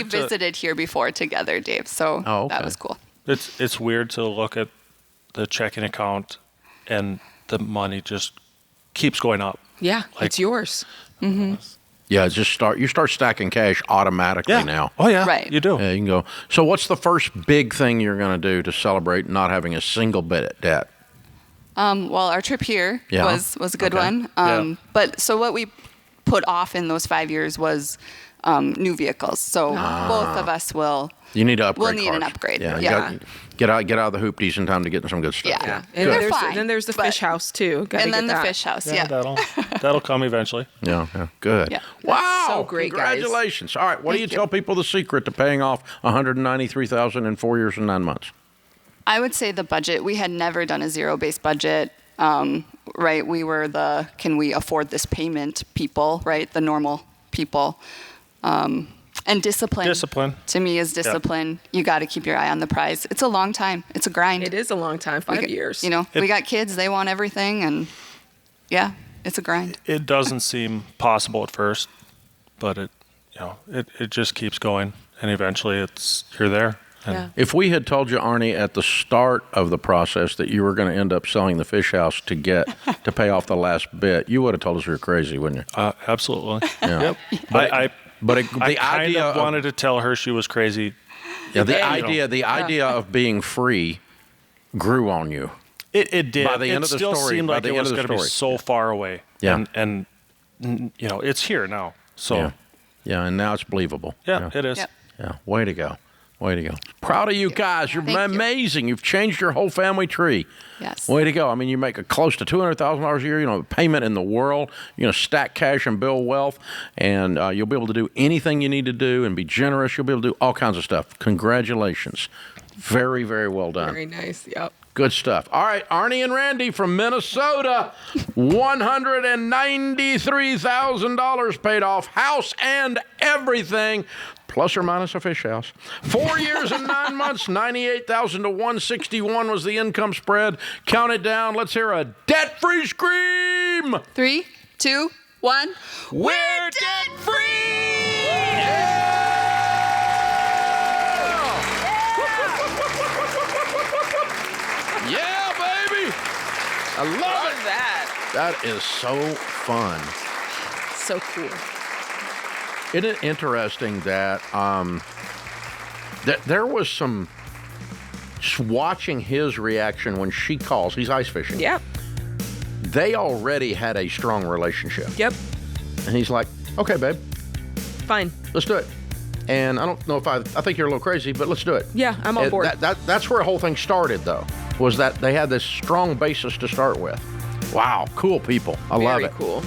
visited here before together, Dave. So that was cool. It's weird to look at the checking account, and the money just keeps going up. Yeah, it's yours. Mm-hmm. Yeah, you start stacking cash automatically now. Oh yeah, right. You do. Yeah, you can go. So what's the first big thing you're going to do to celebrate not having a single bit of debt? Well, our trip here was a good one. But so what we put off in those 5 years was new vehicles. So both of us will. You need to upgrade. We'll need an upgrade. Yeah. Get out of the hoopties in time to get some good stuff. Yeah. And then there's the fish house too. The fish house. Yeah. That'll come eventually. Yeah. Good. Yeah. Wow. So great, Congratulations. All right. What do you tell people the secret to paying off $193,000 in 4 years and 9 months? I would say the budget. We had never done a zero-based budget. Right. We were can we afford this payment people, right? The normal people. And And discipline. Discipline. To me is discipline. You got to keep your eye on the prize. It's a long time. It's a grind. It is a long time, 5 years. You know, we got kids, they want everything, and yeah, it's a grind. It doesn't seem possible at first, but it just keeps going, and eventually you're there. And If we had told you, Arnie, at the start of the process that you were going to end up selling the fish house to pay off the last bit, you would have told us we were crazy, wouldn't you? Absolutely. Yeah. Yep. But I the kind idea of wanted to tell her she was crazy. Yeah, the idea of being free grew on you. It did. By the end of the still story, seemed by like the it end was of the going to be story. so far away. Yeah. And it's here now. So yeah, and now it's believable. Yeah, it is. Yep. Yeah, way to go. Way to go. Proud of you guys. You're Thank you. amazing. You've changed your whole family tree. Yes. Way to go. I mean, you make close to $200,000 a year, payment in the world. Stack cash and build wealth, and you'll be able to do anything you need to do and be generous. You'll be able to do all kinds of stuff. Congratulations. Very, very well done. Very nice. Yep. Good stuff. All right, Arnie and Randy from Minnesota, $193,000 paid off, house and everything, plus or minus a fish house. 4 years and 9 months, $98,000 to $161 was the income spread. Count it down. Let's hear a debt-free scream. 3, 2, 1. We're debt-free! Yeah, baby! I love it. that. That is so fun. So cool. Isn't it interesting that that there was some just watching his reaction when she calls. He's ice fishing. Yep. They already had a strong relationship. Yep. And he's like, "Okay, babe, Fine. let's do it." And I don't know if I think you're a little crazy, but let's do it. Yeah, I'm on board. That's where the whole thing started, though, was that they had this strong basis to start with. Wow, cool people. I love it. Very cool.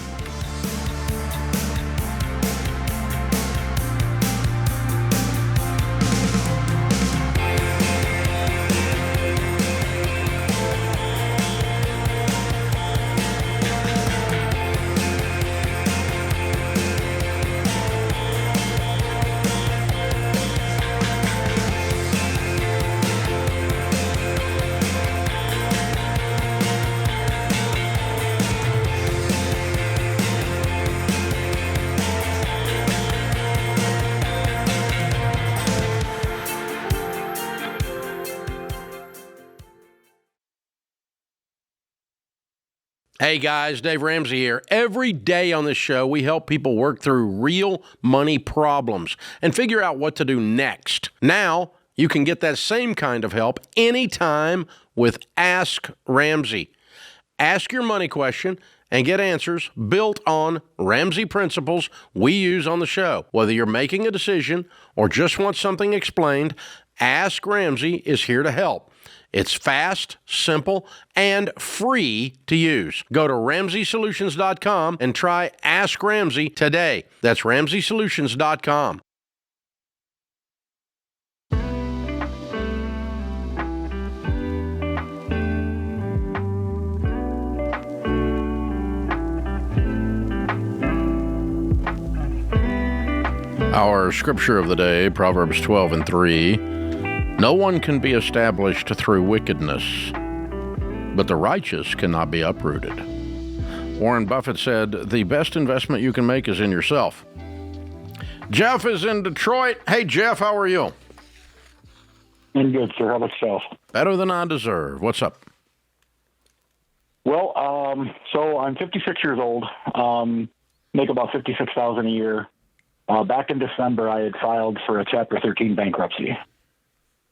Hey guys, Dave Ramsey here. Every day on this show, we help people work through real money problems and figure out what to do next. Now, you can get that same kind of help anytime with Ask Ramsey. Ask your money question and get answers built on Ramsey principles we use on the show. Whether you're making a decision or just want something explained, Ask Ramsey is here to help. It's fast, simple, and free to use. Go to RamseySolutions.com and try Ask Ramsey today. That's RamseySolutions.com. Our scripture of the day, Proverbs 12:3. No one can be established through wickedness, but the righteous cannot be uprooted. Warren Buffett said, the best investment you can make is in yourself. Jeff is in Detroit. Hey, Jeff, how are you? I'm good, sir. How about yourself? Better than I deserve. What's up? Well, so I'm 56 years old, make about $56,000 a year. Back in December, I had filed for a Chapter 13 bankruptcy.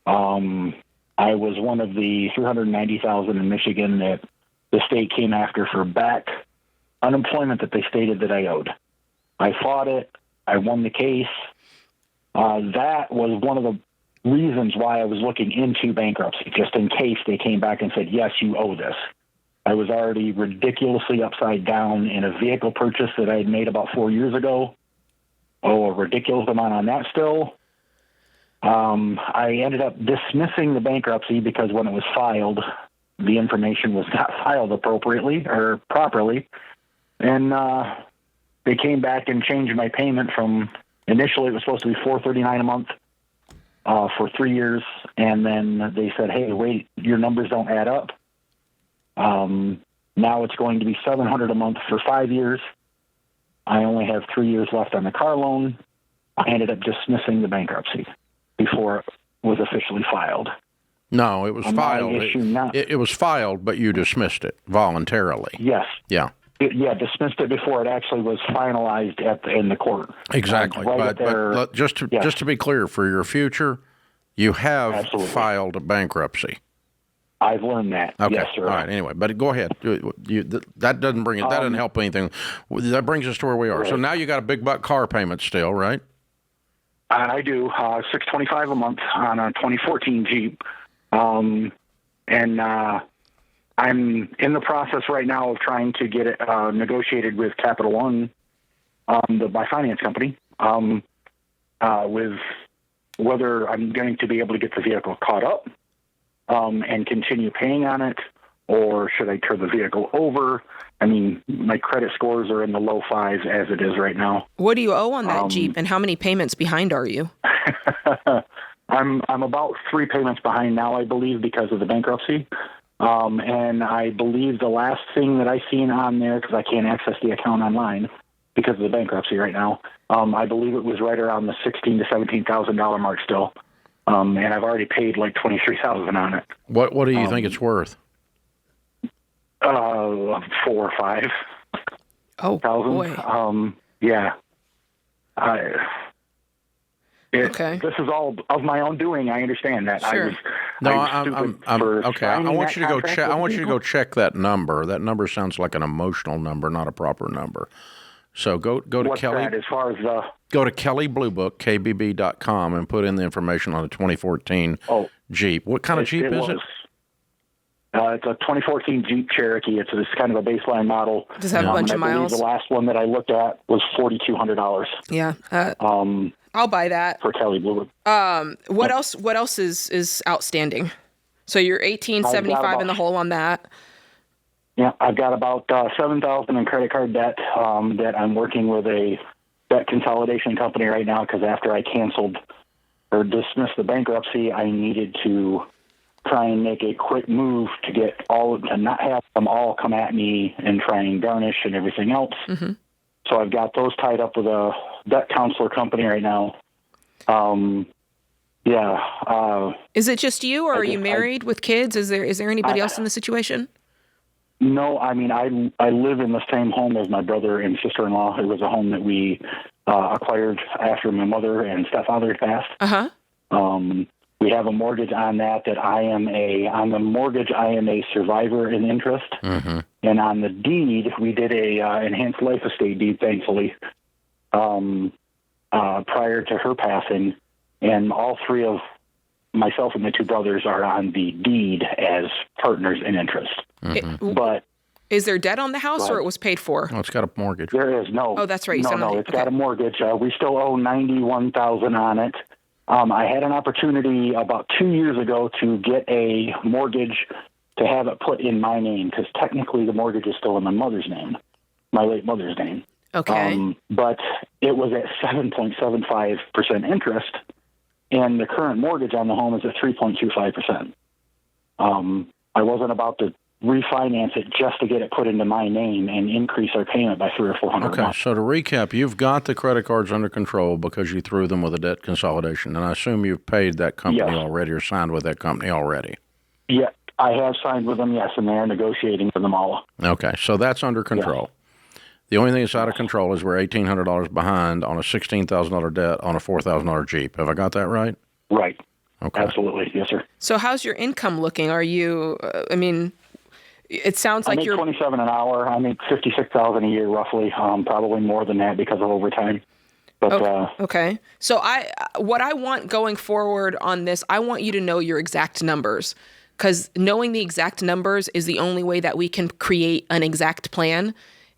I was one of the 390,000 in Michigan that the state came after for back unemployment that they stated that I owed. I fought it. I won the case. That was one of the reasons why I was looking into bankruptcy, just in case they came back and said, yes, you owe this. I was already ridiculously upside down in a vehicle purchase that I had made about 4 years ago. Oh, a ridiculous amount on that still. I ended up dismissing the bankruptcy because when it was filed, the information was not filed appropriately or properly. And they came back and changed my payment from, initially it was supposed to be $439 a month for 3 years, and then they said, "Hey, wait, your numbers don't add up." Now it's going to be $700 a month for 5 years. I only have 3 years left on the car loan. I ended up dismissing the bankruptcy before it was officially filed. No, it was filed. It was filed, but you dismissed it voluntarily. Yes. Yeah. Dismissed it before it actually was finalized in the court. Exactly. But just to be clear, for your future, you have filed a bankruptcy. I've learned that. Okay. Yes, sir. All right. Anyway, but go ahead. That doesn't bring it. That doesn't help anything. That brings us to where we are. Right. So now you got a big buck car payment still, right? I do. $625 a month on a 2014 Jeep, and I'm in the process right now of trying to get it negotiated with Capital One, my finance company, with whether I'm going to be able to get the vehicle caught up and continue paying on it, or should I turn the vehicle over? I mean, my credit scores are in the low fives as it is right now. What do you owe on that Jeep, and how many payments behind are you? I'm about 3 payments behind now, I believe, because of the bankruptcy. And I believe the last thing that I seen on there, because I can't access the account online because of the bankruptcy right now, I believe it was right around the $16,000 to $17,000 mark still. And I've already paid like $23,000 on it. What do you think it's worth? 4 or 5. Oh, boy. Yeah. Okay. This is all of my own doing. I understand that. Sure. I'm okay. I want you to go check. I want you to go check that number. That number sounds like an emotional number, not a proper number. So go to What's Kelly. That as far as the go to Kelly Blue Book, KBB.com, and put in the information on the 2014 Jeep. What kind of Jeep is it? It's a 2014 Jeep Cherokee. It's kind of a baseline model. Does it have a bunch of miles? The last one that I looked at was $4,200. Yeah. I'll buy that for Kelly Blue Book. What else? What else is outstanding? So you're $1,875 in the hole on that. Yeah, I've got about $7,000 in credit card debt that I'm working with a debt consolidation company right now, because after I canceled or dismissed the bankruptcy, I needed to try and make a quick move to get to not have them all come at me and try and garnish and everything else. Mm-hmm. So I've got those tied up with a debt counselor company right now. Is it just you, or are you married with kids? Is there anybody else in the situation? No, I mean, I live in the same home as my brother and sister-in-law. It was a home that we acquired after my mother and stepfather passed. Uh-huh. We have a mortgage on that on the mortgage, I am a survivor in interest. Mm-hmm. And on the deed, we did a enhanced life estate deed, thankfully, prior to her passing. And all three of myself and my two brothers are on the deed as partners in interest. Mm-hmm. But is there debt on the house, or it was paid for? Oh, it's got a mortgage. There is no. Oh, that's right. You It's got a mortgage. We still owe $91,000 on it. I had an opportunity about 2 years ago to get a mortgage to have it put in my name, because technically the mortgage is still in my mother's name, my late mother's name. Okay. But it was at 7.75% interest, and the current mortgage on the home is at 3.25%. I wasn't about to refinance it just to get it put into my name and increase our payment by $300 or $400. Okay, so to recap, you've got the credit cards under control because you threw them with a debt consolidation, and I assume you've paid that company already or signed with that company already. Yeah, I have signed with them, yes, and they are negotiating for them all. Okay, so that's under control. Yes. The only thing that's out of control is we're $1,800 behind on a $16,000 debt on a $4,000 Jeep. Have I got that right? Right. Okay. Absolutely, yes, sir. So how's your income looking? Are you, it sounds like you're... I make $27 an hour. I make $56,000 a year, roughly. Probably more than that because of overtime. But okay. So what I want going forward on this, I want you to know your exact numbers, because knowing the exact numbers is the only way that we can create an exact plan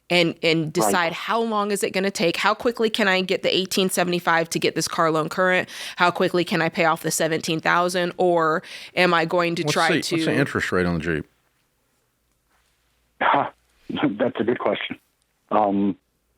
and decide how long is it going to take? How quickly can I get the $1,875 to get this car loan current? How quickly can I pay off the $17,000? Or am I going to What's the interest rate on the Jeep? That's a good question.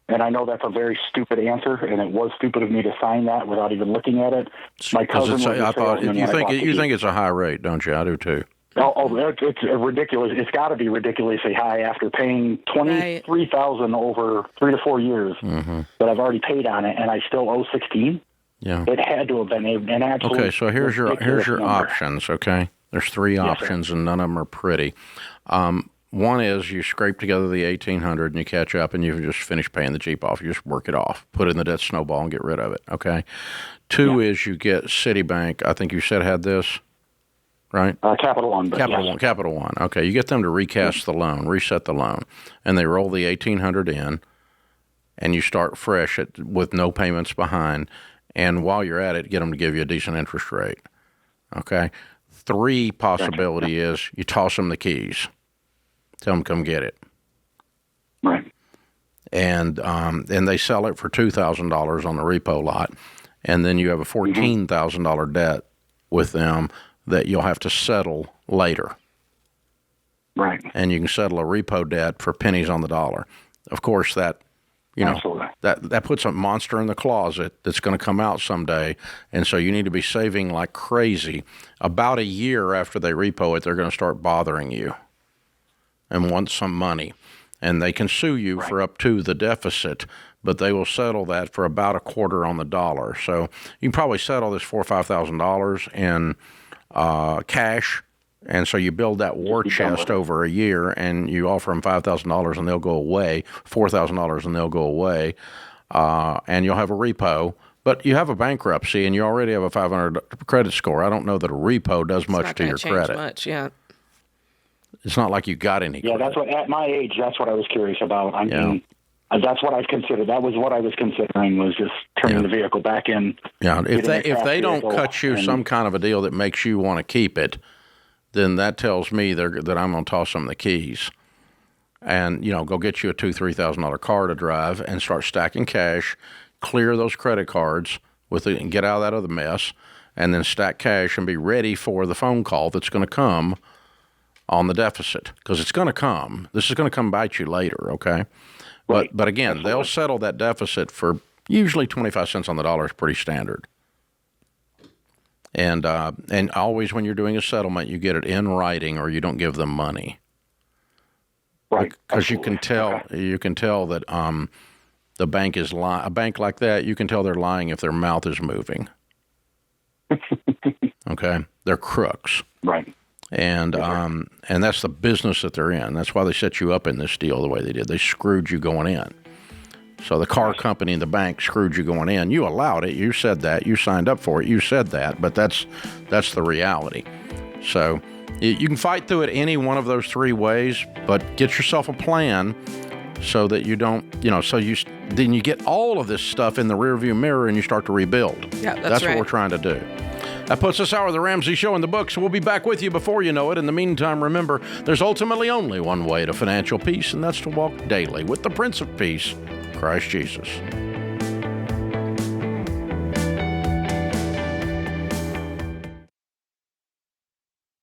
And I know that's a very stupid answer, and it was stupid of me to sign that without even looking at it. My cousin was a salesman. You think it's a high rate, don't you? I do too. Oh, it's ridiculous. It's got to be ridiculously high after paying $23,000 over 3 to 4 years that I've already paid on it, and I still owe $16,000. Yeah, it had to have been an absolute. Okay, so here's your number. options. Okay, there's 3 options, and none of them are pretty. One is you scrape together the $1,800 and you catch up, and you just finish paying the Jeep off. You just work it off, put it in the debt snowball, and get rid of it. Okay. 2 is you get Citibank. I think you said had this. Right? Capital One. Capital One. Okay, you get them to recast the loan, reset the loan, and they roll the $1,800 in, and you start fresh with no payments behind. And while you're at it, get them to give you a decent interest rate. Okay. 3 possibility is you toss them the keys, tell them come get it. Right. And they sell it for $2,000 on the repo lot, and then you have a $14,000 debt with them that you'll have to settle later. Right. And you can settle a repo debt for pennies on the dollar. Of course, that that puts a monster in the closet that's going to come out someday, and so you need to be saving like crazy. About a year after they repo it, they're going to start bothering you and want some money. And they can sue you for up to the deficit, but they will settle that for about a quarter on the dollar. So you can probably settle this $4,000 or $5,000 in cash, and so you build that war chest over a year, and you offer them $5,000 and they'll go away, $4,000 and they'll go away, and you'll have a repo. But you have a bankruptcy, and you already have a 500 credit score. I don't know that a repo does much to your credit. Much, yeah. It's not like you got any. Yeah, that's what at my age. That's what I was curious about. I mean, that's what I've considered. That was what I was considering, was just turning the vehicle back in. Yeah, if they don't cut you some kind of a deal that makes you want to keep it, then that tells me that I'm going to toss them the keys, and go get you a $2,000-$3,000 car to drive and start stacking cash, clear those credit cards and get out of the mess, and then stack cash and be ready for the phone call that's going to come on the deficit, because it's going to come. This is going to come bite you later. Okay. But again, they'll settle that deficit for usually 25 cents on the dollar is pretty standard. And always when you're doing a settlement, you get it in writing, or you don't give them money. Right. Because you can tell that the bank is lying. A bank like that, you can tell they're lying if their mouth is moving. Okay, they're crooks. Right. And that's the business that they're in. That's why they set you up in this deal the way they did. They screwed you going in. So the car company and the bank screwed you going in. You allowed it. You said that. You signed up for it. You said that. But that's the reality. So you can fight through it any one of those 3 ways, but get yourself a plan so that you don't, then you get all of this stuff in the rearview mirror and you start to rebuild. Yeah, that's right. What we're trying to do. That puts this hour of the Ramsey Show in the books. We'll be back with you before you know it. In the meantime, remember, there's ultimately only one way to financial peace, and that's to walk daily with the Prince of Peace, Christ Jesus.